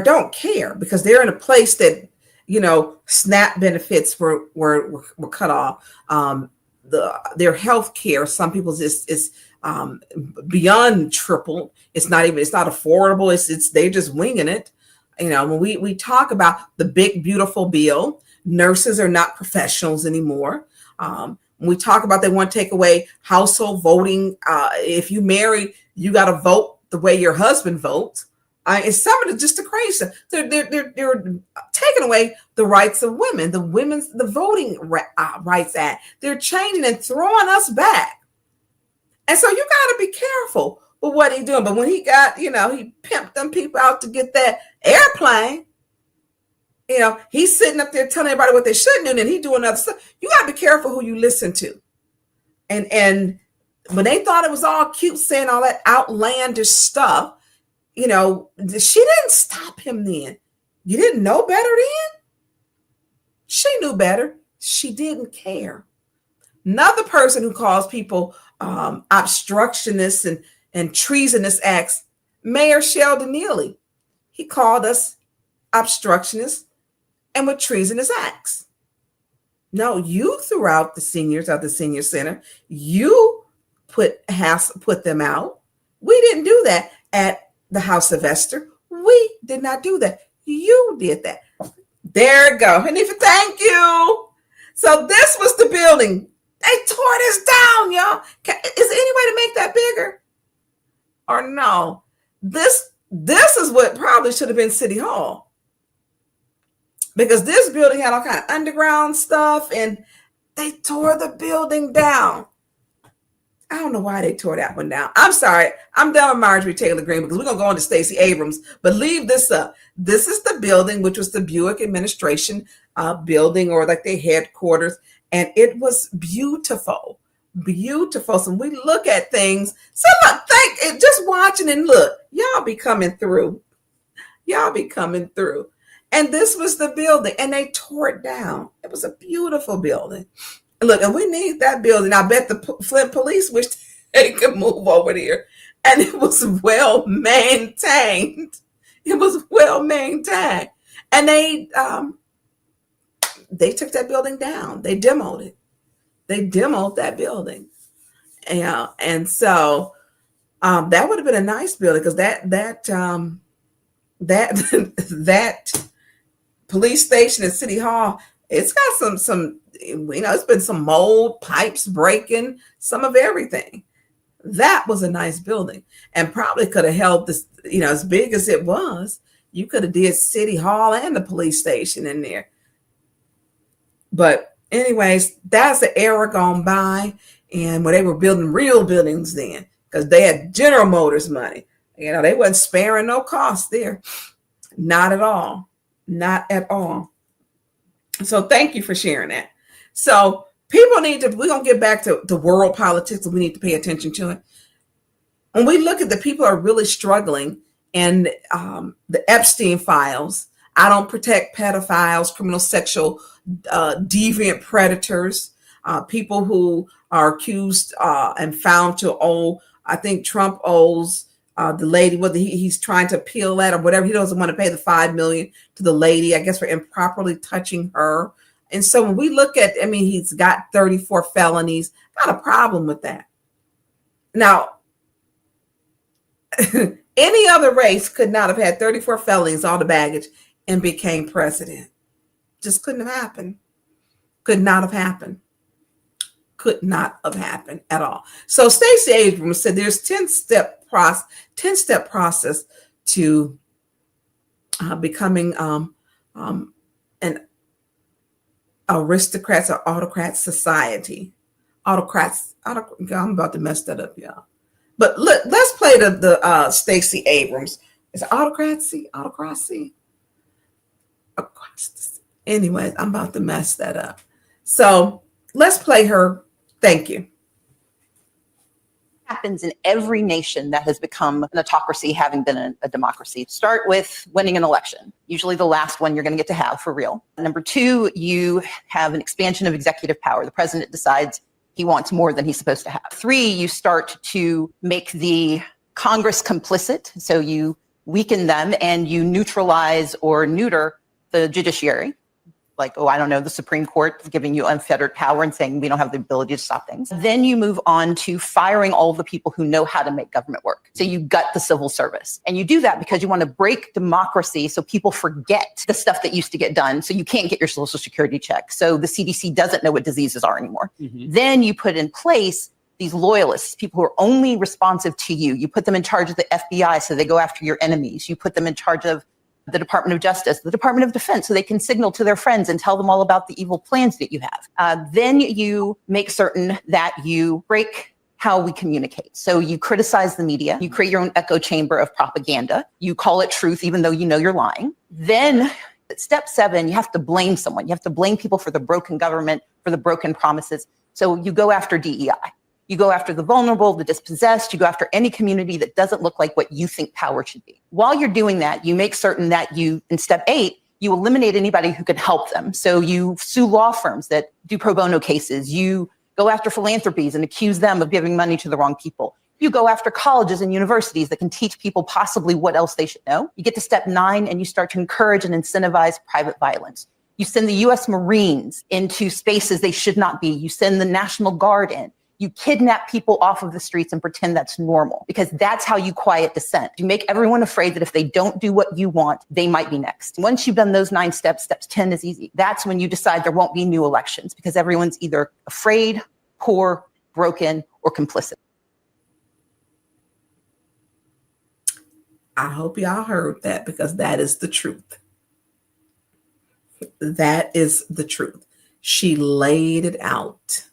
don't care because they're in a place that SNAP benefits were cut off. Their health care, some people's is beyond triple. It's not affordable. It's they're just winging it. When we talk about the big beautiful bill, nurses are not professionals anymore. When we talk about they want to take away household voting, if you marry, you got to vote the way your husband votes. It's some of just the crazy stuff. They're taking away the rights of women, the Voting Rights Act. They're changing and throwing us back. And so you got to be careful with what he's doing. But when he got, he pimped them people out to get that airplane. He's sitting up there telling everybody what they shouldn't do, and then he's doing other stuff. You got to be careful who you listen to. And when they thought it was all cute saying all that outlandish stuff, she didn't stop him then. You didn't know better then? She knew better. She didn't care. Another person who calls people obstructionists and treasonous acts, Mayor Sheldon Neely. He called us obstructionists and with treasonous acts. No, you threw out the seniors of the senior center. You put them out. We didn't do that at the House of Esther. We did not do that. You did that. There you go. Hanifa, thank you. So this was the building. They tore this down, y'all. Is there any way to make that bigger? Or no? This is what probably should have been City Hall. Because this building had all kind of underground stuff and they tore the building down. I don't know why they tore that one down. I'm sorry. I'm done with Marjorie Taylor Greene because we're going to go on to Stacey Abrams. But leave this up. This is the building, which was the Buick administration building or like their headquarters. And it was beautiful. Beautiful. So we look at things. So look, just watching and look. Y'all be coming through. Y'all be coming through. And this was the building. And they tore it down. It was a beautiful building. Look, and we need that building. I bet the Flint police wish they could move over there. And it was well maintained. It was well maintained. And they took that building down. They demoed it. They demoed that building. And so that would have been a nice building because that police station at City Hall, it's got some it's been some mold, pipes breaking, some of everything. That was a nice building and probably could have held this, as big as it was. You could have did City Hall and the police station in there. But anyways, that's the era gone by and when they were building real buildings then because they had General Motors money. They wasn't sparing no cost there. Not at all. Not at all. So thank you for sharing that. So people we're going to get back to the world politics and we need to pay attention to it. When we look at the people who are really struggling and the Epstein files, I don't protect pedophiles, criminal sexual deviant predators, people who are accused and found to owe, I think Trump owes the lady, whether he's trying to appeal that or whatever. He doesn't want to pay the $5 million to the lady, I guess, for improperly touching her. And so when we look at, he's got 34 felonies, not a problem with that. Now, any other race could not have had 34 felonies, all the baggage, and became president. Just couldn't have happened. Could not have happened. could not have happened at all. So Stacey Abrams said there's 10-step process to becoming an aristocrats or autocrat society. I'm about to mess that up, y'all. But look, let's play the Stacey Abrams. Is it autocracy? Autocracy? Anyways, I'm about to mess that up. So let's play her. Thank you. Happens in every nation that has become an autocracy, having been a democracy. Start with winning an election, usually the last one you're going to get to have for real. Number two, you have an expansion of executive power. The president decides he wants more than he's supposed to have. Three, you start to make the Congress complicit. So you weaken them and you neutralize or neuter the judiciary. Like, oh, I don't know, the Supreme Court giving you unfettered power and saying we don't have the ability to stop things. Then you move on to firing all of the people who know how to make government work. So you gut the civil service. And you do that because you want to break democracy so people forget the stuff that used to get done. So you can't get your Social Security check. So the CDC doesn't know what diseases are anymore. Then you put in place these loyalists, people who are only responsive to you. You put them in charge of the FBI so they go after your enemies. You put them in charge of the Department of Justice, the Department of Defense, so they can signal to their friends and tell them all about the evil plans that you have. Then you make certain that you break how we communicate. So you criticize the media, you create your own echo chamber of propaganda, you call it truth even though you know you're lying. Then at step 7, you have to blame someone. You have to blame people for the broken government, for the broken promises. So you go after DEI. You go after the vulnerable, the dispossessed, you go after any community that doesn't look like what you think power should be. While you're doing that, you make certain that you, in step 8, you eliminate anybody who could help them. So you sue law firms that do pro bono cases. You go after philanthropies and accuse them of giving money to the wrong people. You go after colleges and universities that can teach people possibly what else they should know. You get to step 9 and you start to encourage and incentivize private violence. You send the US Marines into spaces they should not be. You send the National Guard in. You kidnap people off of the streets and pretend that's normal, because that's how you quiet dissent. You make everyone afraid that if they don't do what you want, they might be next. Once you've done those 9 steps, steps 10 is easy. That's when you decide there won't be new elections, because everyone's either afraid, poor, broken, or complicit. I hope y'all heard that, because that is the truth. That is the truth. She laid it out.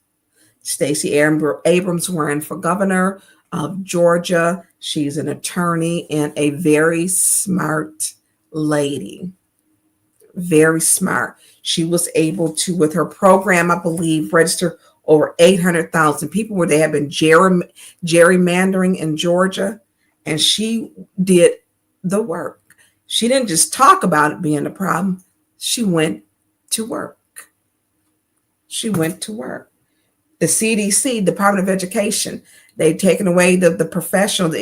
Stacey Abrams running for governor of Georgia. She's an attorney and a very smart lady. Very smart. She was able to, with her program, I believe, register over 800,000 people where they have been gerrymandering in Georgia. And she did the work. She didn't just talk about it being a problem. She went to work. She went to work. The CDC, Department of Education, they've taken away the professionals.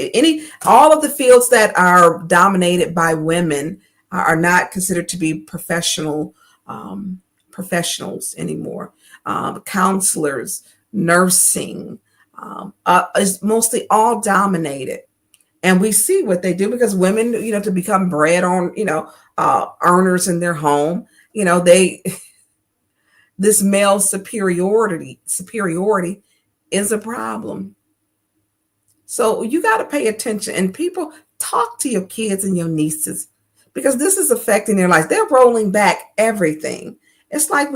All of the fields that are dominated by women are not considered to be professionals anymore. Counselors, nursing, is mostly all dominated. And we see what they do, because women, to become bread on, earners in their home, this male superiority is a problem. So you got to pay attention, and people, talk to your kids and your nieces, because this is affecting their lives. They're rolling back everything. It's like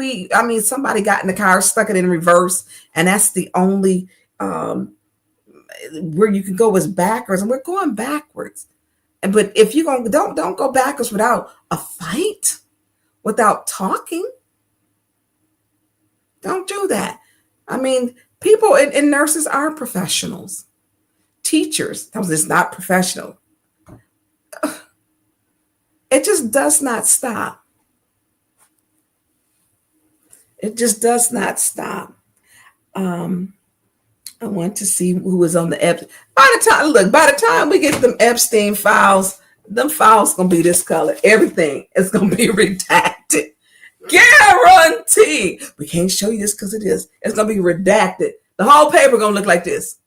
somebody got in the car, stuck it in reverse, and that's the only where you can go is backwards, and we're going backwards. But if you don't go backwards without a fight, without talking. Don't do that. People and nurses are professionals. Teachers, it's not professional. It just does not stop. It just does not stop. I want to see who was on the Epstein. By the time we get them Epstein files, them files gonna be this color. Everything is gonna be redacted. Guarantee. We can't show you this because it's gonna be redacted. The whole paper gonna look like this.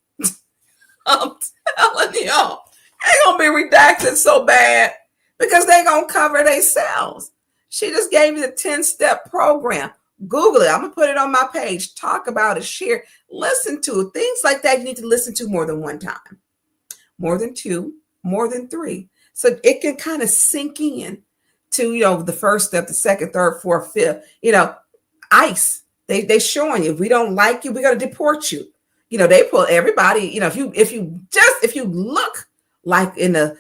I'm telling y'all, it's gonna be redacted so bad because they gonna cover themselves. She just gave you the 10-step program. Google it. I'm going to put it on my page. Talk about it, share, listen to it. Things like that you need to listen to more than one time, more than two, more than three. So it can kind of sink in to, the first step, the second, third, fourth, fifth, ICE. They showing you, if we don't like you, we're going to deport you. They pull everybody, if you look like in the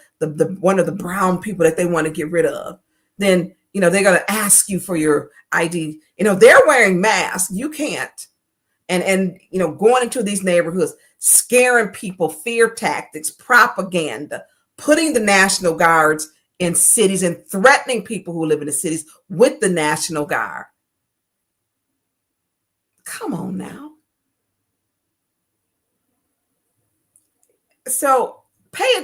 one of the brown people that they want to get rid of, then, they're going to ask you for your ID. They're wearing masks. You can't. And going into these neighborhoods, scaring people, fear tactics, propaganda, putting the National Guards in cities and threatening people who live in the cities with the National Guard. Come on now. So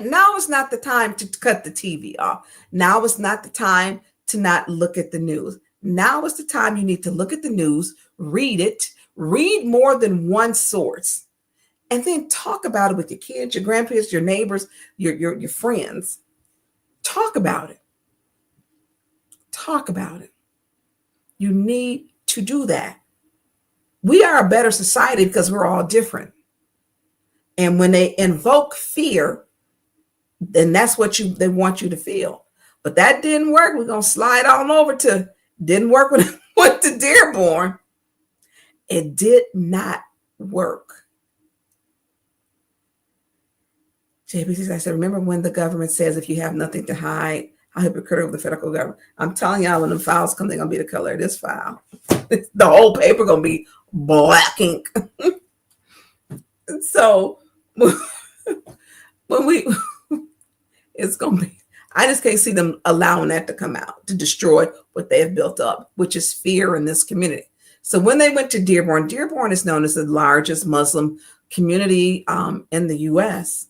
now is not the time to cut the TV off. Now is not the time to not look at the news. Now is the time you need to look at the news, read it, read more than one source, and then talk about it with your kids, your grandparents, your neighbors, your friends. Talk about it. Talk about it. You need to do that. We are a better society because we're all different. And when they invoke fear, then that's what they want you to feel. But that didn't work. We're going to slide on over to, didn't work when it went to Dearborn. It did not work. JB, I said, remember when the government says if you have nothing to hide, how hypocritical the federal government. I'm telling y'all, when the files come, they're going to be the color of this file. The whole paper going to be black ink. So it's going to be, I just can't see them allowing that to come out, to destroy what they have built up, which is fear in this community. So when they went to Dearborn, Dearborn is known as the largest Muslim community in the U.S.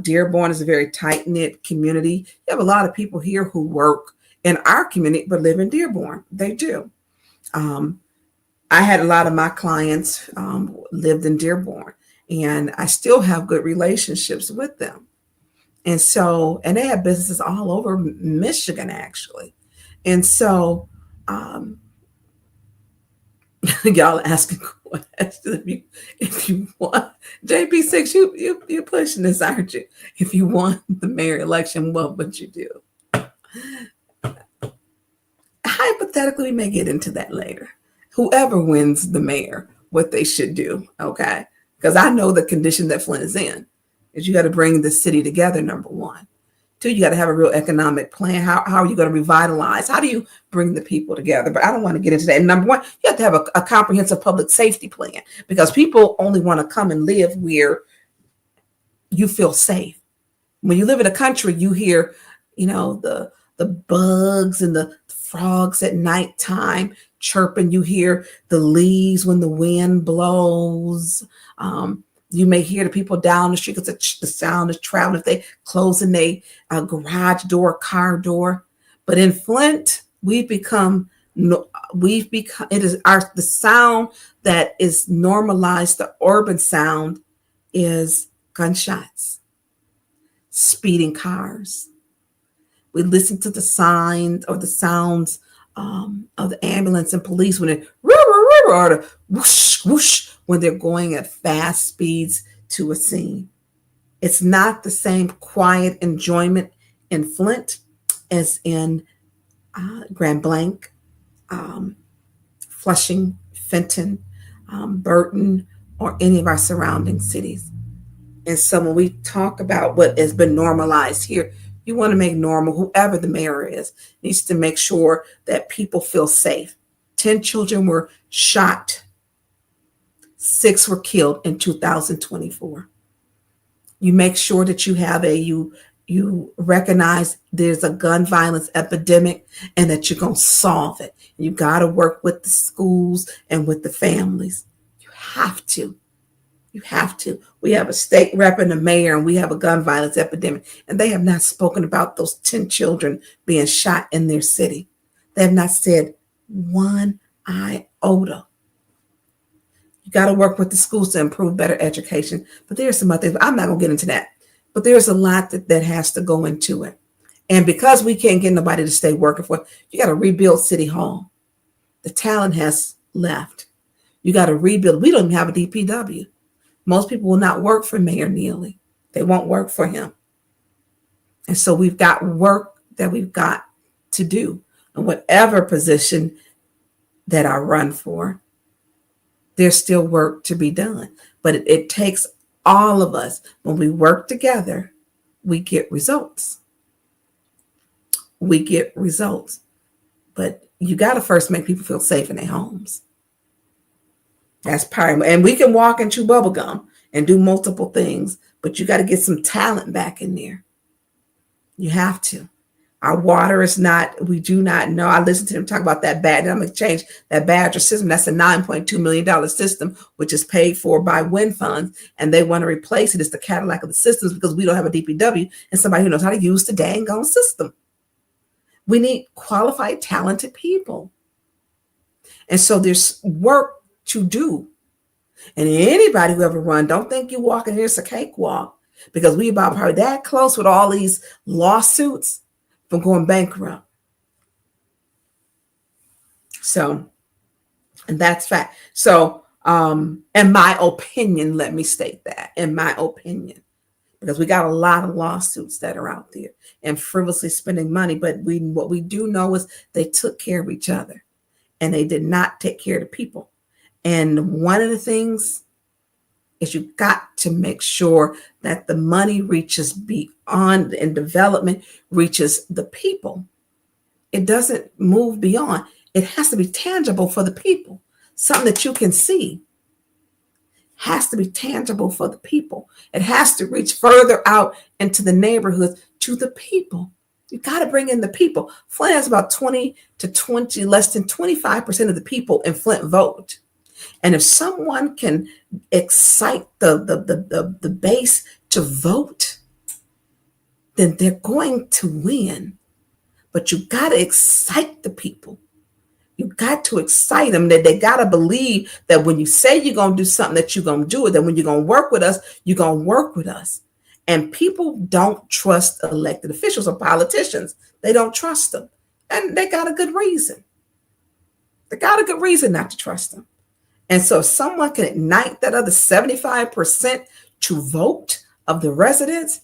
Dearborn is a very tight-knit community. You have a lot of people here who work in our community but live in Dearborn. They do. I had a lot of my clients lived in Dearborn, and I still have good relationships with them. And so, and they have businesses all over Michigan, actually. And so, y'all asking questions. If you want, JP6, you're pushing this, aren't you? If you want the mayor election, what would you do? Hypothetically, we may get into that later. Whoever wins the mayor, what they should do, okay? Because I know the condition that Flint is in. Is you got to bring the city together, number one. Two, you got to have a real economic plan. How are you going to revitalize? How do you bring the people together? But I don't want to get into that. And number one, you have to have a comprehensive public safety plan, because people only want to come and live where you feel safe. When you live in a country, you hear, the bugs and the frogs at nighttime chirping. You hear the leaves when the wind blows. You may hear the people down the street because the sound is traveling if they closing their garage door, car door. But in Flint, it is the sound that is normalized. The urban sound is gunshots, speeding cars. We listen to the signs or the sounds of the ambulance and police when it or the whoosh whoosh when they're going at fast speeds to a scene. It's not the same quiet enjoyment in Flint as in Grand Blanc, Flushing, Fenton, Burton, or any of our surrounding cities. And so when we talk about what has been normalized here, you want to make normal, whoever the mayor is, needs to make sure that people feel safe. 10 children were shot. 6 were killed in 2024. You make sure that you have you recognize there's a gun violence epidemic and that you're going to solve it. You got to work with the schools and with the families. You have to. You have to. We have a state rep and a mayor, and we have a gun violence epidemic, and they have not spoken about those 10 children being shot in their city. They have not said one iota. You got to work with the schools to improve better education. But there's some other things. I'm not going to get into that. But there's a lot that has to go into it. And because we can't get nobody to stay working for it, you got to rebuild City Hall. The talent has left. You got to rebuild. We don't even have a DPW. Most people will not work for Mayor Neely. They won't work for him. And so we've got work that we've got to do. And whatever position that I run for, there's still work to be done. But it takes all of us. When we work together, we get results. We get results. But you got to first make people feel safe in their homes. That's part. And we can walk and chew bubble gum and do multiple things, but you got to get some talent back in there. You have to. Our water is not, we do not know. I listened to them talk about that I'm going to change that Badger system. That's a $9.2 million system, which is paid for by wind funds. And they want to replace it. It's the Cadillac of the systems because we don't have a DPW and somebody who knows how to use the dang on system. We need qualified, talented people. And so there's work to do. And anybody who ever run, don't think you walk in here, it's a cakewalk, because we about probably that close with all these lawsuits from going bankrupt. So, and that's fact. So, in my opinion, let me state that, in my opinion, because we got a lot of lawsuits that are out there and frivolously spending money. But what we do know is they took care of each other and they did not take care of the people. And one of the things is you got to make sure that the money reaches beyond and development reaches the people. It doesn't move beyond. It has to be tangible for the people. Something that you can see has to be tangible for the people. It has to reach further out into the neighborhoods to the people. You got to bring in the people. Flint has about less than 25% of the people in Flint vote. And if someone can excite the base to vote, then they're going to win. But you got to excite the people. You got to excite them, that they got to believe that when you say you're going to do something, that you're going to do it, that when you're going to work with us, you're going to work with us. And people don't trust elected officials or politicians. They don't trust them. And they got a good reason. They got a good reason not to trust them. And so if someone can ignite that other 75% to vote of the residents,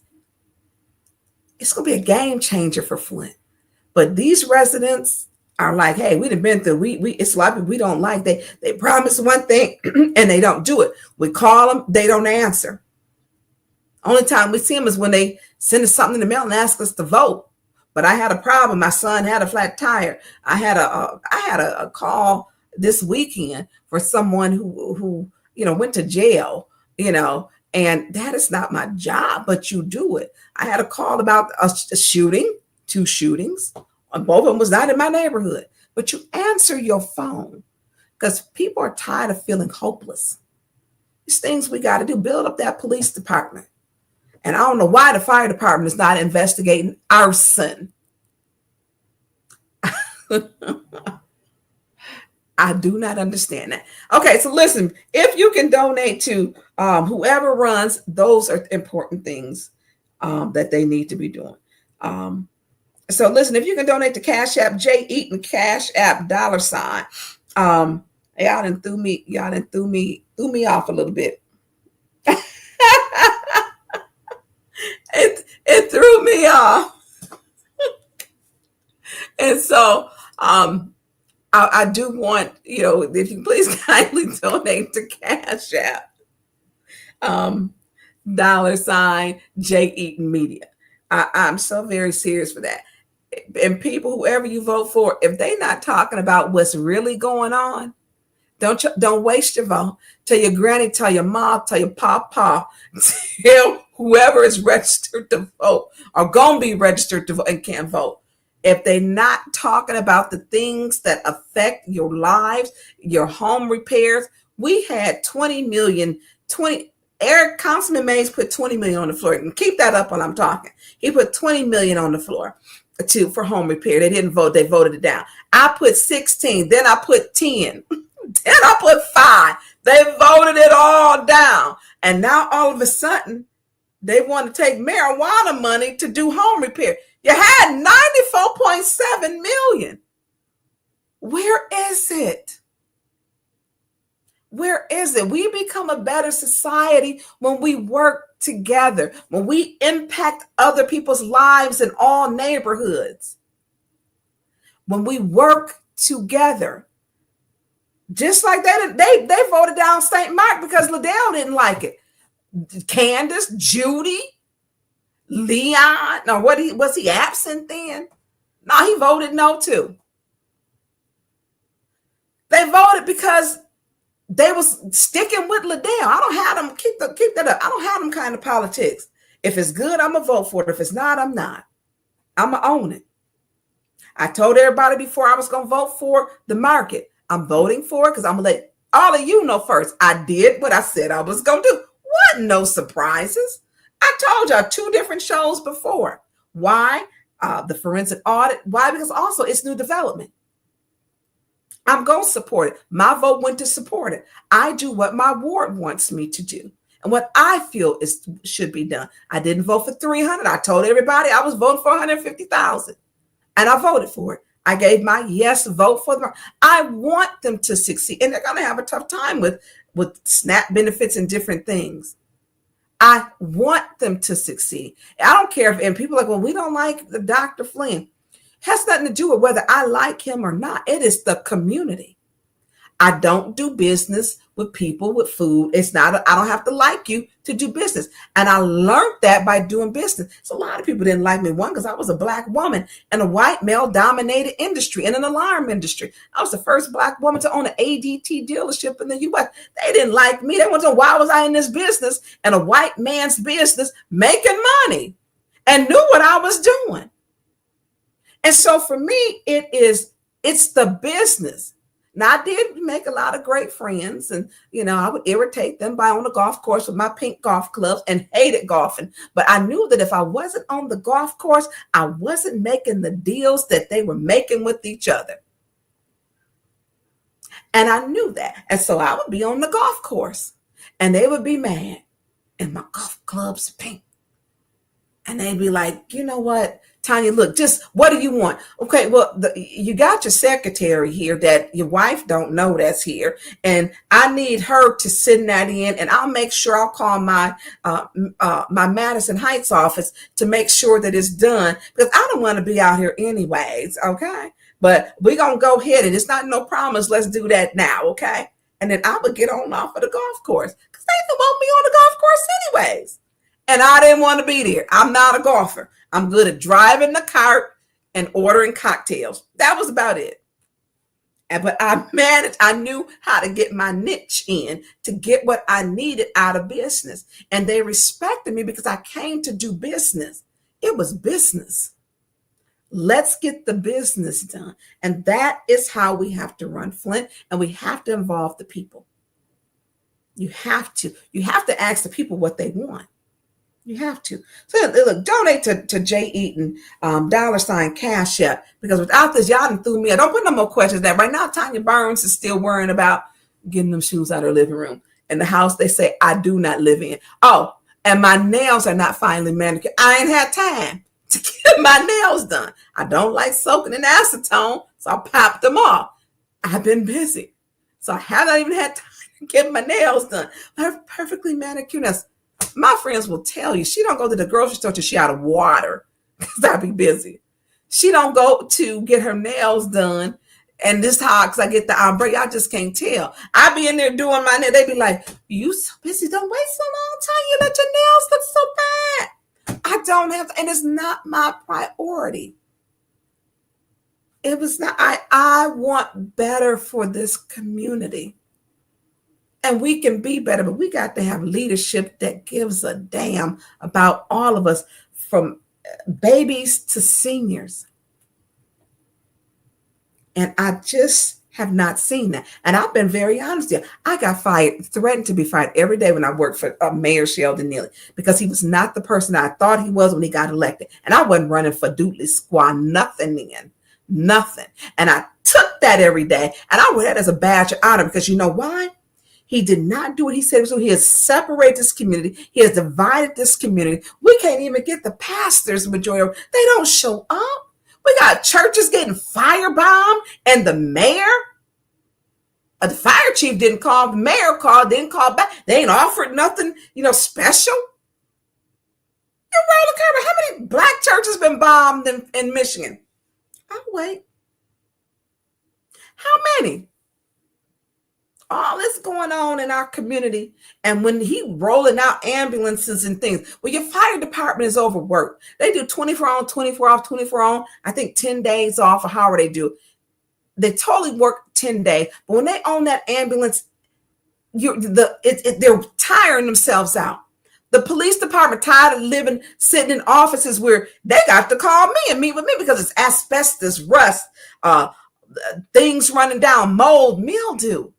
it's going to be a game changer for Flint. But these residents are like, hey, we done been through, it's like we don't like, they promise one thing and they don't do it. We call them, they don't answer. Only time we see them is when they send us something in the mail and ask us to vote. But I had a problem. My son had a flat tire. I had a call this weekend for someone who went to jail, and that is not my job, but you do it. I had a call about a shooting, 2 shootings. Both of them was not in my neighborhood, but you answer your phone because people are tired of feeling hopeless. These things we got to do, build up that police department. And I don't know why the fire department is not investigating arson. I do not understand that. Okay, so listen, if you can donate to whoever runs, those are important things that they need to be doing. So listen, if you can donate to Cash App, J Eaton, Cash App, $. Y'all done threw me off a little bit. It threw me off. And so I do want, if you please kindly donate to Cash App, $ J Eaton Media. I'm so very serious for that. And people, whoever you vote for, if they're not talking about what's really going on, don't waste your vote. Tell your granny, tell your mom, tell your papa, tell whoever is registered to vote or going to be registered to vote and can't vote. If they're not talking about the things that affect your lives, your home repairs, we had 20 million, Eric Councilman Mays put 20 million on the floor. And keep that up while I'm talking. He put 20 million on the floor for home repair. They didn't vote. They voted it down. I put 16. Then I put 10. Then I put 5. They voted it all down. And now all of a sudden, they want to take marijuana money to do home repair. You had 94.7 million. Where is it? Where is it? We become a better society when we work together, when we impact other people's lives in all neighborhoods, when we work together. Just like that, they voted down St. Mark because Liddell didn't like it. Candace, Judy, Leon, no, was he absent then? No, he voted no too. They voted because they was sticking with Liddell. I don't have them, keep that up. I don't have them kind of politics. If it's good, I'm going to vote for it. If it's not, I'm not. I'm going to own it. I told everybody before I was going to vote for the market. I'm voting for it because I'm going to let all of you know first. I did what I said I was going to do. Wasn't no surprises. I told y'all 2 different shows before. Why? The forensic audit. Why? Because also it's new development. I'm going to support it. My vote went to support it. I do what my ward wants me to do and what I feel should be done. I didn't vote for 300. I told everybody I was voting for 150,000 and I voted for it. I gave my yes vote for them. I want them to succeed, and they're going to have a tough time with SNAP benefits and different things. I want them to succeed. I don't care and people are like, well, we don't like the Dr. Flynn. Has nothing to do with whether I like him or not. It is the community. I don't do business with people with food. It's not, I don't have to like you to do business. And I learned that by doing business. So a lot of people didn't like me. One, because I was a Black woman in a white male dominated industry, in an alarm industry. I was the first Black woman to own an ADT dealership in the US. They didn't like me. They wanted to know why was I in this business, in a white man's business, making money, and knew what I was doing. And so for me, it's the business. Now, I did make a lot of great friends, and, I would irritate them by on the golf course with my pink golf clubs and hated golfing. But I knew that if I wasn't on the golf course, I wasn't making the deals that they were making with each other. And I knew that. And so I would be on the golf course and they would be mad and my golf clubs are pink. And they'd be like, you know what, Tanya, look, just what do you want? Okay, well, you got your secretary here that your wife don't know that's here. And I need her to send that in. And I'll make sure I'll call my Madison Heights office to make sure that it's done. Because I don't want to be out here anyways, okay? But we're going to go ahead and it's not no promise. Let's do that now, okay? And then I would get on off of the golf course. Because they didn't want me on the golf course anyways. And I didn't want to be there. I'm not a golfer. I'm good at driving the cart and ordering cocktails. That was about it. But I managed. I knew how to get my niche in to get what I needed out of business. And they respected me because I came to do business. It was business. Let's get the business done. And that is how we have to run Flint. And we have to involve the people. You have to. You have to ask the people what they want. You have to. So look, donate to Jay Eaton, $ Cash App, because without this, y'all done threw me. I don't put no more questions that right now. Tanya Burns is still worrying about getting them shoes out of her living room. In the house they say I do not live in. Oh, and my nails are not finally manicured. I ain't had time to get my nails done. I don't like soaking in acetone, so I popped them off. I've been busy, so I haven't even had time to get my nails done. They're perfectly manicured. Now, my friends will tell you she don't go to the grocery store till she out of water because I be busy. She don't go to get her nails done, and this how because I get the ombre. Y'all just can't tell. I be in there doing my nails. They be like, "You so busy? Don't wait so long. Time you let your nails look so bad." I don't have, and it's not my priority. It was not. I want better for this community. And we can be better, but we got to have leadership that gives a damn about all of us, from babies to seniors. And I just have not seen that. And I've been very honest with you. I got fired, threatened to be fired every day when I worked for Mayor Sheldon Neely, because he was not the person I thought he was when he got elected. And I wasn't running for doodly squaw, nothing then. Nothing. And I took that every day. And I wear that as a badge of honor, because you know why? He did not do what he said. So he has separated this community. He has divided this community. We can't even get the pastors, majority of them. They don't show up. We got churches getting firebombed and the mayor. The fire chief didn't call, the mayor called, didn't call back. They ain't offered nothing, special. You roll the camera. How many black churches been bombed in Michigan? Oh, wait. How many? All this going on in our community. And when he rolling out ambulances and things, well, your fire department is overworked. They do 24 on, 24 off, 24 on, I think 10 days off or however they do. They totally work 10 days. But when they own that ambulance, they're tiring themselves out. The police department tired of sitting in offices where they got to call me and meet with me because it's asbestos, rust, things running down, mold, mildew.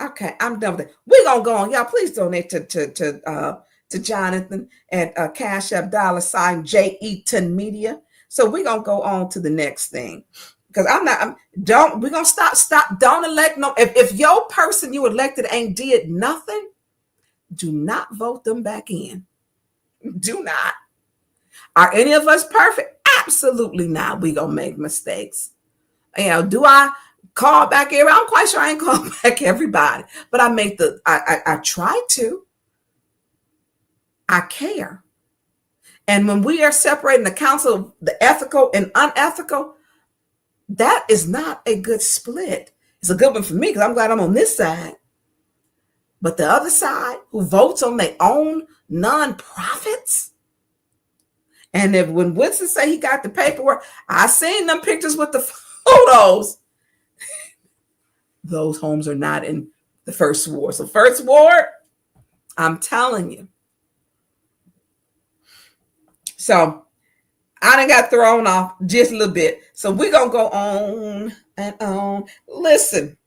Okay, I'm done with it. We're gonna go on. Y'all, please donate to Jonathan at Cash App $J Eaton Media. So we're gonna go on to the next thing. Because we're gonna stop. Don't elect no. If your person you elected ain't did nothing, do not vote them back in. Do not. Are any of us perfect? Absolutely not. We gonna make mistakes. Do I call back everybody? I'm quite sure I ain't called back everybody, but I try to. I care. And when we are separating the council, the ethical and unethical, that is not a good split. It's a good one for me because I'm glad I'm on this side. But the other side, who votes on their own nonprofits, and when Winston say he got the paperwork, I seen them pictures with the photos. Those homes are not in the first ward. So first ward, I'm telling you. So I done got thrown off just a little bit. So we're gonna go on and on. Listen.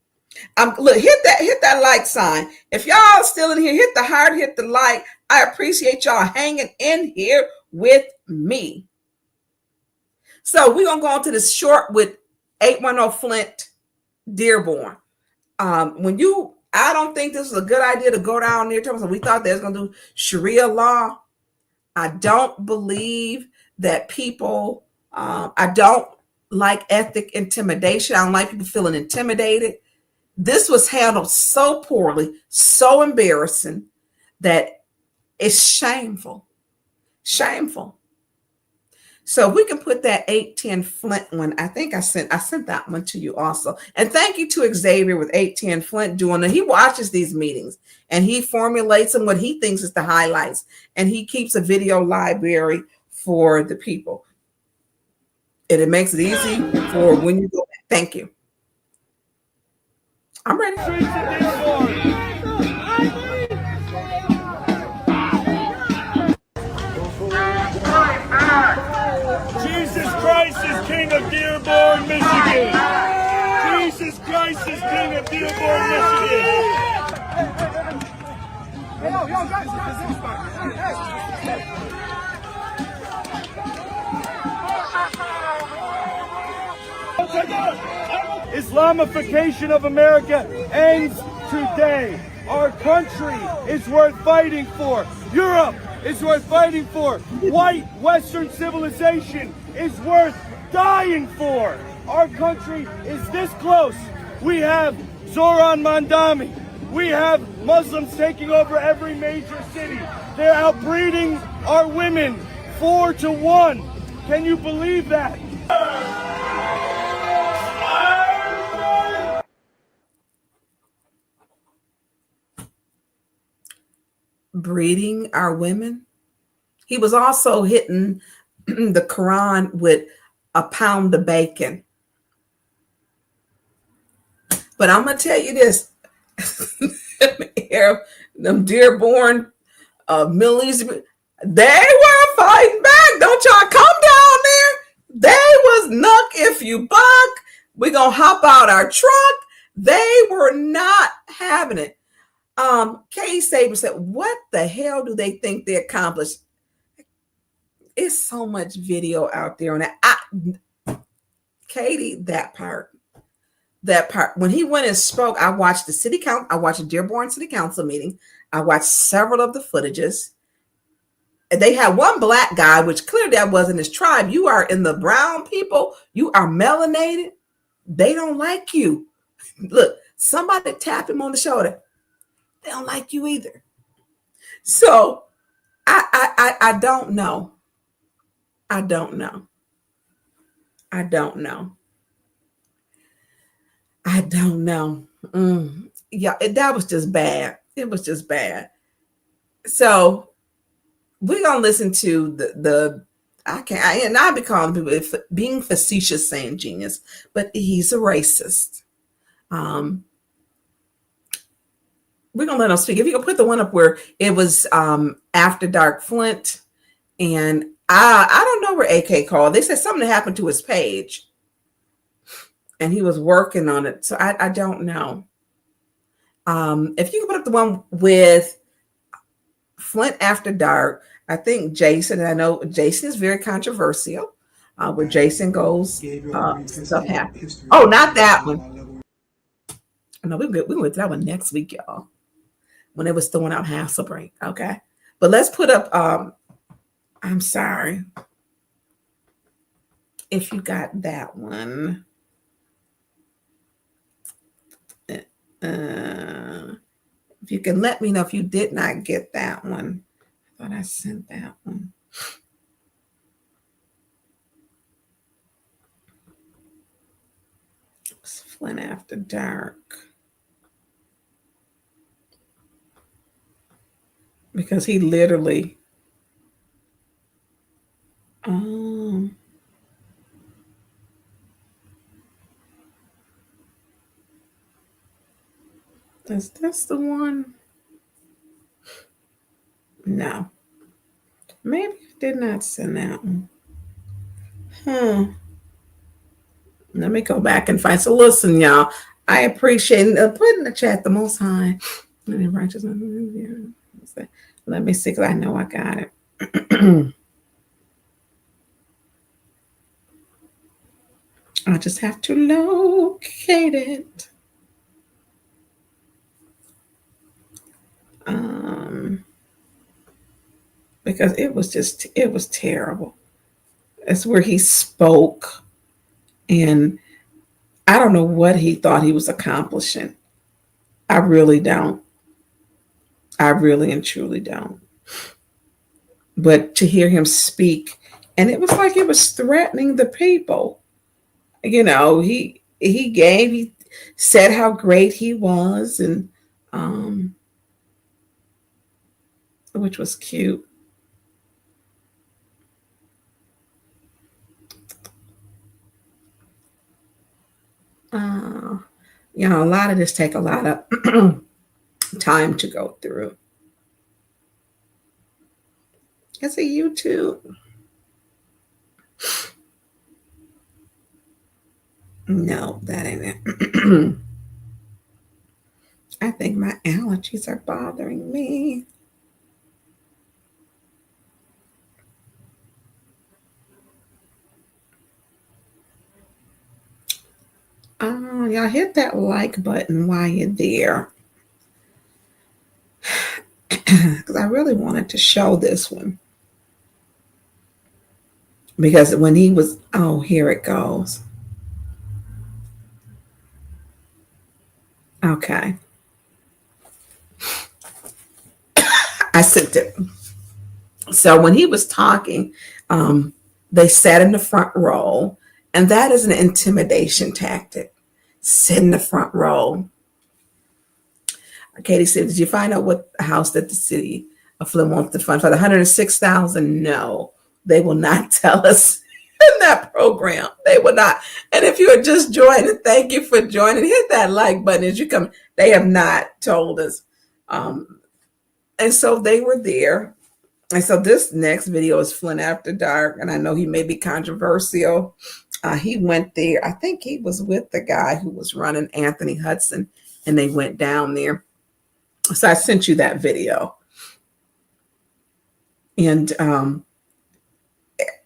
Look, hit that like sign. If y'all still in here, hit the heart, hit the like. I appreciate y'all hanging in here with me. So we're gonna go on to this short with 810 Flint, Dearborn. I don't think this was a good idea to go down there. We thought they was gonna do Sharia law. I don't believe that people. I don't like ethnic intimidation. I don't like people feeling intimidated. This was handled so poorly, so embarrassing that it's shameful. Shameful. So we can put that 810 Flint one. I think I sent that one to you also. And thank you to Xavier with 810 Flint doing it. He watches these meetings and he formulates them what he thinks is the highlights. And he keeps a video library for the people. And it makes it easy for when you go back. Thank you. I'm ready. Jesus Christ is King of Dearborn, Michigan. Jesus Christ is King of Dearborn, Michigan. Islamification of America ends today. Our country is worth fighting for. Europe is worth fighting for. White Western civilization is worth dying for. Our country is this close. We have Zoran Mandami. We have Muslims taking over every major city. They're outbreeding our women 4-1. Can you believe that? Breeding our women. He was also hitting the Quran with a pound of bacon. But I'm gonna tell you this: them Dearborn, Middle East, they were fighting back. Don't y'all come down there? They was knuck if you buck. We gonna hop out our truck. They were not having it. Katie Saber said, what the hell do they think they accomplished? It's so much video out there on that. Katie, that part. When he went and spoke, I watched the city council. I watched the Dearborn City Council meeting. I watched several of the footages. And they had one black guy, which clearly that wasn't his tribe. You are in the brown people. You are melanated. they don't like you. Look, somebody tap him on the shoulder. They don't like you either. So I don't know. I don't know. I don't know. I don't know. Yeah, that was just bad. It was just bad. So we're gonna listen to the and I'll be calling people being facetious saying genius, but he's a racist. We're gonna let him speak. If you can put the one up where it was after dark Flint, and I don't know where AK called. They said something happened to his page, and he was working on it. So I don't know. If you can put up the one with Flint after dark, I think Jason, and I know Jason is very controversial. Where Jason goes, stuff happens. Oh, not that one. No, we went to that one next week, y'all. When it was throwing out Hasselbrink, okay. But let's put up. I'm sorry if you got that one. If you can let me know if you did not get that one. I thought I sent that one. It's Flint after dark. Because he literally is this the one? No. Maybe I did not send that one. Let me go back and find. So listen, y'all. I appreciate put in the chat the Most High. Let me see, because I know I got it. I just have to locate it. Because it was terrible. That's where he spoke, and I don't know what he thought he was accomplishing. I really don't. I really and truly don't. But to hear him speak, and it was like it was threatening the people. You know, he said how great he was, and which was cute. You know, a lot of this take a lot of time to go through. Is it YouTube? No, that ain't it. I think my allergies are bothering me. Y'all hit that like button while you're there. Because I really wanted to show this one. Because when he was, here it goes. Okay. I sent it. So when he was talking, they sat in the front row, and that is an intimidation tactic. Sit in the front row. Katie said, did you find out what house that the city of Flint wants to fund for the $106,000? No, they will not tell us in that program. They will not. And if you are just joining, thank you for joining. Hit that like button as you come. They have not told us. And so they were there. And so this next video is Flint After Dark. And I know he may be controversial. He went there. I think he was with the guy who was running, Anthony Hudson, and they went down there. So I sent you that video. And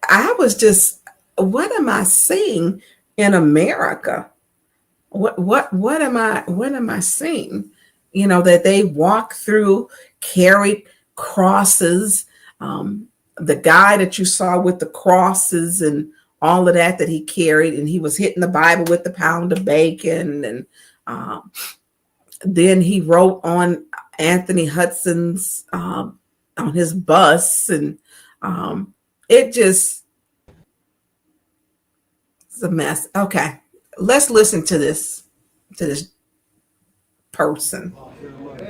I was just, what am I seeing in America? What am I seeing? You know, that they walk through, carried crosses. The guy that you saw with the crosses and all of that he carried, and he was hitting the Bible with the pound of bacon, and then he wrote on Anthony Hudson's on his bus, and it just it's a mess. Okay, let's listen to this person.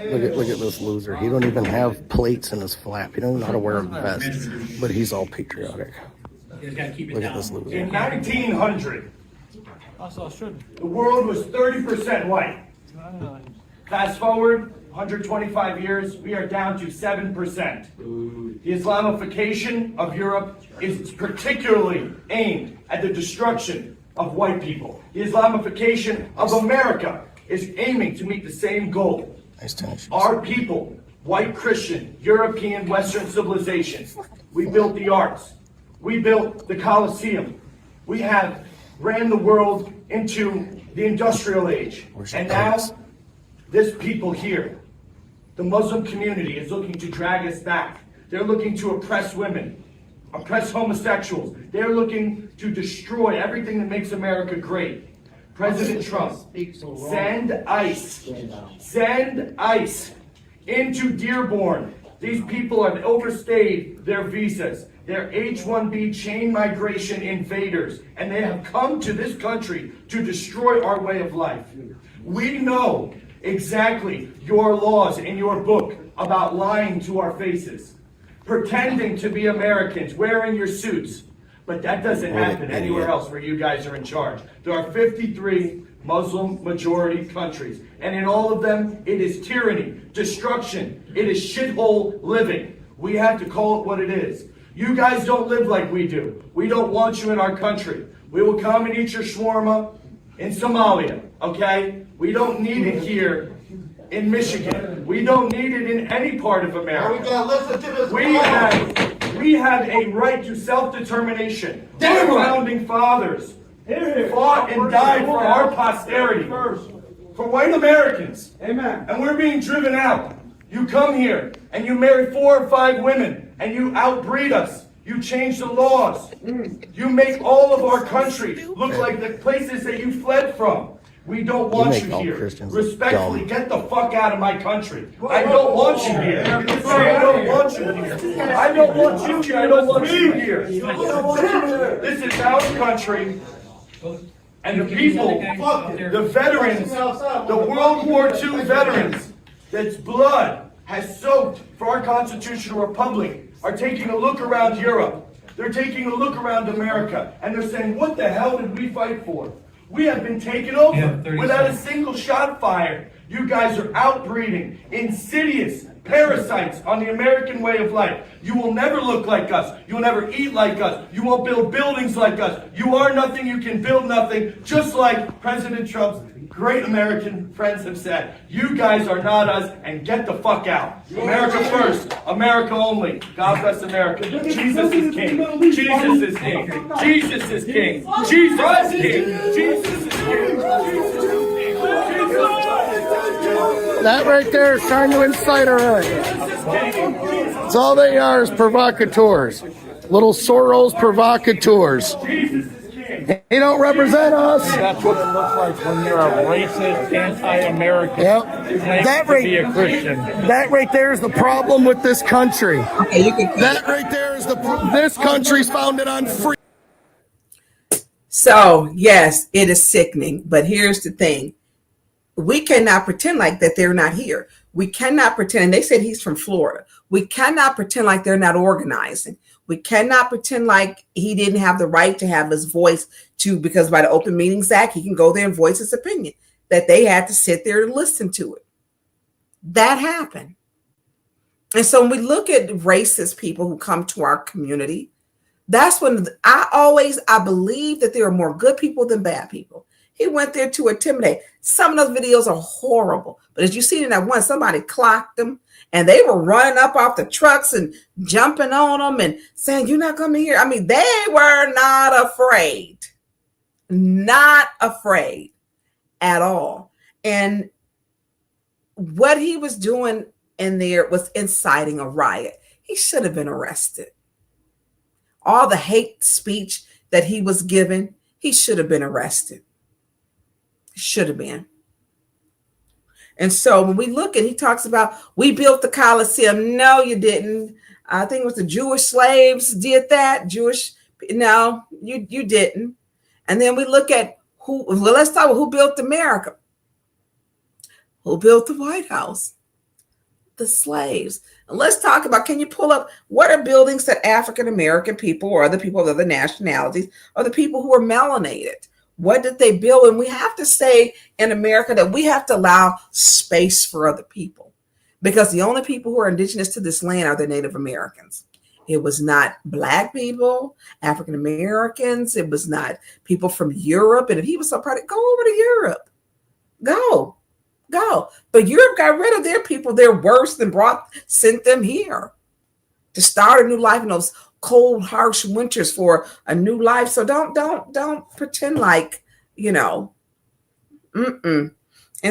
Look at this loser. He don't even have plates in his flap. He don't even know how to wear a vest, but he's all patriotic. Look at this loser. In 1900, the world was 30% white. Fast forward 125 years, we are down to 7%. The Islamification of Europe is particularly aimed at the destruction of white people. The Islamification of America is aiming to meet the same goal. Our people, white Christian, European, Western civilization, we built the arts. We built the Colosseum. We have ran the world into the industrial age. And now, this people here, the Muslim community, is looking to drag us back. They're looking to oppress women, oppress homosexuals. They're looking to destroy everything that makes America great. President Trump, send ICE into Dearborn. These people have overstayed their visas. They're H-1B chain migration invaders, and they have come to this country to destroy our way of life. We know exactly your laws in your book about lying to our faces, pretending to be Americans, wearing your suits. But that doesn't happen anywhere else where you guys are in charge. There are 53 Muslim majority countries, and in all of them, it is tyranny, destruction, it is shithole living. We have to call it what it is. You guys don't live like we do. We don't want you in our country. We will come and eat your shawarma in Somalia, okay? We don't need it here in Michigan. We don't need it in any part of America. We have a right to self-determination. Our founding fathers fought and died for our posterity, for white Americans. Amen. And we're being driven out. You come here and you marry 4 or 5 women and you outbreed us. You change the laws. You make all of our country look like the places that you fled from. We don't want you here. Respectfully, get the fuck out of my country. I don't want you here. I don't want you here. I don't want you here. I don't want you here. This is our country. And the people, the veterans, the World War II veterans, that's blood has soaked for our constitutional republic, are taking a look around Europe. They're taking a look around America, and they're saying, what the hell did we fight for? We have been taken over without a single shot fired. You guys are outbreeding insidious parasites on the American way of life. You will never look like us. You will never eat like us. You won't build buildings like us. You are nothing. You can build nothing. Just like President Trump's great American friends have said. You guys are not us, and get the fuck out. America first. America only. God bless America. Jesus is king. Jesus is king. Jesus is king. Jesus is king. Jesus is king. That right there is trying to incite a riot. It's all they are is provocateurs. Little Soros provocateurs. They don't represent us. That's what it looks like when you're a racist, anti-American. Yep. That right, be a Christian. That right there is the problem with this country. That right there is this country's founded on free. So, yes, it is sickening. But here's the thing. We cannot pretend like that they're not here. We cannot pretend. They said he's from Florida. We cannot pretend like they're not organizing. We cannot pretend like he didn't have the right to have his voice because by the Open Meetings Act, he can go there and voice his opinion, that they had to sit there and listen to it. That happened. And so when we look at racist people who come to our community, that's when I believe that there are more good people than bad people. He went there to intimidate. Some of those videos are horrible. But as you see in that one, somebody clocked them and they were running up off the trucks and jumping on them and saying, you're not coming here. I mean, they were not afraid. Not afraid at all. And what he was doing in there was inciting a riot. He should have been arrested. All the hate speech that he was given, he should have been arrested. Should have been. And so when we look at, he talks about, we built the Colosseum. No, you didn't. I think it was the Jewish slaves did that. No, you didn't. And then we look at let's talk about who built America. Who built the White House? The slaves. And let's talk about, can you pull up, what are buildings that African American people or other people of other nationalities or the people who are melanated? What did they build? And we have to say in America that we have to allow space for other people, because the only people who are indigenous to this land are the Native Americans. It was not Black people, African Americans. It was not people from Europe. And if he was so proud, go over to Europe. Go. But Europe got rid of their people. They're worse than sent them here to start a new life in those cold, harsh winters for a new life. So don't pretend like, And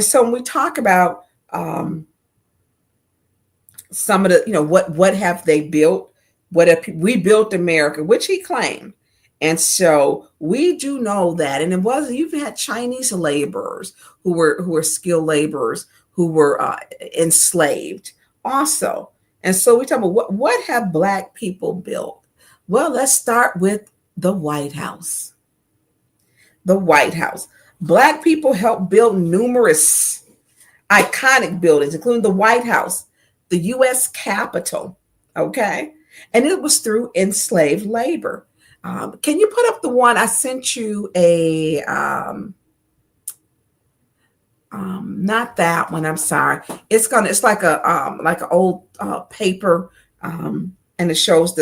so when we talk about some of the, what have they built? We built America, which he claimed. And so we do know that. And it wasn't, you've had Chinese laborers who were skilled laborers who were enslaved also. And so we talk about what have Black people built? Well, let's start with the White House. The White House. Black people helped build numerous iconic buildings, including the White House, the U.S. Capitol, okay? And it was through enslaved labor. Can you put up the one I sent you? Not that one. I'm sorry. It's like an old paper, and it shows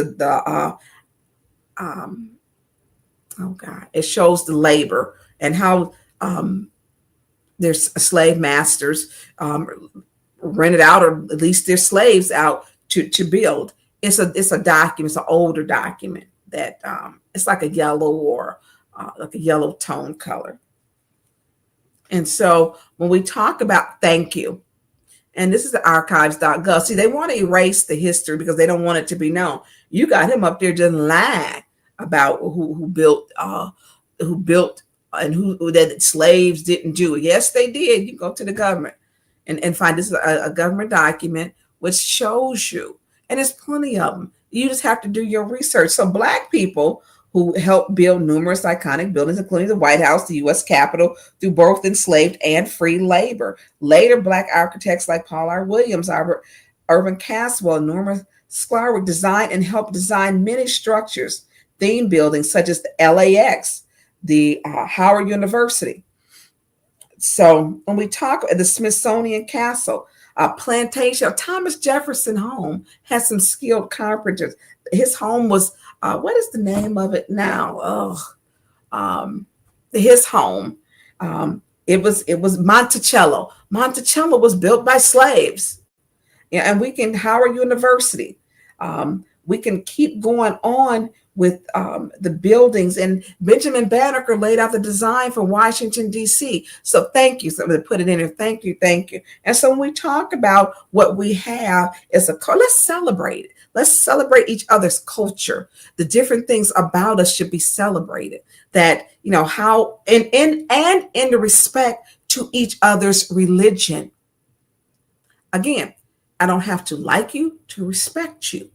it shows the labor and how there's slave masters rented out, or at least their slaves out to build. It's a document. It's an older document that it's like a yellow or like a yellow tone color. And so when we talk about thank you, and this is the archives.gov. See, they want to erase the history because they don't want it to be known. You got him up there just lying about who built and who that slaves didn't do it. Yes, they did. You go to the government and find this is a government document which shows you, and there's plenty of them. You just have to do your research. So Black people who helped build numerous iconic buildings, including the White House, the U.S. Capitol, through both enslaved and free labor. Later, Black architects like Paul R. Williams, Irvin Caswell, and Norma Sklarwick designed and helped design many structures, themed buildings such as the LAX, the Howard University. So when we talk at the Smithsonian Castle, plantation, Thomas Jefferson home has some skilled carpenters. His home was, what is the name of it now? His home, it was Monticello. Monticello was built by slaves. Yeah, and we can, Howard University. We can keep going on with the buildings, and Benjamin Banneker laid out the design for Washington, D.C. So thank you. Somebody put it in there. Thank you. And so when we talk about what we have as let's celebrate it. Let's celebrate each other's culture. The different things about us should be celebrated. That, how, and in the respect to each other's religion. Again, I don't have to like you to respect you.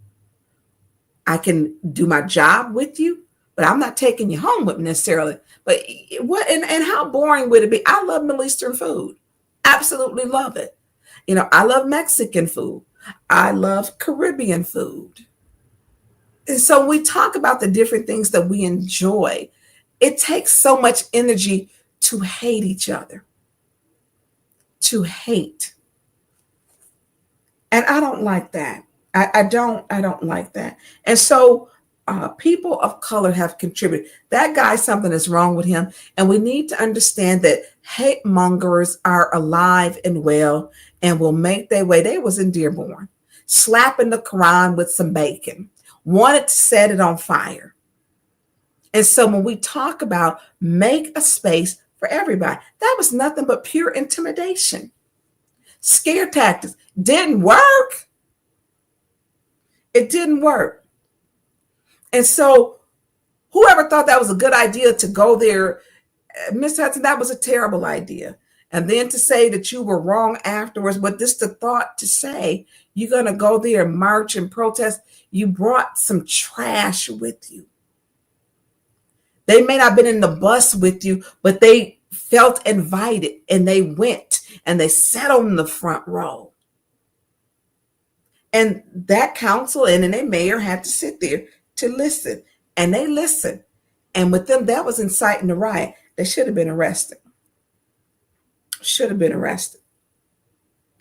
I can do my job with you, but I'm not taking you home with me necessarily. But what and how boring would it be? I love Middle Eastern food. Absolutely love it. I love Mexican food. I love Caribbean food. And so we talk about the different things that we enjoy. It takes so much energy to hate each other. To hate. And I don't like that. I don't like that. And so people of color have contributed. That guy, something is wrong with him. And we need to understand that hate mongers are alive and well and will make their way. They was in Dearborn, slapping the Quran with some bacon, wanted to set it on fire. And so when we talk about make a space for everybody, that was nothing but pure intimidation. Scare tactics didn't work. It didn't work. And so whoever never thought that was a good idea to go there. Miss Hudson, that was a terrible idea. And then to say that you were wrong afterwards, but just the thought to say you're going to go there and march and protest, you brought some trash with you. They may not have been in the bus with you, but they felt invited and they went and they sat on the front row. And that council and then their mayor had to sit there to listen. And they listened. And with them, that was inciting the riot. They should have been arrested. Should have been arrested.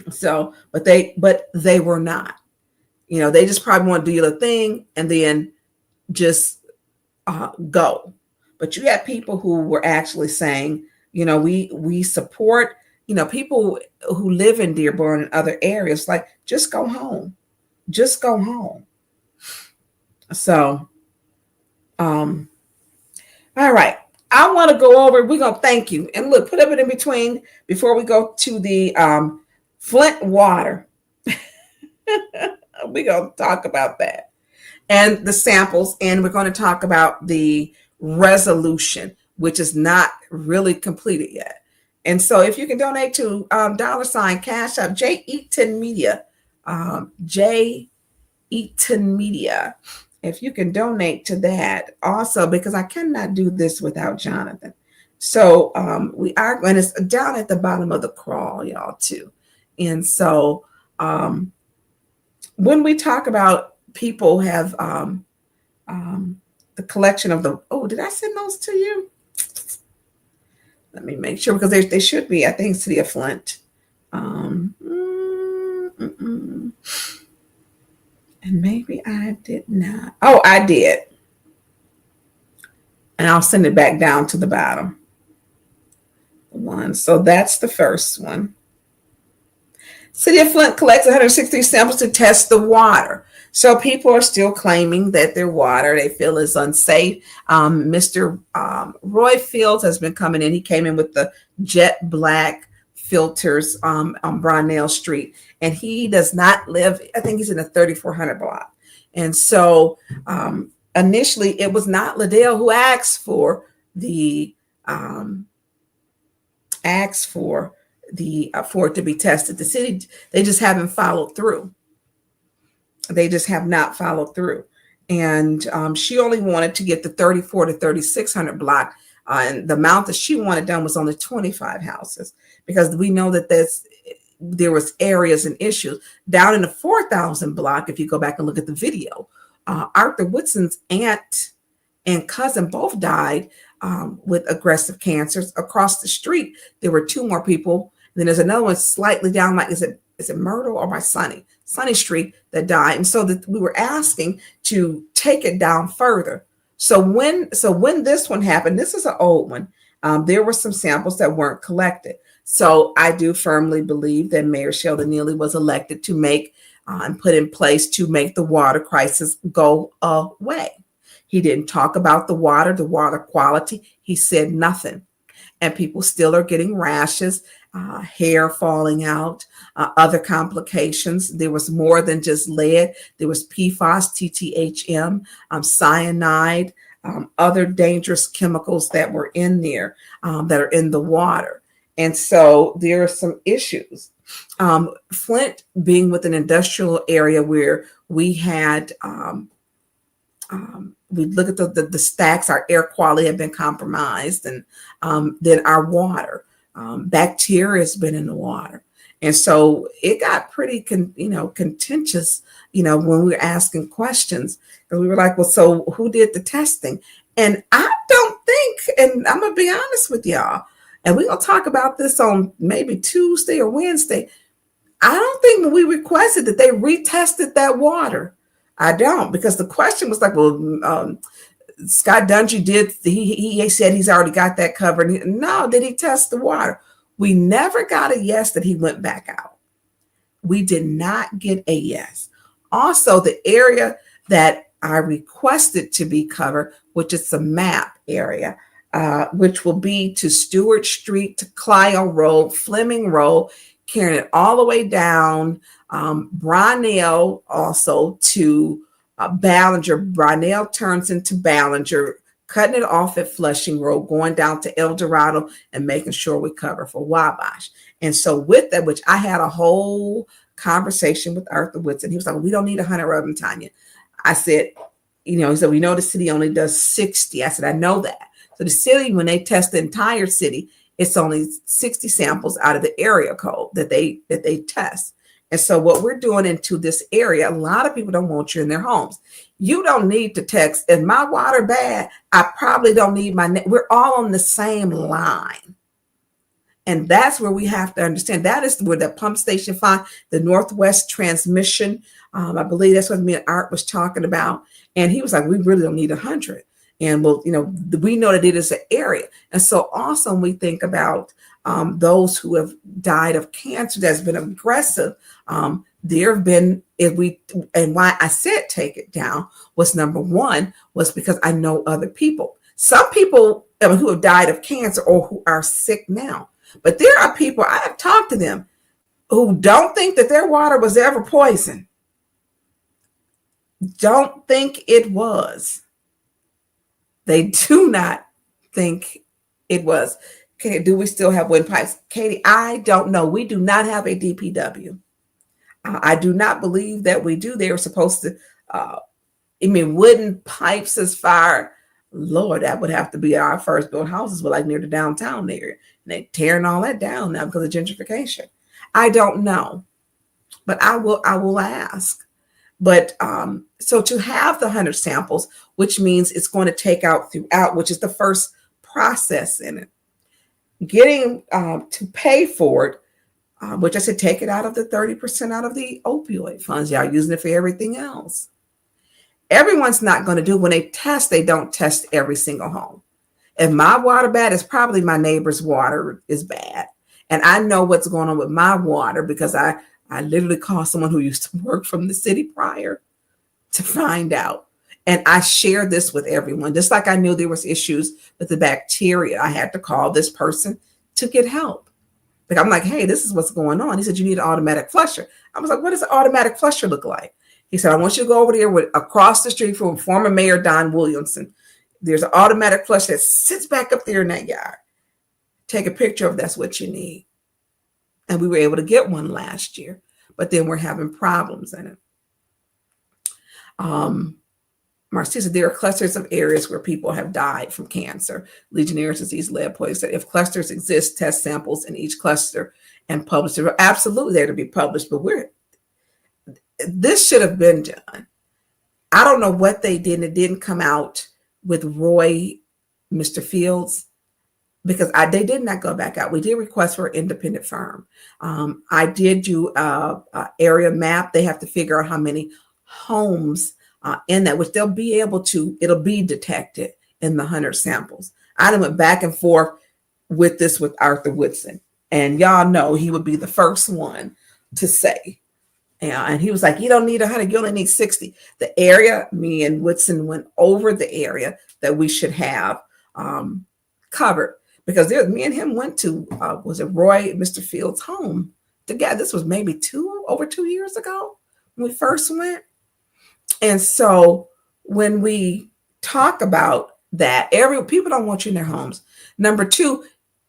So, but they were not. You know, they just probably want to do your thing and then just go. But you had people who were actually saying, you know, we support, you know, people who live in Dearborn and other areas, like, just go home. Just go home. So, all right. I want to go over, we're going to thank you. And look, put up it in between before we go to the Flint water. We're going to talk about that and the samples. And we're going to talk about the resolution, which is not really completed yet. And so if you can donate to $ Cash App, J Eaton Media, J Eaton Media. If you can donate to that also, because I cannot do this without Jonathan. So we are, and it's down at the bottom of the crawl, y'all, too. And so when we talk about people have the collection of the, oh, did I send those to you? Let me make sure, because they should be, I think, City of Flint. And maybe I did not. Oh, I did. And I'll send it back down to the bottom. One. So that's the first one. City of Flint collects 163 samples to test the water. So people are still claiming that their water they feel is unsafe. Mr. Roy Fields has been coming in. He came in with the jet black filters on Brownell Street. And he does not live, I think he's in the 3400 block. And so initially it was not Liddell who asked for the for it to be tested. The city, they just haven't followed through. They just have not followed through. And she only wanted to get the 34 to 3600 block. And the amount that she wanted done was only 25 houses, because we know that there was areas and issues down in the 4000 block. If you go back and look at the video, Arthur Woodson's aunt and cousin both died with aggressive cancers. Across the street, there were two more people. And then there's another one slightly down, like, is it Myrtle or by Sunny Street, that died. And so that we were asking to take it down further. So when this one happened, this is an old one. There were some samples that weren't collected. So I do firmly believe that Mayor Sheldon Neely was elected to make and put in place to make the water crisis go away. He didn't talk about the water quality. He said nothing. And people still are getting rashes, hair falling out, other complications. There was more than just lead. There was PFAS, TTHM, cyanide, other dangerous chemicals that were in there that are in the water. And so there are some issues. Flint being with an industrial area where we had, we look at the stacks, our air quality had been compromised, and then our water, bacteria has been in the water. And so it got pretty, contentious, when we were asking questions, and we were like, well, so who did the testing? And I don't think, and I'm going to be honest with y'all, and we're going to talk about this on maybe Tuesday or Wednesday. I don't think when we requested that they retested that water. I don't, because the question was like, well, Scott Dungy he said he's already got that covered. No, did he test the water? We never got a yes that he went back out. We did not get a yes. Also, the area that I requested to be covered, which is the map area, which will be to Stewart Street, to Clio Road, Fleming Road, carrying it all the way down, Brownell also to Ballinger. Brownell turns into Ballinger, cutting it off at Flushing Road, going down to El Dorado, and making sure we cover for Wabash. And so with that, which I had a whole conversation with Arthur Woodson, he was like, we don't need 100 of them, Tanya. I said, he said, we know the city only does 60. I said, I know that. So the city, when they test the entire city, it's only 60 samples out of the area code that they test. And so what we're doing into this area, a lot of people don't want you in their homes. You don't need to text, if my water bad, I probably don't need we're all on the same line. And that's where we have to understand. That is where the pump station find the Northwest transmission. I believe that's what me and Art was talking about. And he was like, we really don't need 100. And we know that it is an area. And so also when we think about those who have died of cancer that's been aggressive, there have been, and why I said take it down was number one, was because I know other people. Some people who have died of cancer or who are sick now. But there are people, I have talked to them, who don't think that their water was ever poisoned. Don't think it was. They do not think it was. Okay, do we still have wind pipes? Katie, I don't know. We do not have a DPW. I do not believe that we do. They were supposed to, wooden pipes as far, Lord, that would have to be our first built houses, but like near the downtown area. And they're tearing all that down now because of gentrification. I don't know, but I will ask. But so to have the 100 samples, which means it's going to take out throughout, which is the first process in it. Getting to pay for it, which I said, take it out of the 30% out of the opioid funds. Y'all using it for everything else. Everyone's not going to do, when they test, they don't test every single home. If my water bad, it's probably my neighbor's water is bad. And I know what's going on with my water because I literally called someone who used to work from the city prior to find out. And I shared this with everyone. Just like I knew there was issues with the bacteria, I had to call this person to get help. Like, I'm like, hey, this is what's going on. He said, you need an automatic flusher. I was like, what does an automatic flusher look like? He said, I want you to go over there across the street from former Mayor Don Williamson. There's an automatic flusher that sits back up there in that yard. Take a picture of that's what you need. And we were able to get one last year, but then we're having problems in it. Marcia said there are clusters of areas where people have died from cancer, Legionnaire's disease, lead poisoning. If clusters exist, test samples in each cluster and publish it. Absolutely, they're to be published, but this should have been done. I don't know what they did. It didn't come out with Roy, Mr. Fields, because they did not go back out. We did request for an independent firm. I did do an area map. They have to figure out how many homes in that, which they'll be able to, it'll be detected in the 100 samples. I went back and forth with this with Arthur Woodson, and y'all know he would be the first one to say, and he was like, you don't need 100, you only need 60. The area, me and Woodson went over the area that we should have covered, because me and him went to, was it Roy, Mr. Fields' home together. This was maybe over 2 years ago when we first went. And so when we talk about that, people don't want you in their homes. Number two,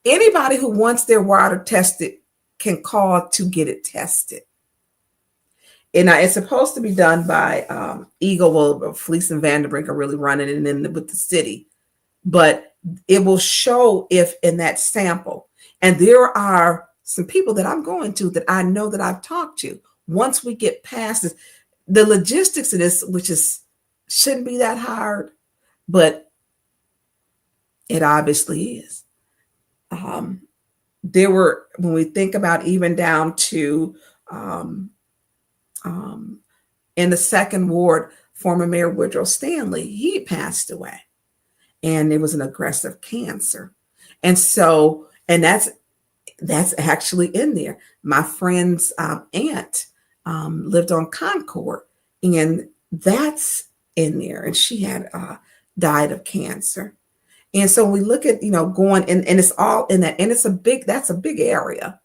anybody who wants their water tested can call to get it tested. And it's supposed to be done by Eagle, Fleece and Vanderbrink are really running it in with the city. But it will show if in that sample. And there are some people that I'm going to that I know that I've talked to. Once we get past this, the logistics of this, which shouldn't be that hard, but it obviously is. There were, when we think about even down to in the second ward, former Mayor Woodrow Stanley, he passed away, and it was an aggressive cancer. And so, and that's actually in there. My friend's aunt lived on Concord, and that's in there, and she had died of cancer. And so we look at, going, and it's all in that, and that's a big area.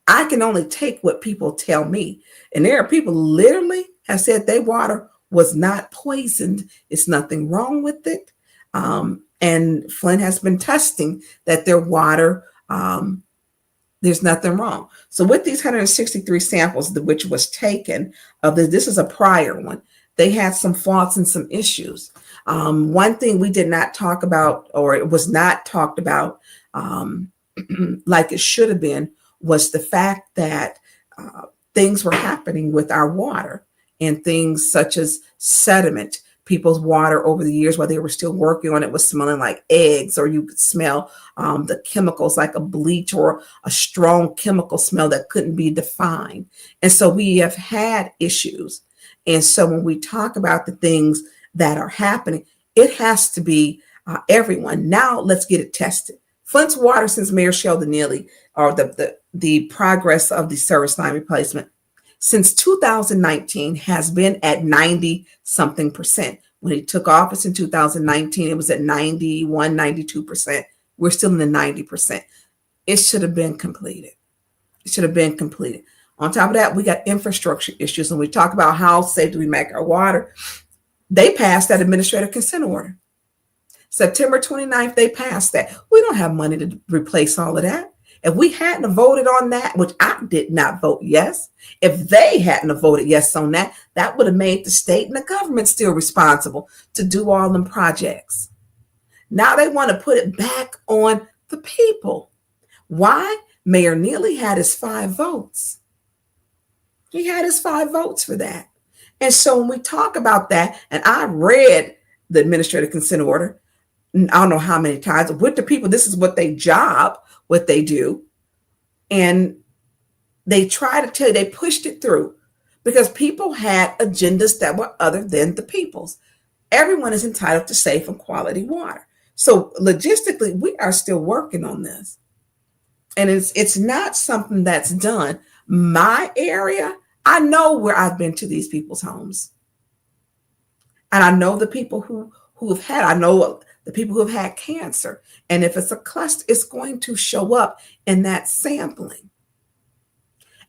I can only take what people tell me. And there are people literally have said their water was not poisoned. It's nothing wrong with it. And Flint has been testing that their water, there's nothing wrong. So with these 163 samples, which was taken of this is a prior one, they had some faults and some issues. One thing we did not talk about, or it was not talked about like it should have been, was the fact that things were happening with our water, and things such as sediment. People's water over the years while they were still working on it was smelling like eggs, or you could smell the chemicals like a bleach or a strong chemical smell that couldn't be defined. And so we have had issues. And so when we talk about the things that are happening, it has to be everyone. Now let's get it tested. Flint's water, since Mayor Sheldon Neely, or the progress of the service line replacement, since 2019 has been at 90 something percent. When he took office in 2019, it was at 91, 92%. We're still in the 90%. It should have been completed. It should have been completed. On top of that, we got infrastructure issues. When we talk about how safe do we make our water, they passed that administrative consent order. September 29th, they passed that. We don't have money to replace all of that. If we hadn't voted on that, which I did not vote yes, if they hadn't voted yes on that, that would have made the state and the government still responsible to do all them projects. Now they want to put it back on the people. Why? Mayor Neely had his 5 votes. He had his 5 votes for that. And so when we talk about that, and I read the administrative consent order, I don't know how many times, with the people, this is what they job, what they do. And they try to tell you, they pushed it through because people had agendas that were other than the people's. Everyone is entitled to safe and quality water. So logistically, we are still working on this. And it's not something that's done. My area, I know where I've been to these people's homes. And I know the people who have had, I know the people who have had cancer. And if it's a cluster, it's going to show up in that sampling.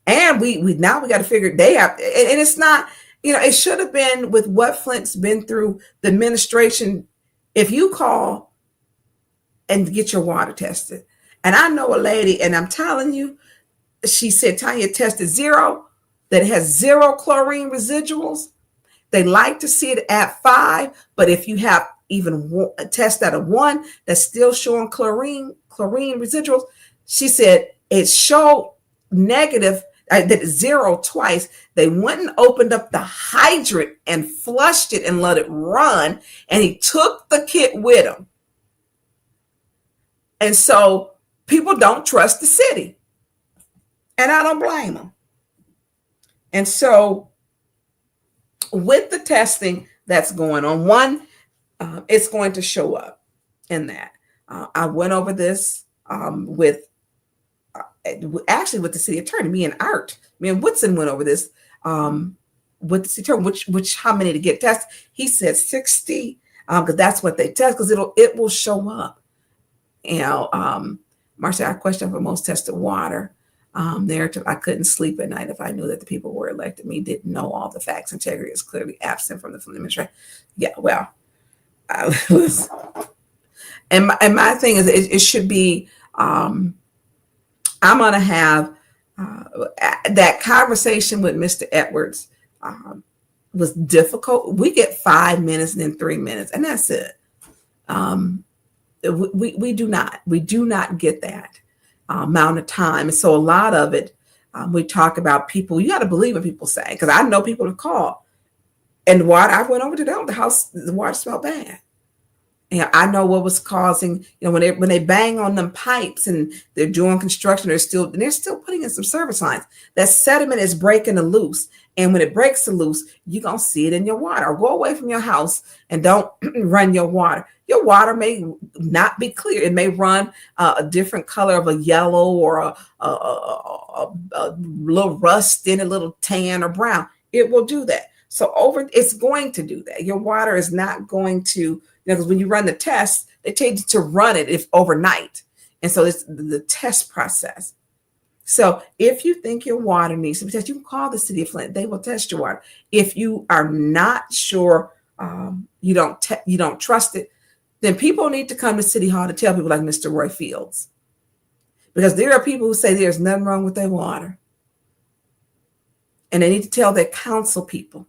And we now got to figure they have, and it's not, it should have been with what Flint's been through, the administration. If you call and get your water tested, and I know a lady, and I'm telling you, she said, Tanya tested 0, that has 0 chlorine residuals. They like to see it at 5, but if you have even a test at a 1 that's still showing chlorine residuals, she said it showed negative, that 0 twice. They went and opened up the hydrant and flushed it and let it run, and he took the kit with him. And so people don't trust the city, and I don't blame them. And so with the testing that's going on, one, it's going to show up in that. I went over this with the city attorney. Me and Woodson went over this with the city attorney, which how many to get tested. He said 60, because that's what they test, because it will show up. Marcia, I question for most tested water. I couldn't sleep at night if I knew that the people who were elected me didn't know all the facts. Integrity is clearly absent from the administration. Yeah, well, and my thing is, it should be. I'm gonna have that conversation with Mr. Edwards was difficult. We get 5 minutes and then 3 minutes, and that's it. We do not get that amount of time. And so a lot of it, we talk about people, you got to believe what people say. Because I know people have called, and the water, I went over to them, the house, the water smelled bad. And I know what was causing, when they bang on them pipes and they're doing construction, they're still putting in some service lines. That sediment is breaking the loose. And when it breaks the loose, you're going to see it in your water. Or go away from your house and don't run your water. Your water may not be clear. It may run a different color of a yellow or a little rust in a little tan or brown. It will do that. So it's going to do that. Your water is not going to, because when you run the test, they tell you to run it overnight. And so it's the test process. So if you think your water needs to be tested, you can call the city of Flint. They will test your water. If you are not sure, you don't trust it, then people need to come to City Hall to tell people like Mr. Roy Fields. Because there are people who say there's nothing wrong with their water. And they need to tell their council people.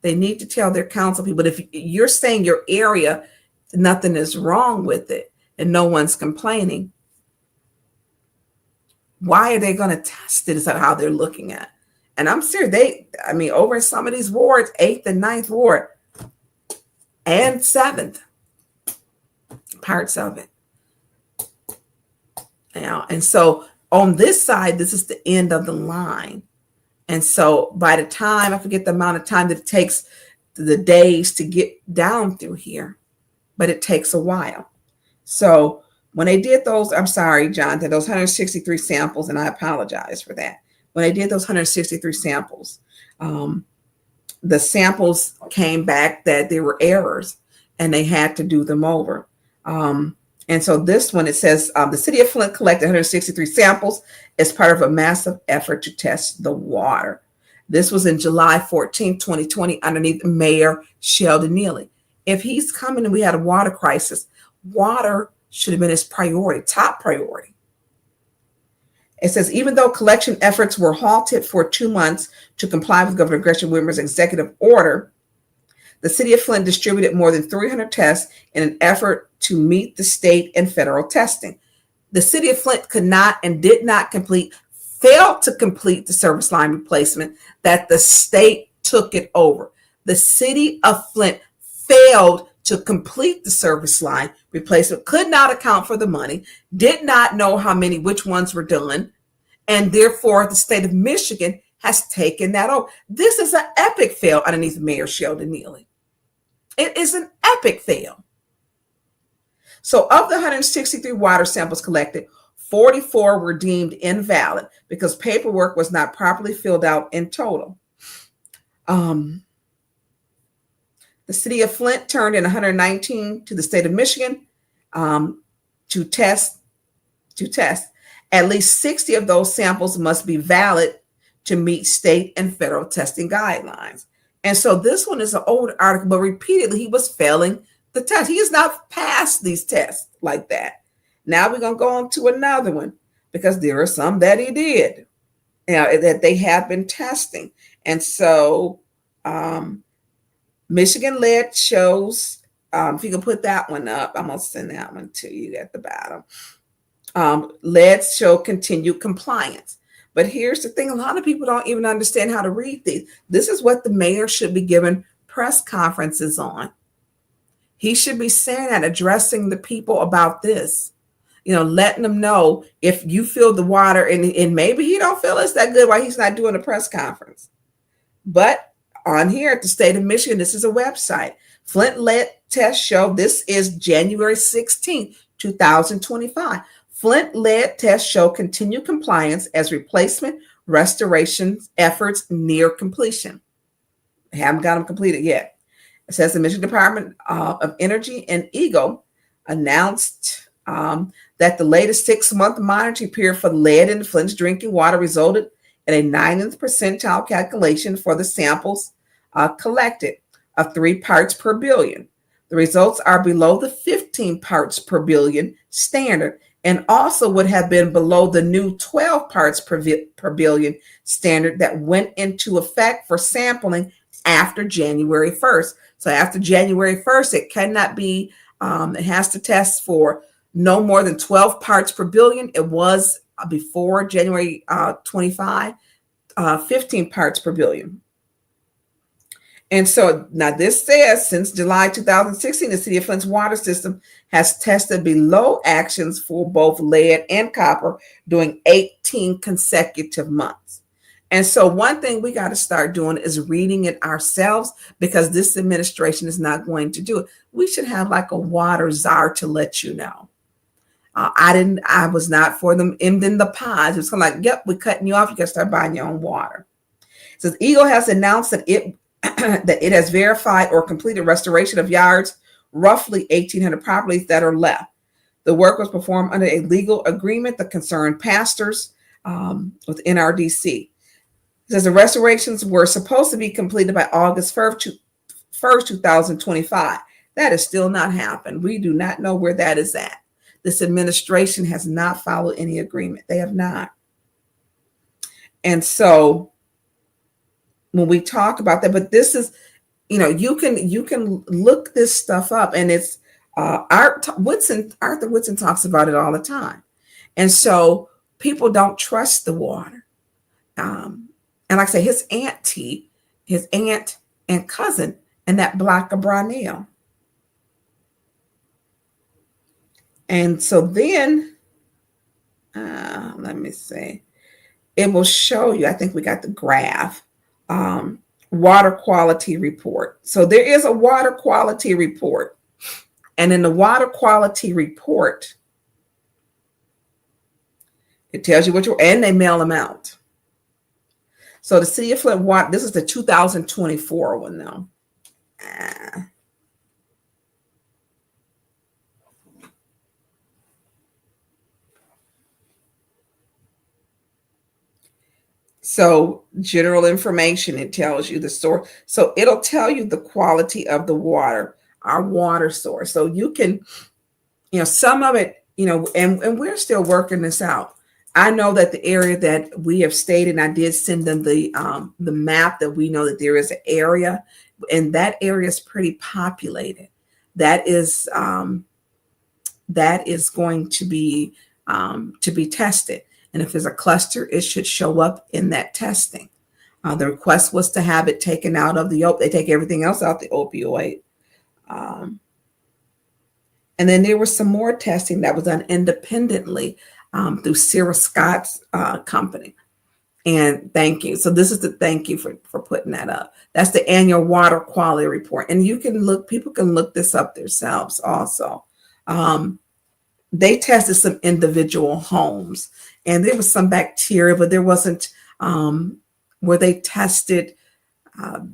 They need to tell their council people. But if you're saying your area, nothing is wrong with it and no one's complaining, why are they going to test it? Is that how they're looking at? And I'm serious. Over in some of these wards, 8th and 9th ward and 7th, parts of it. And so on this side, this is the end of the line. And so by the time, I forget the amount of time that it takes, the days to get down through here, but it takes a while. So when they did those, I'm sorry, Jonathan, those 163 samples, and I apologize for that. When they did those 163 samples, the samples came back that there were errors and they had to do them over. And so this one, it says the city of Flint collected 163 samples as part of a massive effort to test the water. This was in July 14, 2020, underneath Mayor Sheldon Neely. If he's coming and we had a water crisis, water should have been his priority, top priority. It says, even though collection efforts were halted for 2 months to comply with Governor Gretchen Whitmer's executive order, the city of Flint distributed more than 300 tests in an effort to meet the state and federal testing. The city of Flint could not and did not failed to complete the service line replacement that the state took it over. The city of Flint failed to complete the service line replacement, could not account for the money, did not know which ones were done, and therefore the state of Michigan has taken that over. This is an epic fail underneath Mayor Sheldon Neely. It is an epic fail. So of the 163 water samples collected, 44 were deemed invalid because paperwork was not properly filled out in total. The city of Flint turned in 119 to the state of Michigan to test. At least 60 of those samples must be valid to meet state and federal testing guidelines. And so this one is an old article, but repeatedly he was failing the test. He has not passed these tests like that. Now we're going to go on to another one because there are some that he did, that they have been testing. And so Michigan Lead shows, if you can put that one up, I'm going to send that one to you at the bottom. Lead show continued compliance. But here's the thing, a lot of people don't even understand how to read these. This is what the mayor should be giving press conferences on. He should be saying that, addressing the people about this, letting them know if you feel the water and maybe he don't feel it's that good, why he's not doing a press conference. But on here at the state of Michigan, this is a website. Flint lead test show, this is January 16th, 2025. Flint lead tests show continued compliance as replacement restoration efforts near completion. Haven't got them completed yet. It says the Michigan Department of Energy and EGLE announced that the latest 6-month monitoring period for lead in Flint's drinking water resulted in a 90th percentile calculation for the samples collected of 3 parts per billion. The results are below the 15 parts per billion standard and also would have been below the new 12 parts per billion standard that went into effect for sampling after January 1st. So after January 1st, it cannot be, it has to test for no more than 12 parts per billion. It was before January 25, 15 parts per billion. And so now this says since July 2016, the city of Flint's water system has tested below actions for both lead and copper during 18 consecutive months. And so one thing we got to start doing is reading it ourselves because this administration is not going to do it. We should have like a water czar to let you know. I was not for them ending the pods. It's kind of like, yep, we're cutting you off. You got to start buying your own water. It says EGLE has announced that it has verified or completed restoration of yards, roughly 1,800 properties that are left. The work was performed under a legal agreement that concerned pastors with NRDC. It says the restorations were supposed to be completed by August 1st, 2025. That has still not happened. We do not know where that is at. This administration has not followed any agreement. They have not. And so when we talk about that, but this is, you can look this stuff up, and it's Arthur Whitson talks about it all the time. And so people don't trust the water. And like I say, his aunt and cousin, and that block of Brownell. And so then, let me see, it will show you, I think we got the graph, water quality report. So there is a water quality report. And in the water quality report, it tells you and they mail them out. So the City of Flint water, this is the 2024 one though. So general information, it tells you the source. So it'll tell you the quality of the water, our water source. So you can, some of it, and we're still working this out. I know that the area that we have stayed in, I did send them the map that we know that there is an area, and that area is pretty populated. That is going to be tested. And if there's a cluster, it should show up in that testing. The request was to have it taken out of they take everything else out the opioid. And then there was some more testing that was done independently through Sarah Scott's company. And thank you. So this is the thank you for putting that up. That's the annual water quality report. And people can look this up themselves also. They tested some individual homes, and there was some bacteria, but there wasn't where they tested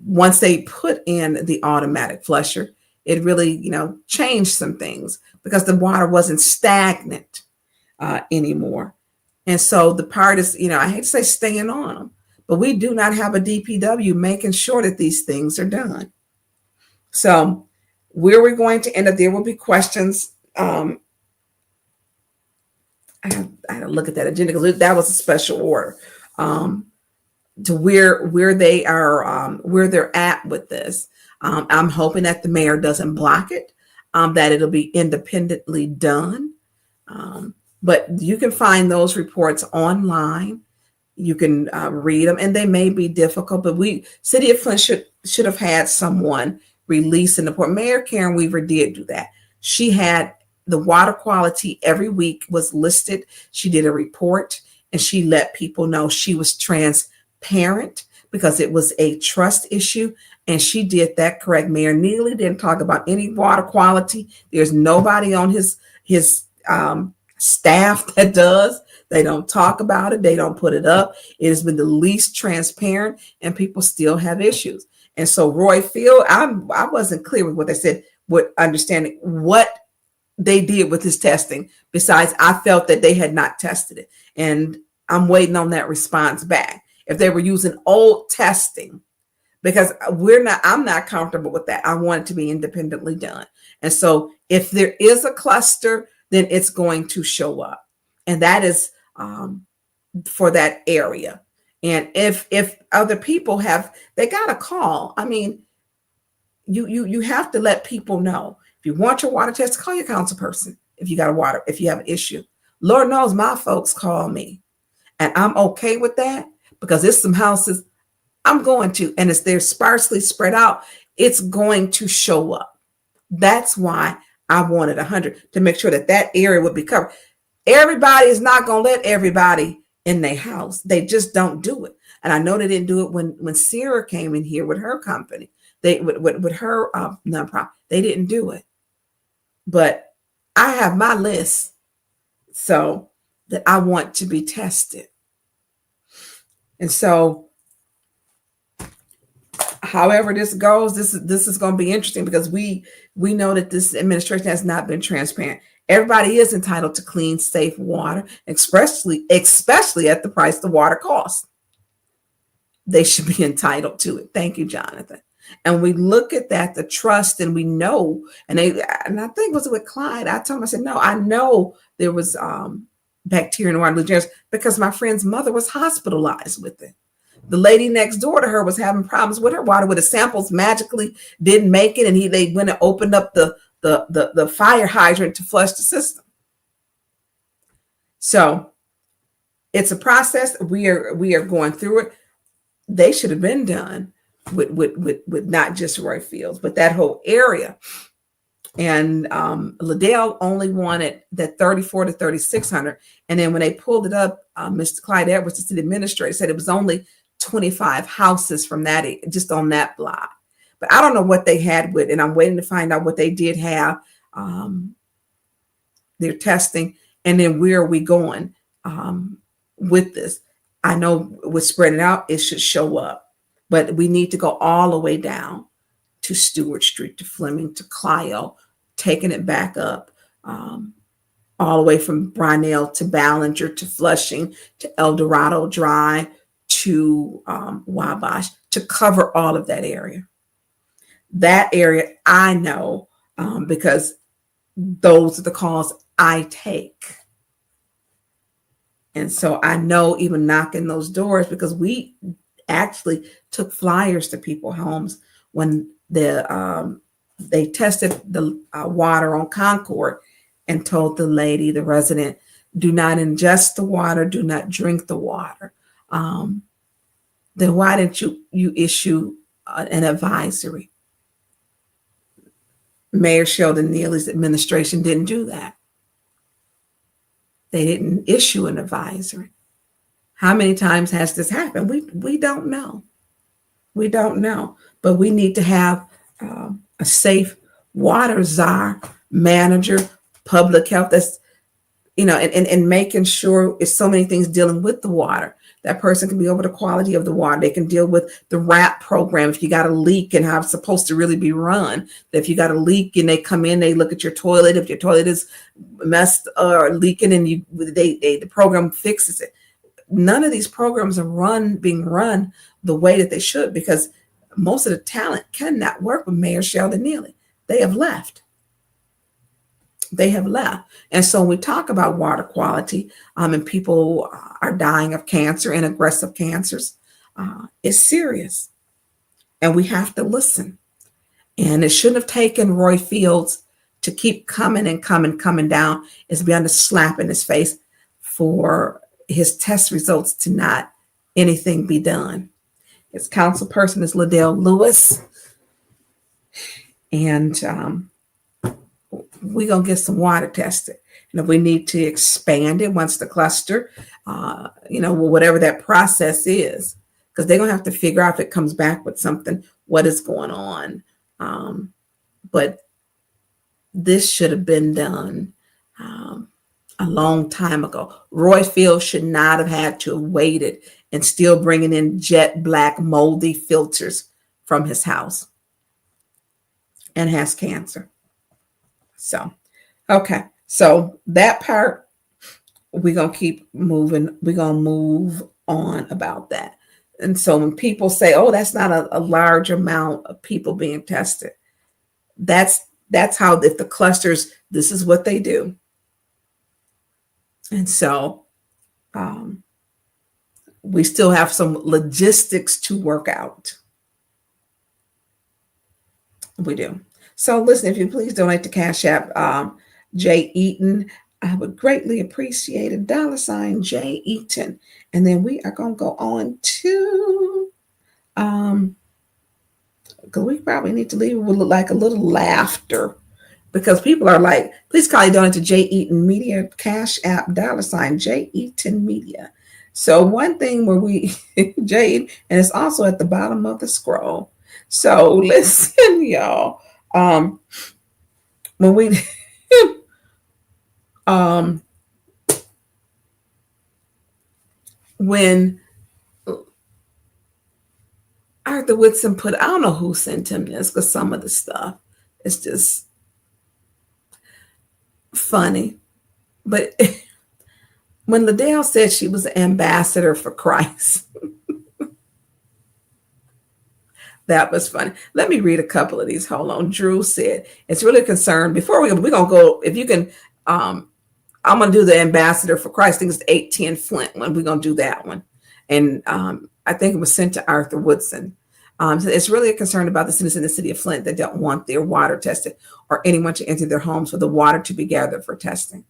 once they put in the automatic flusher. It really, changed some things because the water wasn't stagnant anymore. And so the part is, I hate to say staying on them, but we do not have a DPW making sure that these things are done. So where we're going to end up, there will be questions. I had to look at that agenda because that was a special order to where they are, where they're at with this. I'm hoping that the mayor doesn't block it, that it'll be independently done. But you can find those reports online. You can read them, and they may be difficult, but City of Flint should have had someone release an report. Mayor Karen Weaver did do that. She had the water quality every week was listed. She did a report, and she let people know. She was transparent because it was a trust issue, and she did that correct. Mayor Neely didn't talk about any water quality. There's nobody on his staff that does. They don't talk about it. They don't put it up. It has been the least transparent, and people still have issues. And so Roy Field, I wasn't clear with what they said, with understanding what they did with his testing. Besides, I felt that they had not tested it, and I'm waiting on that response back. If they were using old testing, because I'm not comfortable with that. I want it to be independently done. And so if there is a cluster, then it's going to show up. And that is for that area. And if other people they got a call. I mean, you have to let people know. If you want your water test, call your council person. If you have an issue, Lord knows my folks call me, and I'm okay with that because there's some houses I'm going to, and if they're sparsely spread out, it's going to show up. That's why I wanted 100 to make sure that area would be covered. Everybody is not going to let everybody in their house. They just don't do it. And I know they didn't do it when Sarah came in here with her company. They with her nonprofit. They didn't do it. But I have my list so that I want to be tested. And so however this goes, this is going to be interesting because we know that this administration has not been transparent. Everybody is entitled to clean, safe water, especially at the price the water costs. They should be entitled to it. Thank you, Jonathan. And we look at that, the trust, and we know, and I think it was with Clyde. I told him, I said, no, I know there was bacteria in the water because my friend's mother was hospitalized with it. The lady next door to her was having problems with her water, where the samples magically didn't make it, and they went and opened up the fire hydrant to flush the system. So it's a process. We are going through it. They should have been done with not just Roy Fields, but that whole area. And Liddell only wanted that 34 to 3,600. And then when they pulled it up, Mr. Clyde Edwards, the city administrator, said it was only 25 houses from that, just on that block. But I don't know what they had with, and I'm waiting to find out what they did have. Their testing, and then where are we going with this? I know with spreading out, it should show up, but we need to go all the way down to Stewart Street, to Fleming, to Clio, taking it back up, all the way from Brownell to Ballinger to Flushing to El Dorado Drive to Wabash, to cover all of that area. That area I know because those are the calls I take. And so I know, even knocking those doors, because we actually took flyers to people's homes when they tested the water on Concord, and told the lady, the resident, do not ingest the water, do not drink the water. Then why didn't you issue an advisory? Mayor Sheldon Neely's administration didn't do that. They didn't issue an advisory. How many times has this happened? We don't know. We don't know. But we need to have a safe water czar, manager, public health. That's, and making sure it's so many things dealing with the water. That person can be over the quality of the water. They can deal with the RAP program. If you got a leak and how it's supposed to really be run, if you got a leak and they come in, they look at your toilet. If your toilet is messed or leaking, and the program fixes it. None of these programs are being run the way that they should, because most of the talent cannot work with Mayor Sheldon Neely. They have left. They have left. And so when we talk about water quality, and people are dying of cancer and aggressive cancers, it's serious. And we have to listen. And it shouldn't have taken Roy Fields to keep coming down. It's beyond a slap in his face for his test results to not anything be done. His council person is Liddell Lewis. And we're going to get some water tested. We need to expand it once the cluster, whatever that process is, because they're going to have to figure out if it comes back with something, what is going on. But this should have been done a long time ago. Roy Field should not have had to have waited and still bringing in jet black moldy filters from his house, and has cancer. So, okay. So that part, we're going to keep moving. We're going to move on about that. And so when people say, oh, that's not a large amount of people being tested, that's how, if the clusters, this is what they do. And so we still have some logistics to work out. We do. So listen, if you please donate to Cash App, Jay Eaton, I would greatly appreciate it. $ Jay Eaton. And then we are going to go on to, because we probably need to leave with like a little laughter, because people are like, please call you donate to Jay Eaton Media, Cash App, $ Jay Eaton Media. So one thing where we, Jay Eaton, and it's also at the bottom of the scroll. So listen, y'all. When we when Arthur Whitson put, I don't know who sent him this, because some of the stuff is just funny, but when Liddell said she was an ambassador for Christ, that was funny. Let me read a couple of these. Hold on. Drew said, it's really concerned. Before we're going to go, if you can, I'm going to do the ambassador for Christ. I think it's the 810 Flint one. We're going to do that one. And I think it was sent to Arthur Woodson. So it's really a concern about the citizens in the city of Flint that don't want their water tested or anyone to enter their homes for the water to be gathered for testing.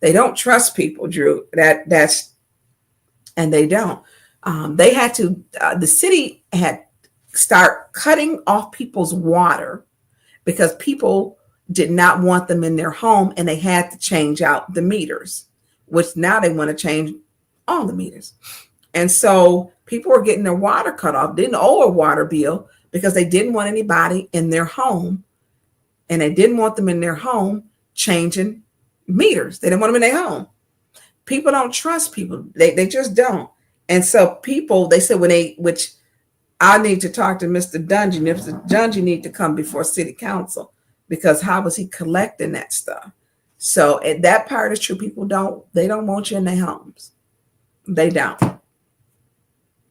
They don't trust people, Drew. And they don't. They had to, the city had start cutting off people's water because people did not want them in their home, and they had to change out the meters, which now they want to change all the meters. And so people were getting their water cut off, didn't owe a water bill because they didn't want anybody in their home, and they didn't want them in their home changing meters. They didn't want them in their home. People don't trust people. They just don't. And so people, they said which I need to talk to Mr. Dungy. Mr. Dungy need to come before city council, because how was he collecting that stuff? So that part is true. People don't want you in their homes. They don't.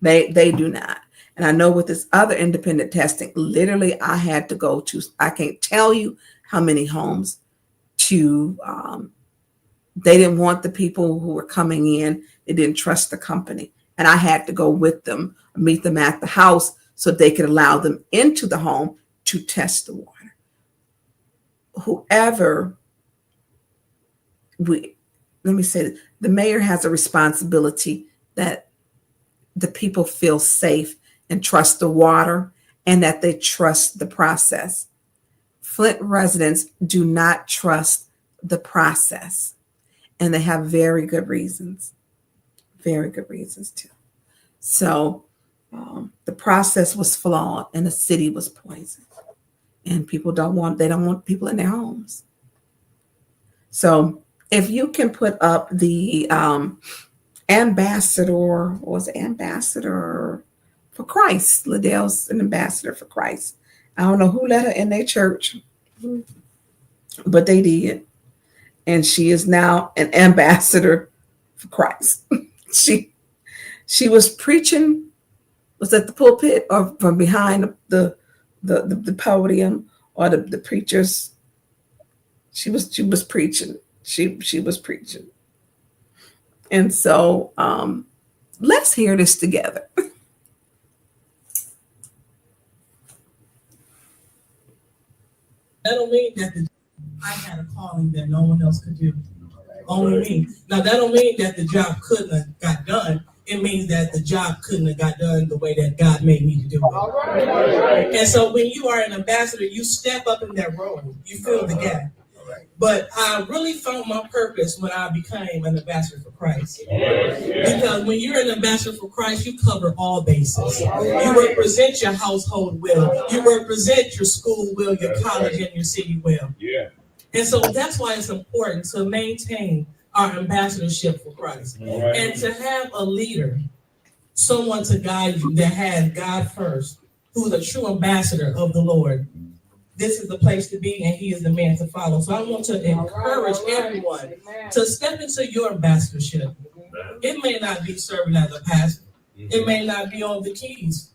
They do not. And I know with this other independent testing, literally I had to go to, I can't tell you how many homes to, they didn't want the people who were coming in. They didn't trust the company. And I had to go with them, meet them at the house so they could allow them into the home to test the water. Let me say this, the mayor has a responsibility that the people feel safe and trust the water and that they trust the process. Flint residents do not trust the process, and they have very good reasons. Very good reasons too. So the process was flawed and the city was poisoned, and people they don't want people in their homes. So if you can put up the ambassador for Christ, Liddell's an ambassador for Christ. I don't know who let her in their church, but they did. And she is now an ambassador for Christ. She was preaching, was at the pulpit or from behind the podium or the preachers. She was preaching. She was preaching. And so let's hear this together. That don't mean that I had a calling that no one else could do. Only me. Now that don't mean that the job couldn't have got done. It means that the job couldn't have got done the way that God made me to do it. And so when you are an ambassador, you step up in that role. You fill the gap. But I really found my purpose when I became an ambassador for Christ. Because when you're an ambassador for Christ, you cover all bases. You represent your household well. You represent your school well, your college, and your city well. Yeah. And so that's why it's important to maintain our ambassadorship for Christ. And to have a leader, someone to guide you that has God first, who's a true ambassador of the Lord. This is the place to be, and he is the man to follow. So I want to encourage everyone to step into your ambassadorship. It may not be serving as a pastor. It may not be on the keys.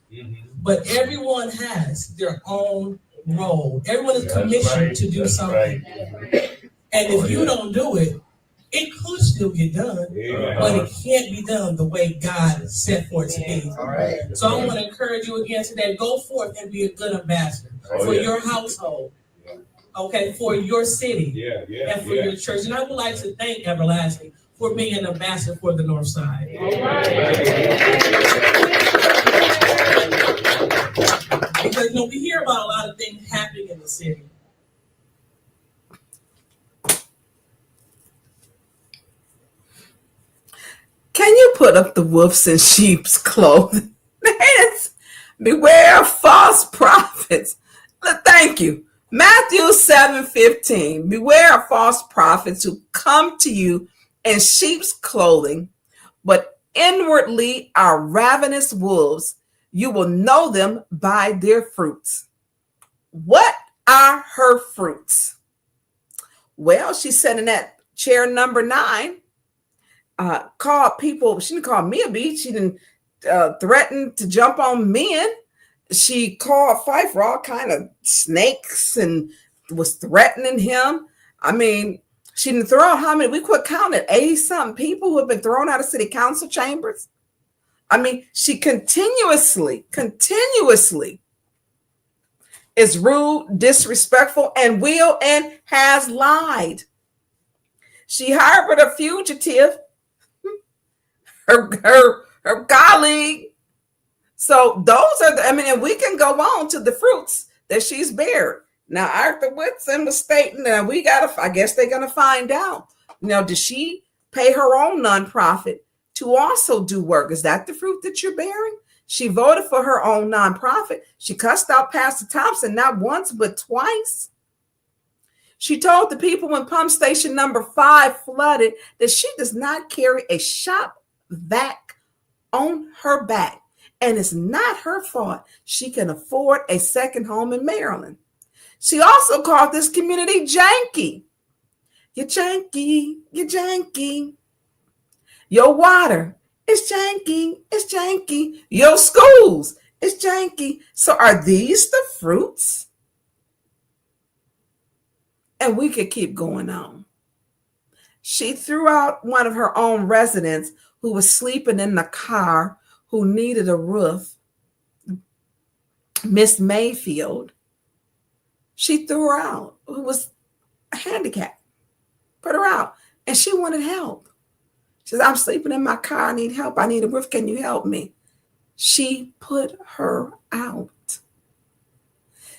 But everyone has their own role. Everyone is commissioned to do something. And if you don't do it, it could still get done, but it can't be done the way God set for it to be. So I want to encourage you again today, go forth and be a good ambassador for your household, okay, for your city, and for your church. And I would like to thank Everlasting for being an ambassador for the North Side. Because we hear about a lot of things happening in the city. Can you put up the wolves in sheep's clothing? Beware of false prophets. Thank you. Matthew 7:15. Beware of false prophets who come to you in sheep's clothing, but inwardly are ravenous wolves. You will know them by their fruits. What are her fruits? Well, she's sitting in that chair number 9. Called people. She didn't call me a beach. She didn't threaten to jump on men. She called Pfeiffer all kind of snakes and was threatening him. I mean, she didn't throw out how many. We quit counting 80-something people who have been thrown out of city council chambers. I mean, she continuously is rude, disrespectful, and will and has lied. She harbored a fugitive, her colleague. So those are and we can go on to the fruits that she's bared. Now, Arthur Whitson was stating that I guess they're going to find out. Did she pay her own nonprofit to also do work? Is that the fruit that you're bearing? She voted for her own nonprofit. She cussed out Pastor Thompson not once, but twice. She told the people when pump station number 5 flooded that she does not carry a shop vac on her back. And it's not her fault. She can afford a second home in Maryland. She also called this community janky. You're janky, you're janky. Your water is janky, it's janky. Your schools is janky. So are these the fruits? And we could keep going on. She threw out one of her own residents who was sleeping in the car, who needed a roof, Miss Mayfield. She threw her out, who was handicapped, put her out, and she wanted help. She says, I'm sleeping in my car, I need help, I need a roof, can you help me? She put her out.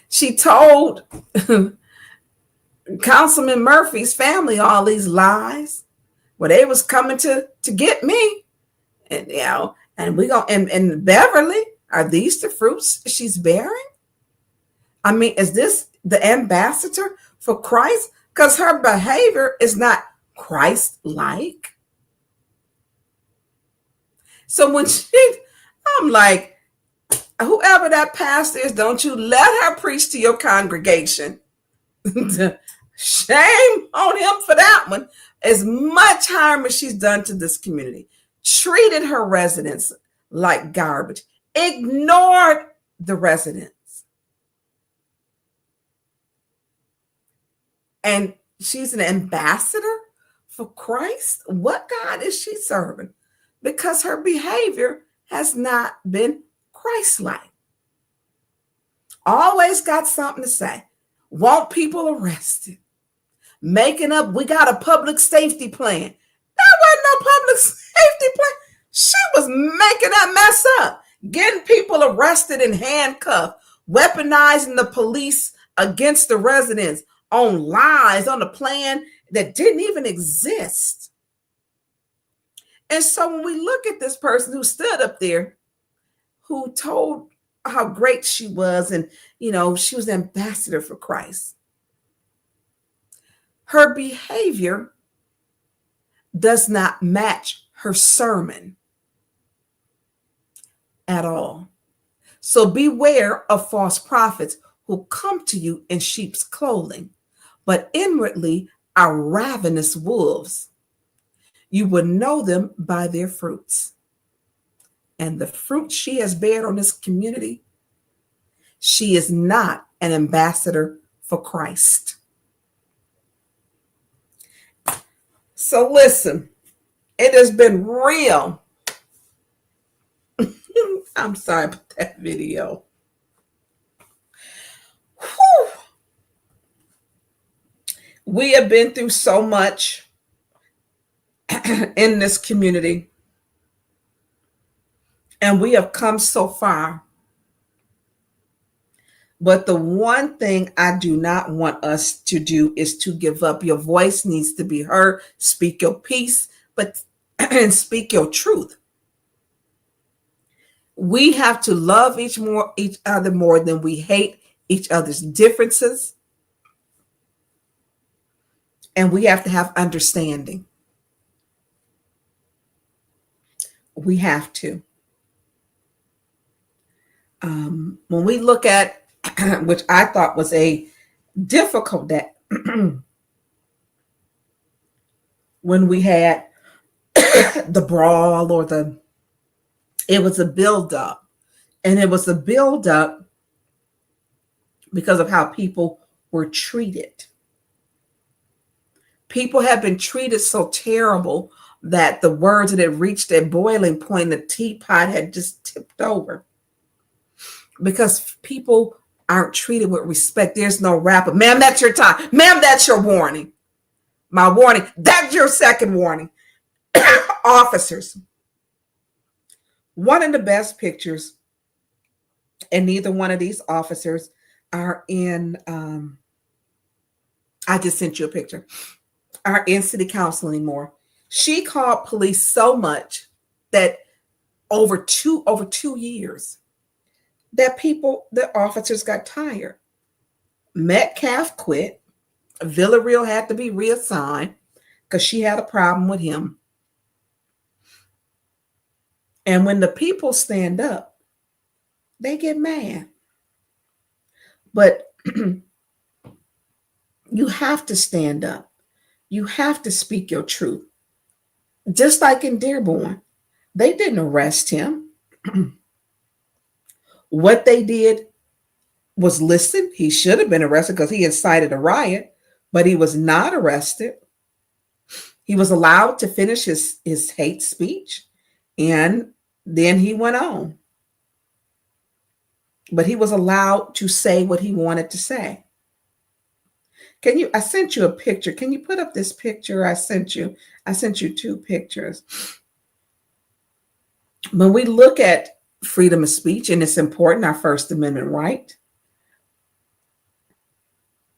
She told Councilman Murphy's family all these lies, where they was coming to get me. And and we go and Beverly, are these the fruits she's bearing? I mean, is this the ambassador for Christ? Because her behavior is not Christ-like. So when I'm like, whoever that pastor is, don't you let her preach to your congregation. Shame on him for that one. As much harm as she's done to this community, treated her residents like garbage, ignored the residents. And she's an ambassador for Christ. What God is she serving? Because her behavior has not been Christ-like. Always got something to say. Want people arrested. Making up, we got a public safety plan. There wasn't no public safety plan. She was making that mess up. Getting people arrested and handcuffed. Weaponizing the police against the residents on lies, on a plan that didn't even exist. And so when we look at this person who stood up there, who told how great she was, and she was an ambassador for Christ, her behavior does not match her sermon at all. So beware of false prophets who come to you in sheep's clothing, but inwardly are ravenous wolves. You will know them by their fruits. And the fruit she has bared on this community, she is not an ambassador for Christ. So listen, it has been real. I'm sorry about that video. Whew. We have been through so much in this community, and we have come so far. But the one thing I do not want us to do is to give up. Your voice needs to be heard. Speak your peace, and speak your truth. We have to love each other more than we hate each other's differences. And we have to have understanding. We have to. When we look at, which I thought was a difficult day, when we had the brawl or it was a buildup. And it was a buildup because of how people were treated. People have been treated so terrible that the words that had reached a boiling point, the teapot had just tipped over. Because people aren't treated with respect. There's no rapper. Ma'am, that's your time. Ma'am, that's your warning. My warning. That's your second warning. Officers. One of the best pictures, and neither one of these officers are in, I just sent you a picture, are in city council anymore. She called police so much that over two years, that the officers got tired. Metcalf quit. Villarreal had to be reassigned because she had a problem with him. And when the people stand up, they get mad. But you have to stand up. You have to speak your truth. Just like in Dearborn, they didn't arrest him. What they did was listen. He should have been arrested because he incited a riot, but he was not arrested. He was allowed to finish his hate speech, and then he went on. But he was allowed to say what he wanted to say. I sent you a picture. Can you put up this picture I sent you? I sent you two pictures. When we look at freedom of speech, and it's important, our First Amendment right,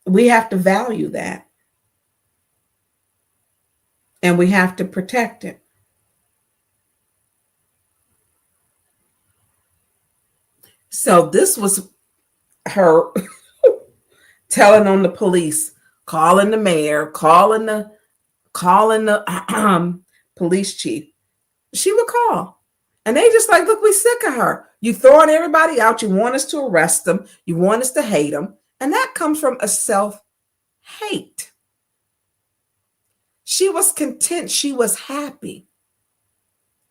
we have to value that. And we have to protect it. So this was her telling on the police, calling the mayor, calling the police chief. She would call. And they just like, look, we sick of her. You throwing everybody out. You want us to arrest them. You want us to hate them. And that comes from a self-hate. She was content. She was happy.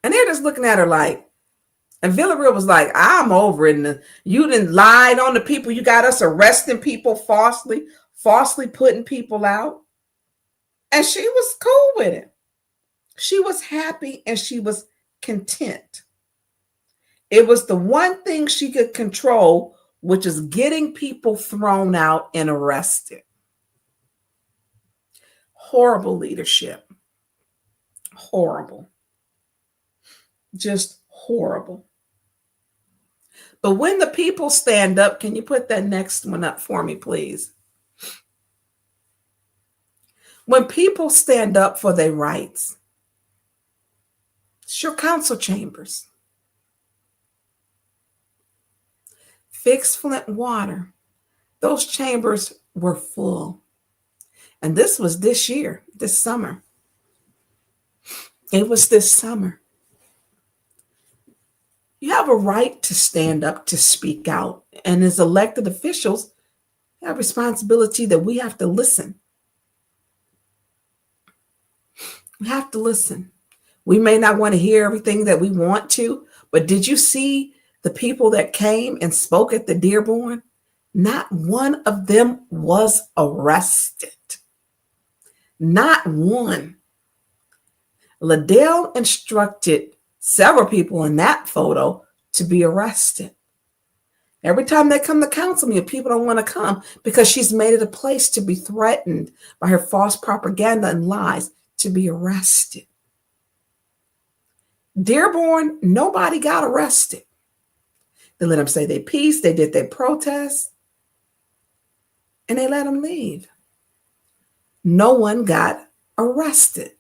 And they're just looking at her like, and Villarreal was like, I'm over it. You done lied on the people. You got us arresting people falsely putting people out. And she was cool with it. She was happy and she was content. It was the one thing she could control, which is getting people thrown out and arrested. Horrible leadership. Horrible. Just horrible. But when the people stand up, can you put that next one up for me, please? When people stand up for their rights, it's your council chambers. Fix Flint water. Those chambers were full. And this was this year, this summer. It was this summer. You have a right to stand up, to speak out. And as elected officials, we have a responsibility that we have to listen. We have to listen. We may not want to hear everything that we want to, but did you see the people that came and spoke at the Dearborn? Not one of them was arrested. Not one. Liddell instructed several people in that photo to be arrested. Every time they come to council meeting, people don't want to come because she's made it a place to be threatened by her false propaganda and lies, to be arrested. Dearborn, nobody got arrested. They let them say their piece, they did their protest, and they let them leave. No one got arrested.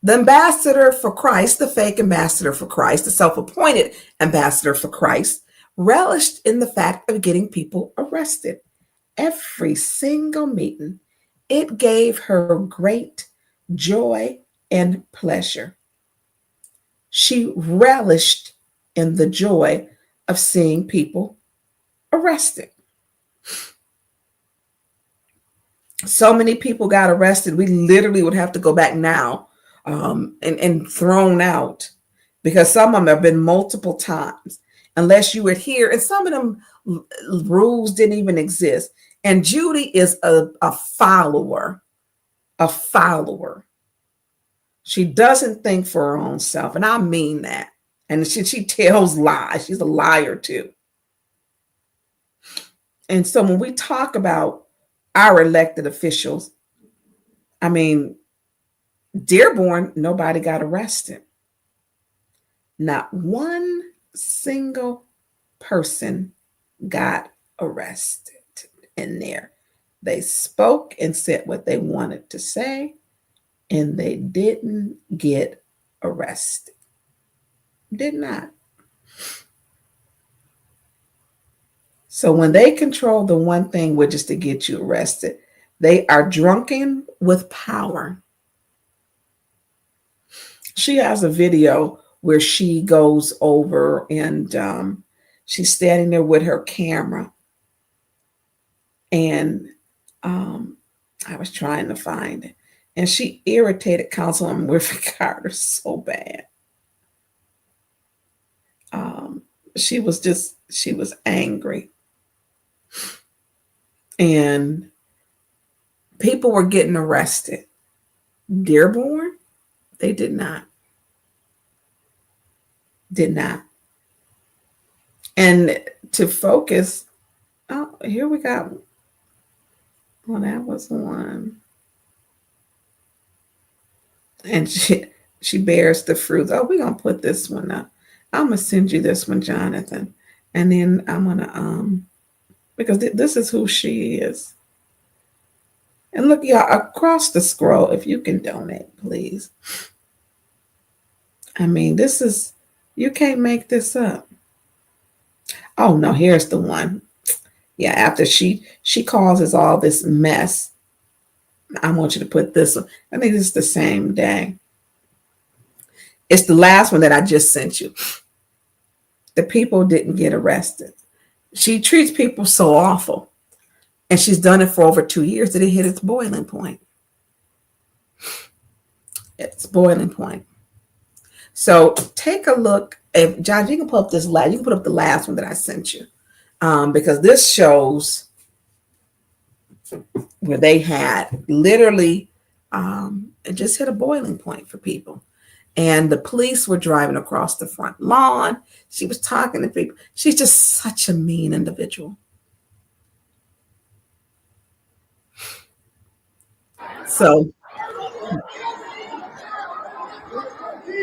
The ambassador for Christ, the fake ambassador for Christ, the self-appointed ambassador for Christ, relished in the fact of getting people arrested. Every single meeting, it gave her great joy and pleasure. She relished in the joy of seeing people arrested. So many people got arrested. We literally would have to go back now and thrown out because some of them have been multiple times unless you adhere. And some of them rules didn't even exist. And Judy is a follower, a follower. She doesn't think for her own self. And I mean that. And she tells lies. She's a liar too. And so when we talk about our elected officials, I mean, Dearborn, nobody got arrested. Not one single person got arrested in there. They spoke and said what they wanted to say, and they didn't get arrested. Did not. So when they control the one thing, which is to get you arrested, they are drunken with power. She has a video where she goes over and she's standing there with her camera. And I was trying to find it. And she irritated Councilwoman Winfrey Carter so bad. She was angry. And people were getting arrested. Dearborn, they did not. Did not. And to focus, oh, here we go. Well, that was one. And she bears the fruits. Oh, we're gonna put this one up. I'm gonna send you this one, Jonathan. And then I'm gonna because this is who she is. And look, y'all, across the scroll, if you can donate, please. I mean, this is, you can't make this up. Oh no, here's the one. Yeah, after she causes all this mess. I want you to put this one. I think this is the same day. It's the last one that I just sent you. The people didn't get arrested. She treats people so awful. And she's done it for over 2 years that it hit its boiling point. It's boiling point. So take a look. If John, you can put up this last, you can put up the last one that I sent you. Because this shows where they had literally it just hit a boiling point for people. And the police were driving across the front lawn. She was talking to people. She's just such a mean individual. So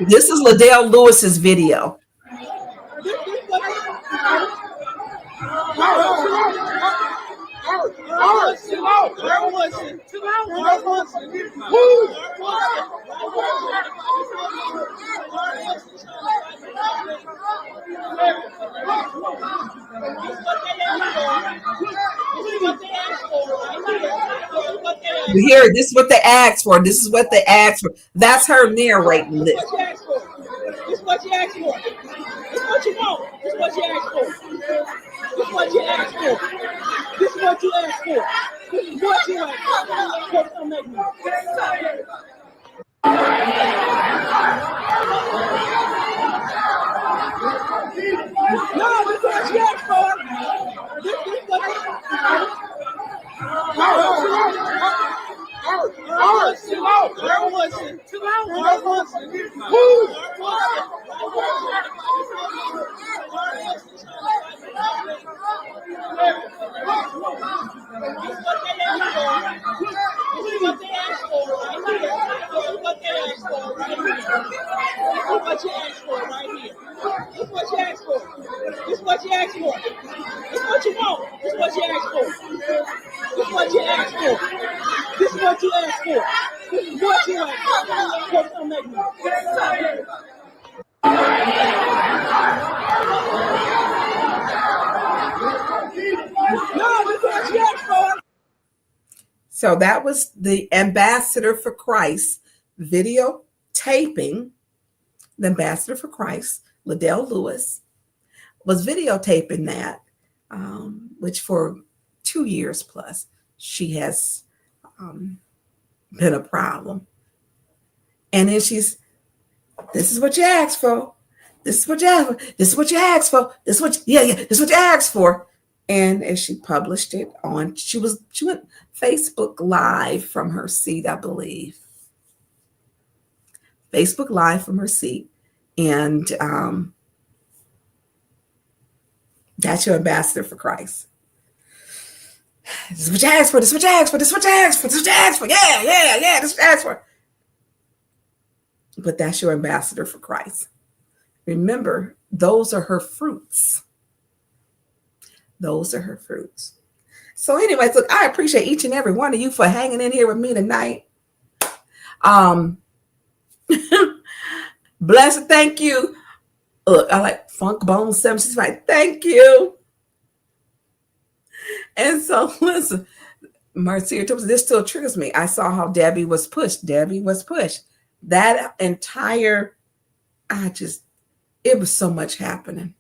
this is Liddell Lewis's video. Here, this is what they asked for. This is what they asked for. That's her narrating this. This is what you asked for. This is what you want. This is what you asked for. This is what you asked for. This is what you asked for. This is what you asked for. Don't make me. No, this is what you asked for. This is what you asked for. So that was the Ambassador for Christ video taping. The Ambassador for Christ, Liddell Lewis, was videotaping that, which for 2 years plus, she has been a problem. And then this is what you asked for. This is what you asked for. This is what you asked for. This is what this is what you asked for. And as she published it she went Facebook Live from her seat, I believe. Facebook Live from her seat. And that's your ambassador for Christ. This is what you asked for. This is what you asked for. This is what you asked for. This is what you asked for. Yeah. This is what you asked for. But that's your ambassador for Christ. Remember, those are her fruits. Those are her fruits. So anyways, look, I appreciate each and every one of you for hanging in here with me tonight. Blessed, thank you. Look, I like Funk Bone 765. Thank you. And so listen, Marcia, this still triggers me. I saw how Debbie was pushed. That entire, it was so much happening.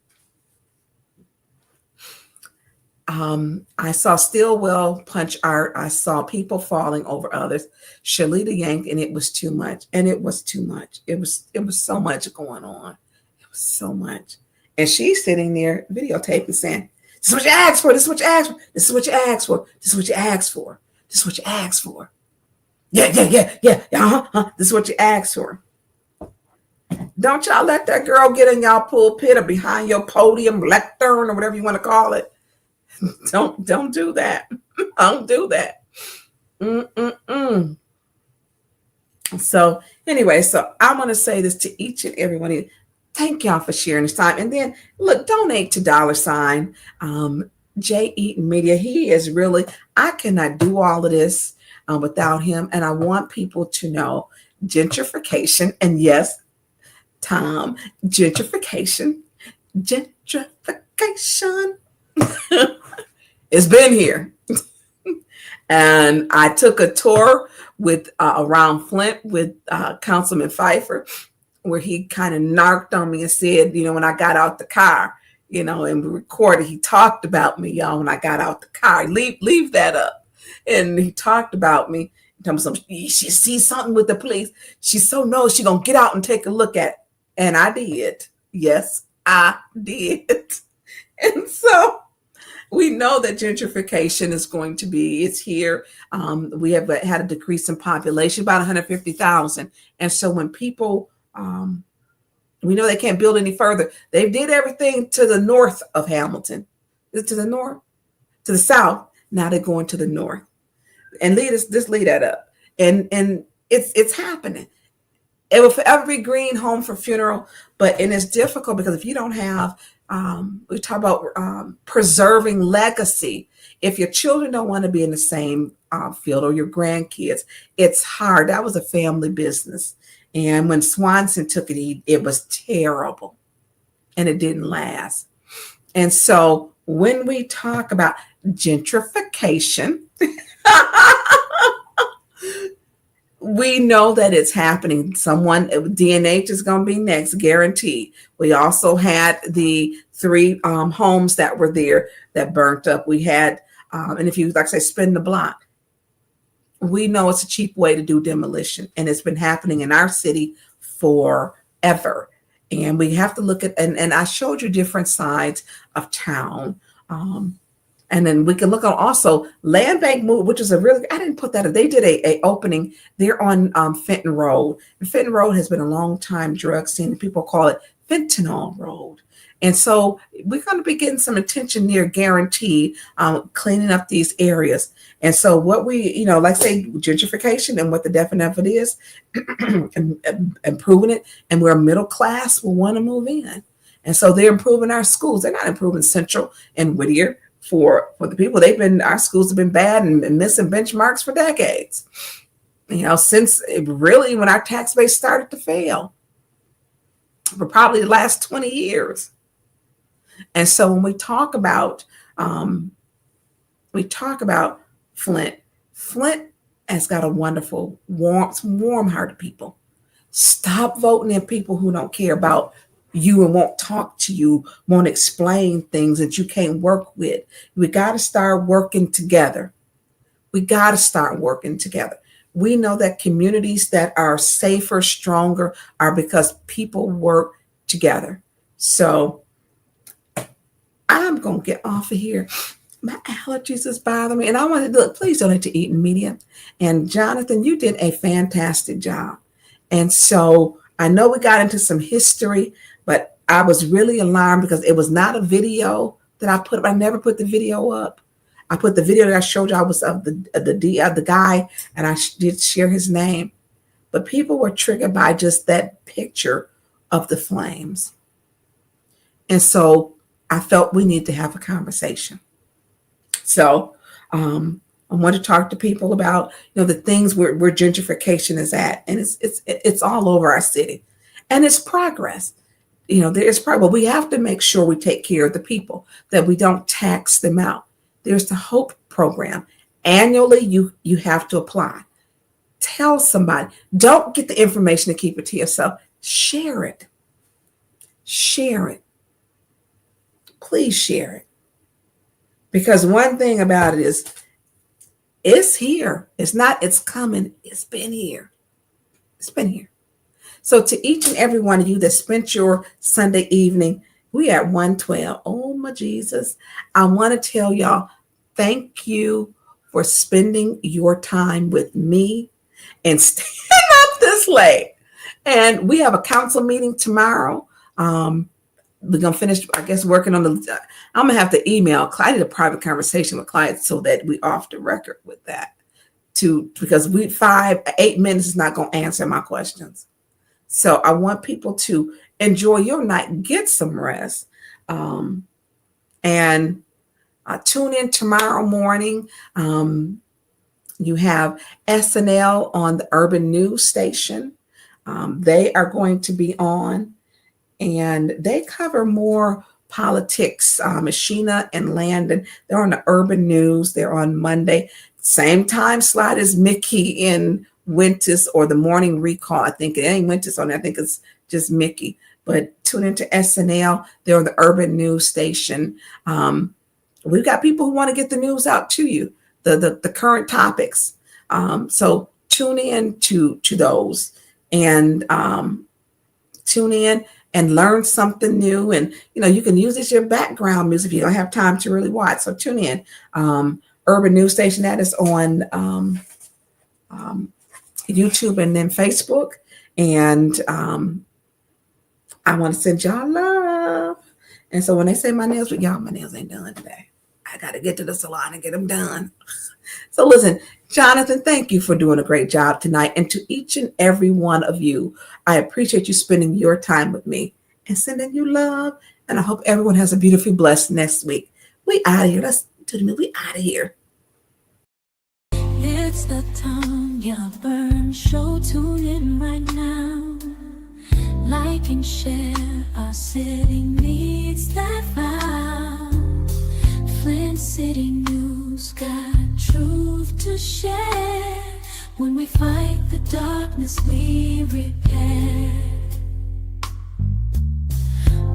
I saw Stillwell punch art. I saw people falling over others. Shalita yanked, and it was too much. It was so much going on. It was so much. And she's sitting there videotaping saying, this is what you asked for. This is what you asked for. This is what you asked for. This is what you asked for. This is what you asked for. Yeah. This is what you asked for. Don't y'all let that girl get in y'all pulpit or behind your podium, lectern, or whatever you want to call it. Don't do that. Don't do that. So anyway, I want to say this to each and every one of you. Thank y'all for sharing this time. And then look, donate to $ Jay Eaton Media. He is really, I cannot do all of this without him. And I want people to know gentrification. And yes, Tom, gentrification. It's been here. And I took a tour with around Flint with Councilman Pfeiffer, where he kind of narked on me and said, when I got out the car, and we recorded, he talked about me, y'all, when I got out the car. Leave that up. And he talked about me. She sees something with the police. She's so knows she's going to get out and take a look at it. And I did. Yes, I did. And so we know that gentrification is going to be, it's here. We have had a decrease in population, about 150,000. And so when people, we know they can't build any further. They did everything to the north of Hamilton. Is it to the north? To the south. Now they're going to the north. And lead that up. And it's happening. It will forever be green, home for funeral. And it's difficult because if you don't have, we talk about preserving legacy. If your children don't want to be in the same field or your grandkids, it's hard. That was a family business. And when Swanson took it, it was terrible and it didn't last. And so when we talk about gentrification, we know that it's happening. DNH is going to be next, guaranteed. We also had the 3 homes that were there that burnt up. We had, and if you like I say, spin the block. We know it's a cheap way to do demolition, and it's been happening in our city forever. And we have to look at, and I showed you different sides of town. And then we can look on also Land Bank Move, which is I didn't put that, they did a opening there on Fenton Road. And Fenton Road has been a long time drug scene. People call it Fentanyl Road. And so we're going to be getting some attention there, guaranteed, cleaning up these areas. And so what we, like say gentrification and what the definition of it is, improving it. And where middle class will want to move in. And so they're improving our schools. They're not improving Central and Whittier for the people. Our schools have been bad and missing benchmarks for decades. Since really when our tax base started to fail for probably the last 20 years. And so when we talk about Flint has got a wonderful, warm-hearted people. Stop voting in people who don't care about you and won't talk to you, won't explain things that you can't work with. We got to start working together. We got to start working together. We know that communities that are safer, stronger, are because people work together. So I'm going to get off of here. My allergies is bothering me. And I want to look, please donate to Eating Media. And Jonathan, you did a fantastic job. And so I know we got into some history, but I was really alarmed because it was not a video that I put up. I never put the video up. I put the video that I showed you. I was of the guy, and I did share his name. But people were triggered by just that picture of the flames. And so I felt we need to have a conversation. So I want to talk to people about, the things where gentrification is at. And it's all over our city. And it's progress. There's progress. But we have to make sure we take care of the people, that we don't tax them out. There's the HOPE program. Annually, you have to apply. Tell somebody. Don't get the information and keep it to yourself. Share it. Share it. Please share it. Because one thing about it is, it's here. It's not, it's coming. It's been here. It's been here. So to each and every one of you that spent your Sunday evening, we at 112. Oh my Jesus. I want to tell y'all, thank you for spending your time with me and staying up this late. And we have a council meeting tomorrow. We're going to finish, I guess, working on I'm going to have to email. I did a private conversation with clients so that we off the record with that because 8 minutes is not going to answer my questions. So I want people to enjoy your night, get some rest, and tune in tomorrow morning. You have SNL on the Urban News Station. They are going to be on, and they cover more politics. Sheena and Landon, they're on the Urban News. They're on Monday. Same time slot as Mickey in Winters or the Morning Recall. I think it ain't Winters on there. I think it's just Mickey. But tune into SNL. They're on the Urban News Station. We've got people who want to get the news out to you, the current topics. So tune in to those and tune in and learn something new. And, you can use this as your background music if you don't have time to really watch. So tune in. Urban News Station, that is on YouTube and then Facebook. And I want to send y'all love. And so when they say my nails, y'all, my nails ain't done today. I got to get to the salon and get them done. So listen, Jonathan, thank you for doing a great job tonight. And to each and every one of you, I appreciate you spending your time with me and sending you love. And I hope everyone has a beautifully blessed next week. We out of here. Let's do the we out of here. It's the Tanya Burn Show. Tune in right now. Like and share. Our city needs that vibe. Flint City News got truth to share. When we fight the darkness, we repair.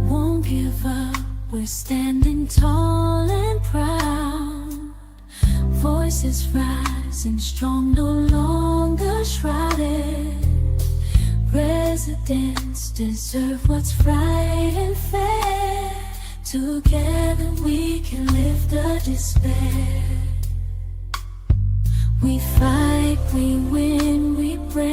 Won't give up. We're standing tall and proud. Voices rising strong, no longer shrouded. Residents deserve what's right and fair. Together we can lift the despair. We fight, we win, we break.